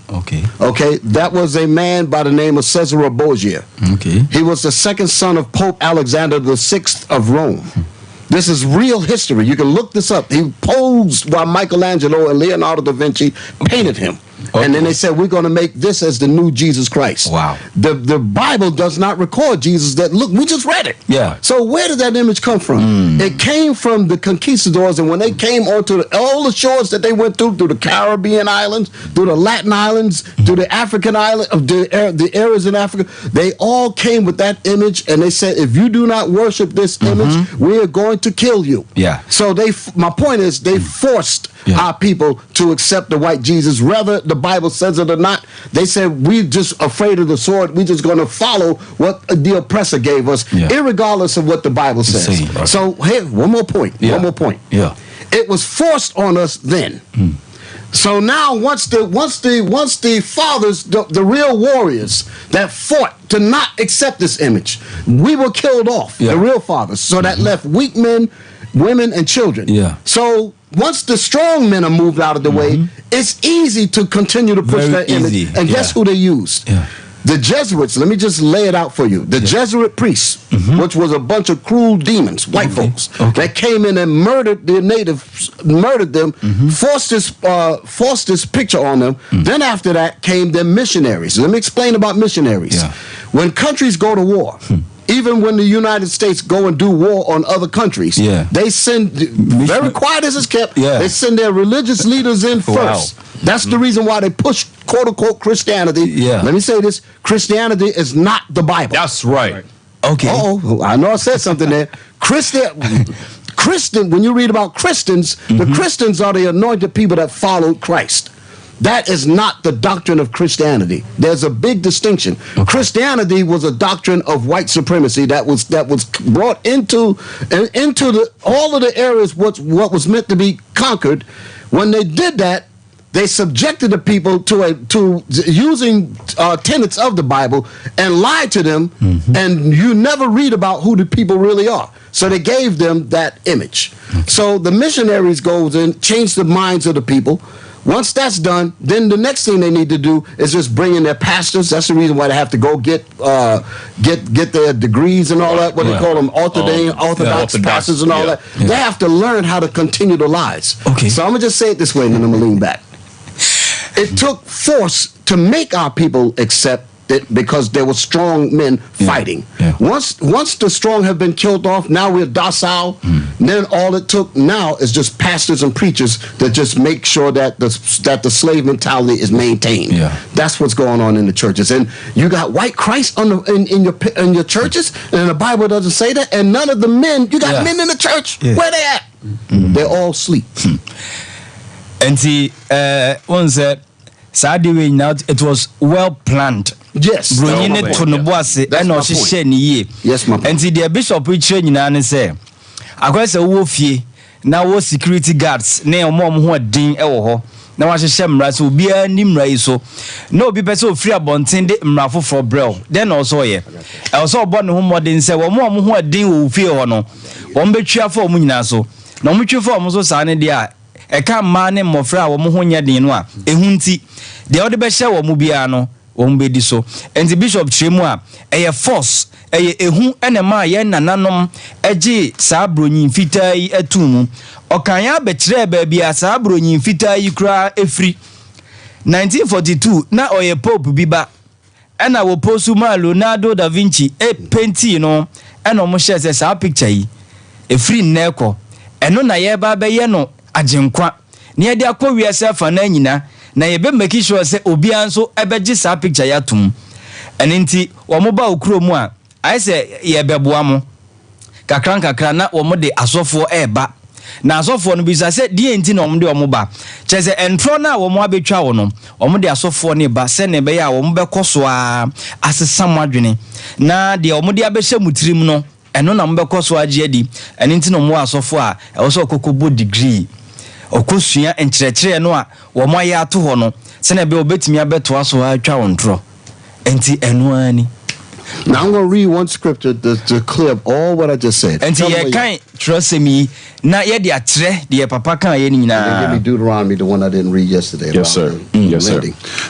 Okay. That was a man by the name of Caesar Borgia. He was the second son of Pope Alexander VI of Rome. This is real history. You can look this up. He posed while Michelangelo and Leonardo da Vinci painted him. And then they said, we're going to make this as the new Jesus Christ. Wow. The Bible does not record Jesus. That look, we just read it. Yeah. So where did that image come from? It came from the conquistadors, and when they came onto all the shores that they went through the Caribbean islands, through the Latin islands, through the African island, the areas in Africa, they all came with that image, and they said, if you do not worship this image, we are going to kill you. Yeah. So my point is, they forced our people to accept the white Jesus, whether the Bible says it or not. They said, we're just afraid of the sword. We're just going to follow what the oppressor gave us, irregardless of what the Bible says. So here, one more point. One more point. Yeah. It was forced on us then. So now, once the fathers, the real warriors that fought to not accept this image, we were killed off. The real fathers. So that left weak men, women, and children. Yeah. So once the strong men are moved out of the way, it's easy to continue to push that image. And guess who they used? The Jesuits, let me just lay it out for you. The Jesuit priests, which was a bunch of cruel demons, white folks, that came in and murdered the natives, murdered them, forced this picture on them. Then after that came the missionaries. Let me explain about missionaries. When countries go to war, even when the United States go and do war on other countries, they send, very quiet as it's kept, they send their religious leaders in first. That's the reason why they push quote-unquote Christianity. Let me say this. Christianity is not the Bible. That's right. Okay. Oh, I know I said something there. Christian, when you read about Christians, the Christians are the anointed people that followed Christ. That is not the doctrine of Christianity. There's a big distinction. Christianity was a doctrine of white supremacy that was brought into all of the areas what was meant to be conquered. When they did that, they subjected the people to using tenets of the Bible and lied to them, and you never read about who the people really are. So they gave them that image. So the missionaries goes in, change the minds of the people. Once that's done, then the next thing they need to do is just bring in their pastors. That's the reason why they have to go get their degrees and all that. What they call them, orthodox pastors and all that. They have to learn how to continue the lies. Okay. So I'm gonna just say it this way, and then I'm gonna lean back. It took force to make our people accept it because there were strong men fighting. Once the strong have been killed off, now we're docile. Then all it took now is just pastors and preachers that just make sure that the slave mentality is maintained. That's what's going on in the churches. And you got white Christ in your churches, and the Bible doesn't say that. And none of the men, you got men in the church. Where they at? They're all asleep. And see, one said, Saturday now it was well planned. Yes. Yes, my and see the bishop preaching and say, I guess a wolfie now was security guards, near mom who had ding ewo. Now I shall so be a nimra so no be so free abontin de mrafo for bro. Then also ye. I also born who more than say, one mom who had ding will feel or no. One be cheer for munina so. No mutual form so sign dia. E can man and mofra or mohonya dinwa. E hunti. The other best show mubiano. Ombedi so and the bishop Chemwa a force a ehu enema ye nananom eji saa bronyin fitaa yi atumu okanya betre baabi a saa bronyin fitaa yi kura efri 1942 na oye pope biba ena wo posu ma Leonardo da Vinci painting no ena omo share saa picture yi efri nneko eno na ye ba be ye no agenkwa ne ye de akọwie sefa na nyina na ye be make sure say obia nso ebeji sa picture ya tum enenti wo mo ba okuro mu a ai say ye beboa mo kakra na wo mo de asofo eba na asofo no bi say die enti na wo mo de wo mo ba cheze entro na wo mo abetwa wo no wo mo de asofo ne ba se ne be ya wo mo be koso a asesam adwene na de wo mo de abehye mutirim no eno na mo be koso age adi enenti no mo asofo a e wo so kokobo degree okosua enkyerɛkyerɛ no a wo mo aye ato ho no se na be obetimi abeto aso atwa wontro enti eno ani. Now I'm going to read one scripture to clear up all what I just said. And you can't trust me. Now you the atre the papa can ye ni na. Give me Deuteronomy, the one I didn't read yesterday. Yes, sir. Yes, sir.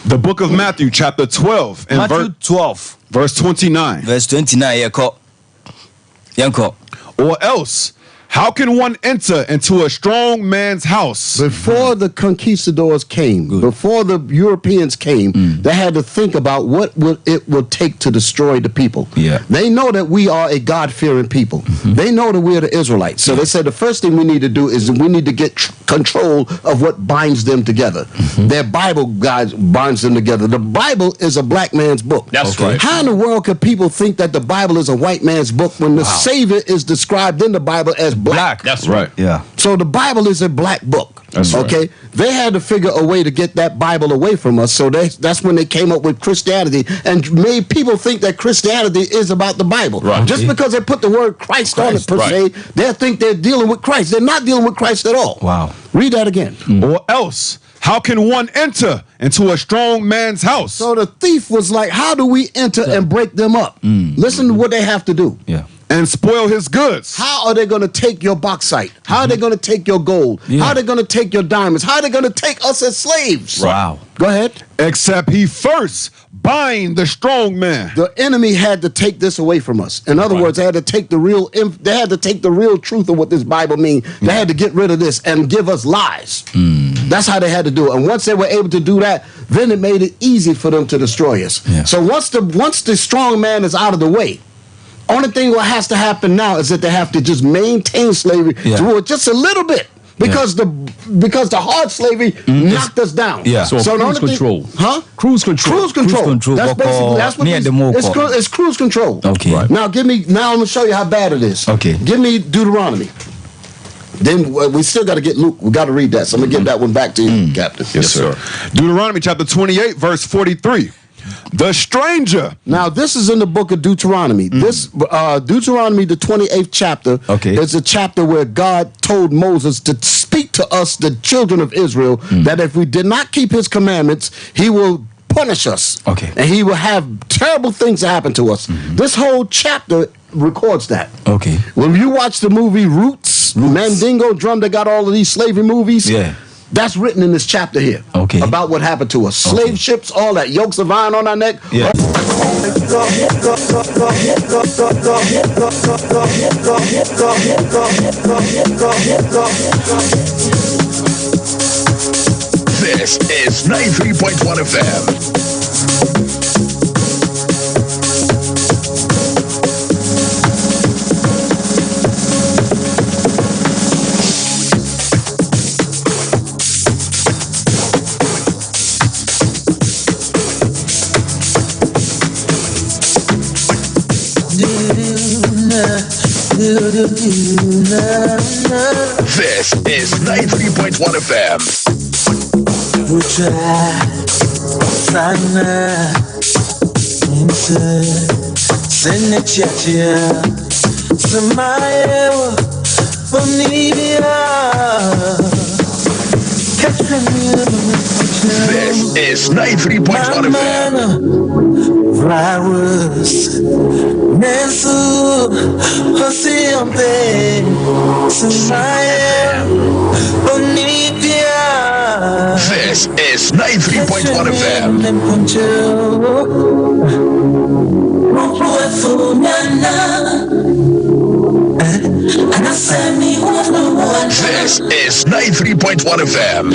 The book of Matthew, chapter 12, and Matthew 12, verse 29. Verse 29. Yanko. Or else How can one enter into a strong man's house? Before the conquistadors came, before the Europeans came, they had to think about what it will take to destroy the people. Yeah. They know that we are a God-fearing people. They know that we're the Israelites. So they said the first thing we need to do is we need to get control of what binds them together. Their Bible guys binds them together. The Bible is a black man's book. That's right. How in the world could people think that the Bible is a white man's book when the Savior is described in the Bible as black? That's right. Yeah. So the Bible is a black book. That's okay. right. They had to figure a way to get that Bible away from us. So that's when they came up with Christianity and made people think that Christianity is about the Bible. Right. Just because they put the word Christ on it per se, they think they're dealing with Christ. They're not dealing with Christ at all. Wow. Read that again. Or else, how can one enter into a strong man's house? So the thief was like, how do we enter and break them up? Listen to what they have to do. Yeah. And spoil his goods. How are they going to take your bauxite? How are they going to take your gold? How are they going to take your diamonds? How are they going to take us as slaves? Wow. Go ahead. Except he first bind the strong man. The enemy had to take this away from us. In other words, they had to take the real truth of what this Bible means. They had to get rid of this and give us lies. That's how they had to do it. And once they were able to do that, then it made it easy for them to destroy us. Yeah. So once the strong man is out of the way, only thing what has to happen now is that they have to just maintain slavery through it just a little bit. Because the hard slavery knocked us down. Yeah. So cruise control. Cruise control. Cruise control. That's basically it's cruise control. Okay. Right. Now I'm gonna show you how bad it is. Okay. Give me Deuteronomy. Then we still got to get Luke. We got to read that. So I'm gonna get that one back to you, Captain. Yes, sir. Deuteronomy chapter 28, verse 43. The stranger. Now, this is in the book of Deuteronomy. This Deuteronomy, the 28th chapter, is a chapter where God told Moses to speak to us, the children of Israel, that if we did not keep his commandments, he will punish us. Okay. And he will have terrible things happen to us. This whole chapter records that. Okay. When you watch the movie Roots. Mandingo Drum, that got all of these slavery movies. Yeah. That's written in this chapter here. Okay. About what happened to us. Slave ships, all that. Yokes of iron on our neck. Yeah. This is 93.1 FM. This is 93.1 FM. We try send it This is 93.1 FM. Flowers, Nensu, Hosiampe, Sumaya, Bonivia. This is 93.1 FM. This is 93.1 FM.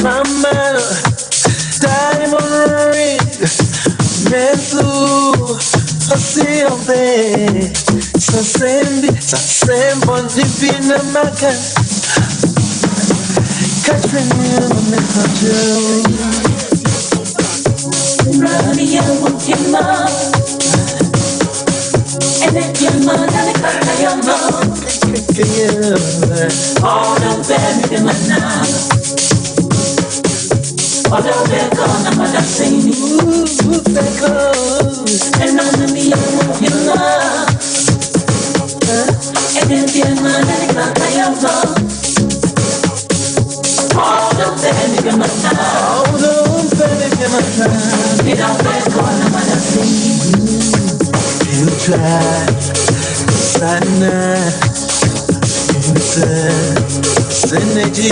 Mama, diamond ring, Mesu, Hosiombe, Sasembo, Livina Maka, Catherine, Ramia, Mukima, and then Yamana, all the baby in my now. Although they're gone, I'm not saying and on me, you love. And then the man that I am all the baby in my now. You try, sana. Synergy,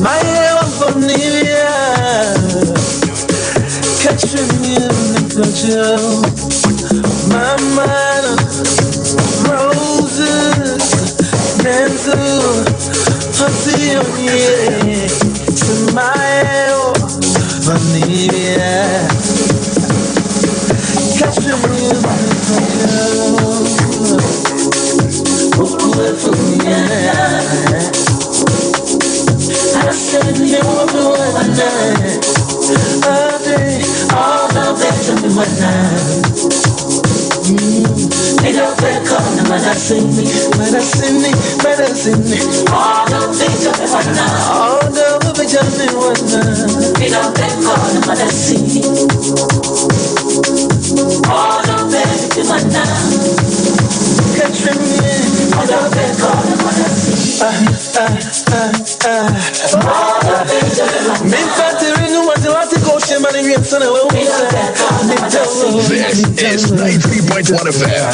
my bonivia. Catch me in the culture. Mama, roses, dental, hussy on ye. My bonivia. Catch me in the culture. I said you were one night. All the best of me one night. They don't call them, but I sing me. All the things of me one night. All the best of me one night. They don't call them, but I sing me. All the best of me one night. Catch me, I don't call them, but I sing me. This is 93.1 FM.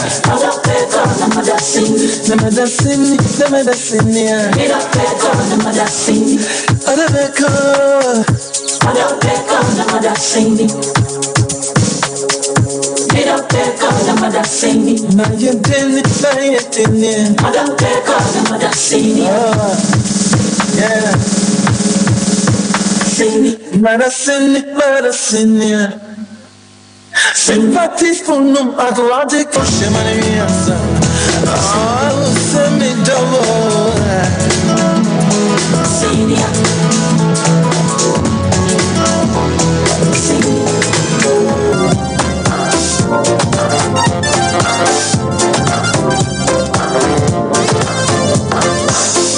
Sympathy for no Atlantic for Shemaniasa. Oh, send me double.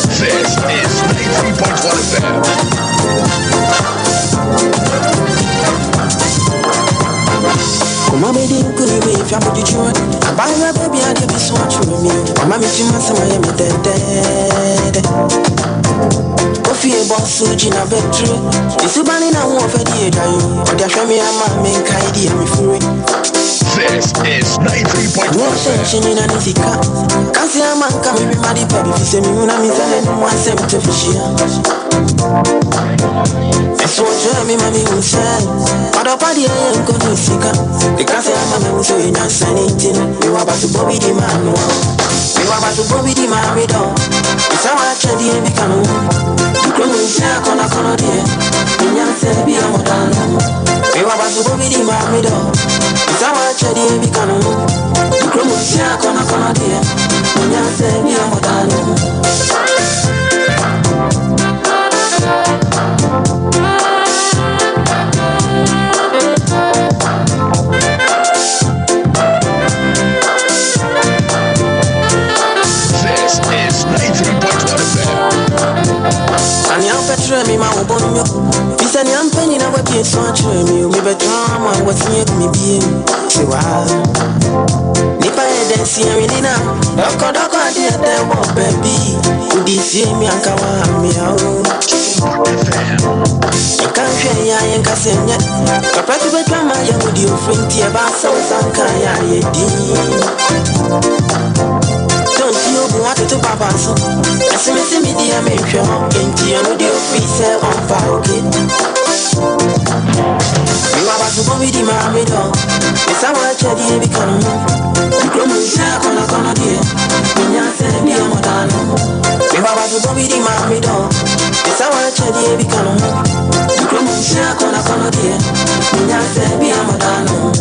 This is 93.1 FM. Mama didn't put away if I'm with you. I buy my baby and you be so true me. Mama, if you must have my dead. Coffee boss, so Gina Betru. It's a banning I want for the day. Or the family, I'm making Kaidi and me free. This is 93.1 FM. Can't see a man coming with my baby. If you say me, when I'm in one seven to fish. So Jeremy, mommy will say, but up at the end, go to Sika. Because I'm a man, so you're not saying anything. You are about to Bobby the man. You are about to Bobby the man. It's how I try the end. You come in, say, I can't call it. You are saying, be a modern. You are about to Bobby the man. It's how I try the end. You come in, say, I can't call it. You are saying, be a modern. Me my own bonio. This and young penny now what you saw me. Me better drama what's me be. See why? Nipa dance here in now. Doko dear there won't baby. This year me and kawa me out. I can't share ya and cassette yet. The president drama ya with your friend here about so sankaya don't you want to papa so? I see me dear make sure and you know the office on fire. You are about to go with the mammy dog. It's our cherry become. You come and say, Kona dear. When you say, be a modano. You are about to go with the mammy dog. It's our cherry become. You come and say, Kona dear. When you say, be a modano.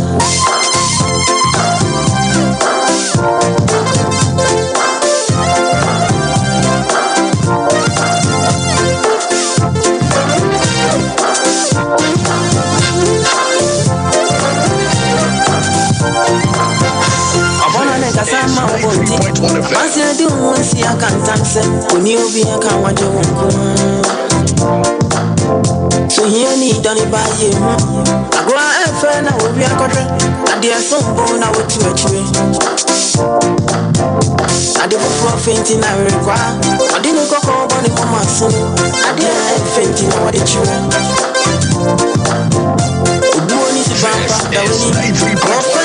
As I do, I see I can't answer. When you be a can watch your so here need done it by you. I go out and find out we are got and they are so born out to you. I did for fainting, I require. I didn't go home on the mama soon. I didn't you know what it you. This is 93.1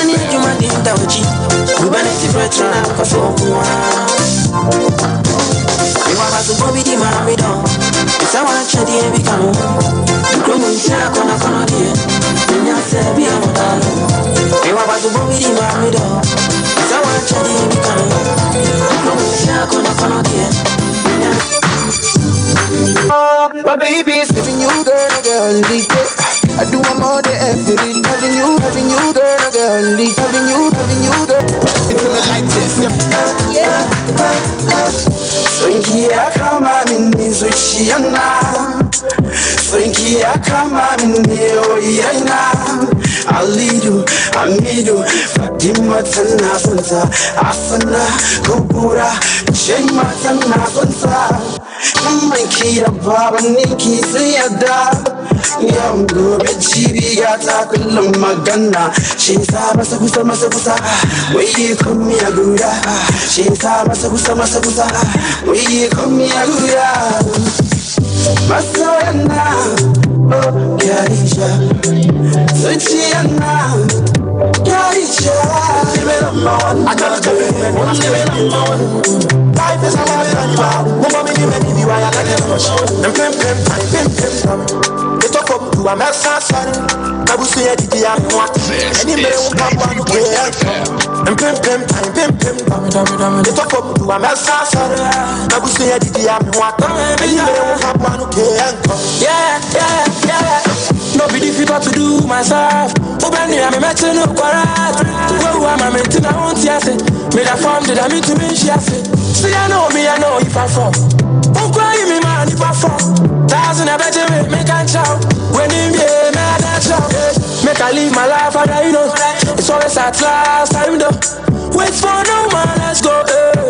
My baby's giving you girl, I do I'm all the effort, having you, girl, having you, girl. It's like this, yeah. Swinky, I come out in this with Shiana. Swinky, I come out in the I'll lead you, I need you. Fatima Tana Sunsa, Asana, Kupura, Shematana Sunsa. Kira Baba Niki Sayada. Young girl, Chibi Yata, Magana. She's a Masakusa, where you come me a Gura. She's a Masakusa, where you come me a Gura. Masayana, oh, Yarisha, Suchiana, Yarisha, I gotta do it. Life is a woman, maybe why I like it. And pim, they talk up to a mess, sorry. I will say it, any man will come on to and pim, they talk up to a mess, sorry. I will say it, any man will come on to yeah. No be difficult to do myself. Open me, I'm a metal no quarret. Whoa, I'm a metal, I won't yes it. Made a form that I mean to me, she has it. See, I know me, I know if I fall. Don't cry me, man, if I fall. Thousand I bet you make a chow. When you be mad at chow. Make I live my life, I you know. It's always at last time though. Wait for no man, let's go.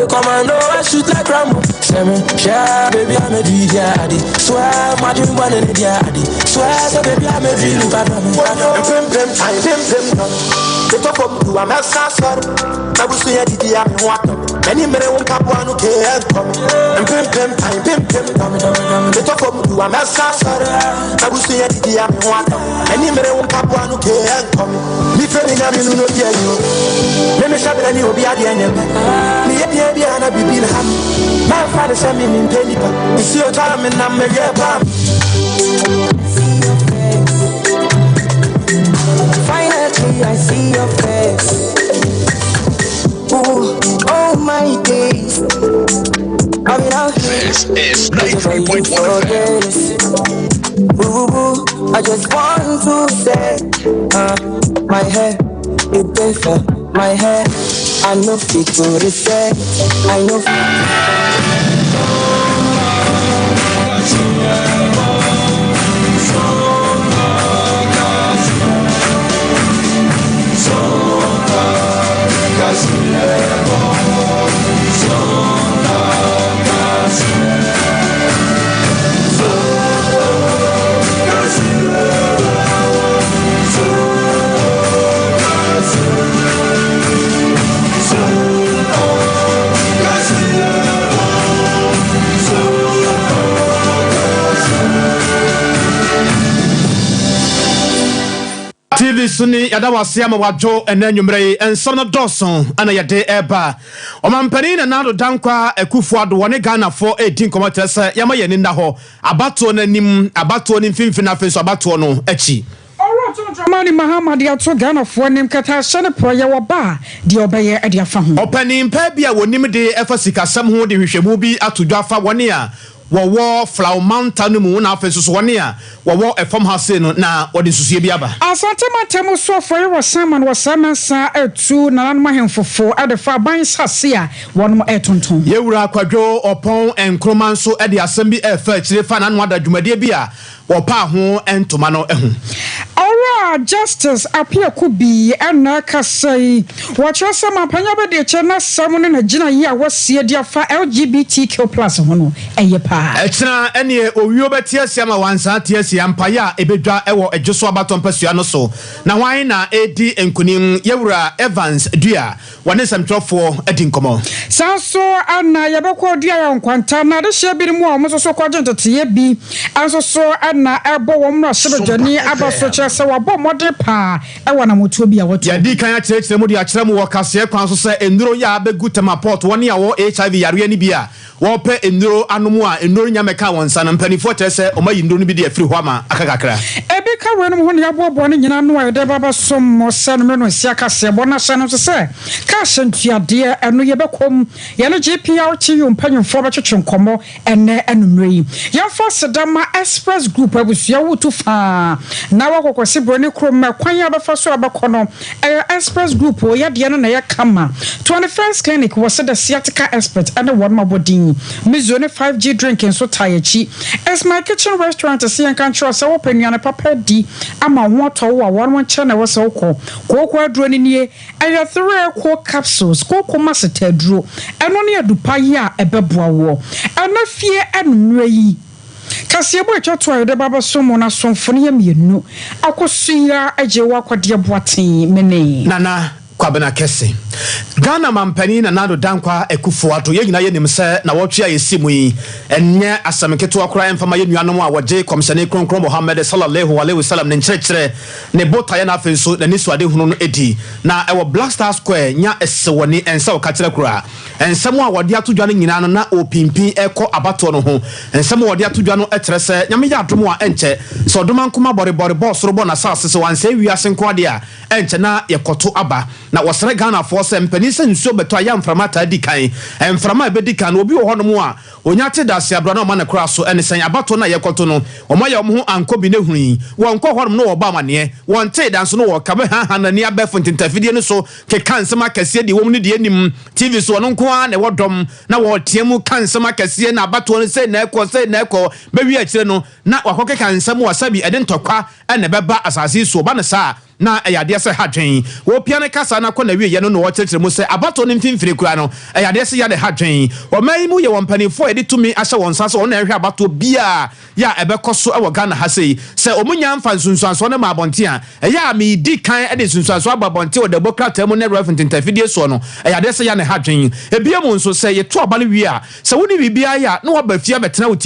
Come on, no, I shoot like Rambo. Seven, yeah, baby, I'm a daddy. Swear, my dream one in the daddy. Swear, so baby, I'm a dream. Pim, they talk up to a mess, sorry. I will say, I'm what. Any man won't come one who can't come. And pim, they talk up to a mess, sorry. I will say, I'm what. Any man won't come one who can't come. Me feeling I'm in no dear you. Let me shout at you, be at the end. Me, and I be being happy. My father sent me in penny. You see your time and I'm a girl. Finally, I see your face. Ooh, oh my days. Coming out here. This is 93.1 Ooh, I just want to say, my hair, it better, my hair. I know fit to reset. I know TV Sunni Yadawasi Amawajo and then you may and son of Dawson and a day eba. Omampani and Nado Dankwa Ekufuado one Ghana for 18 commenters Yamayan in the ho abato nim abato nim finfina face abato no echi. Mani Mahama dia to Ghana for nim kata shane proye wa ba di obeye e dia fa ho. Opani mpabia wonim de efasika sam ho de hwehwemu bi atodwa fa wone a wo flower mountain mu na afeso so wone a wo efam hase no na wode susuye bi aba asante matemo so for your saman was samansa etu na nan mahemfofo ade fa ban sase a wonom etonton yewura kwadwo opon enkroman so ade asem bi efa kire fa nan wada dwumade bi a wo pa ho entoma no ehu all justice appear could be and Nakasai. Watch your summer Panyaba de Chena, someone in a Gina year was see dear for LGBTQ plus one. And your pa. It's not any Oyobetia Sama once at yes, Empire, Ebedra, a Joshua Baton Persiano so. Now, why na AD and Kunim Yura Evans, dear, one is some trouble for Edincomo. So, and Yabako dear on Quantana, the share be more almost so quadrant to TB, and so Anna Elbow, Journey, about such as our bomb model pa. I want to be a what Yadi can I take the Moody Achram workers here, council say, and no yabe good to my port 1 year or HIV, Ariani Bia, Wape, and no Anumua, and no Yamaka one son, and Penny Fortress, or my Indonibidi, a free Wama, Akakra. Ebeka when you are born in Yanua, the Baba, some more son, Siaka, Sabona, son of the say. Cashin, dear, and no Yabakum, Yana JPR to you, Penny Fortune Como, and Marie. Your first Dama Express Group, I was your too far. Now I was a brand new crew, my Quanya first Abacono, Express Group, or Yadiana Naya Kama. 21st Clinic was the sciatica expert and the one more body. Mizone 5G drinking so tired cheap. As my kitchen restaurant to see and control so open yana papa D. I'm a water or one channel was so cool. Cocoa drowning ye, and your 3 core capsules, Coco Massate drew, and only a dupaya a bebwa war. And no fear and ray. Kasiabo echoto de baba somo na somfoni ya mienu akosuya ajewa kwa dia boaten mene nana kwabena kese Ghana mampani na nado dankwa ekufuato ye nyina ye nimse na wotwe ayesimu yi enye asameketo akora emfama ye nuanom a woje komishane kronkron Mohammed sallallahu alaihi wasallam ne nkyerɛkyerɛ ne botaye na afenso na niso ade hunu no edi na ewo Black Star Square nya esewoni ensa okakyerɛ kura ensɛm a wode atodwa no nyina no na opimpin ekɔ abato no ho ensɛm wode atodwa no ekyerɛ sɛ nyame ya adom a enkyɛ so doma nkoma bɔrebɔre bɔsoro bɔ na sase so wanse wiase nko ade a enkyɛ na yekoto aba na wɔsere Ghana for some penisa nso beto ayam framata di kan emframa ebedi kan obi wo hono mu a onyate dase abra na ma kra so ene san abato na yekoto no omoya ho anko bi ne huni wonko hono no oba mane wonte danso no wo kabe ha na ne abefo ntintafidie no so ke kansema kase di wom ne de anim TV so no nko a na wodom na wo tiemu kansema kase na abato no se na ekɔ bewi akire no na wakoke kansema wasabi ede ntokwa ene beba asase so ba ne sa na ayade se hadwen wo piane kasa na kɔ na wie ye no wo kyerɛkyerɛ mu sɛ abato no mfimfiri kura no ayade se ya de hadwen wo mai mu ye won panifo edi tumi ahyɛ won sa so won na hwɛ abato bia ya ɛbɛkɔ so ɛwɔ Ghana ha sei sɛ omunya mfa nsunsuanso ne ma abɔnte a ɛya me di kan ɛde nsunsuanso abɔnte wo de bokrata mu ne referent interfidie so no ayade se ya ne hadwen ebia mu nso sɛ ye to ɔbale wie a sɛ woni bibia ya na wo ba fia bɛtena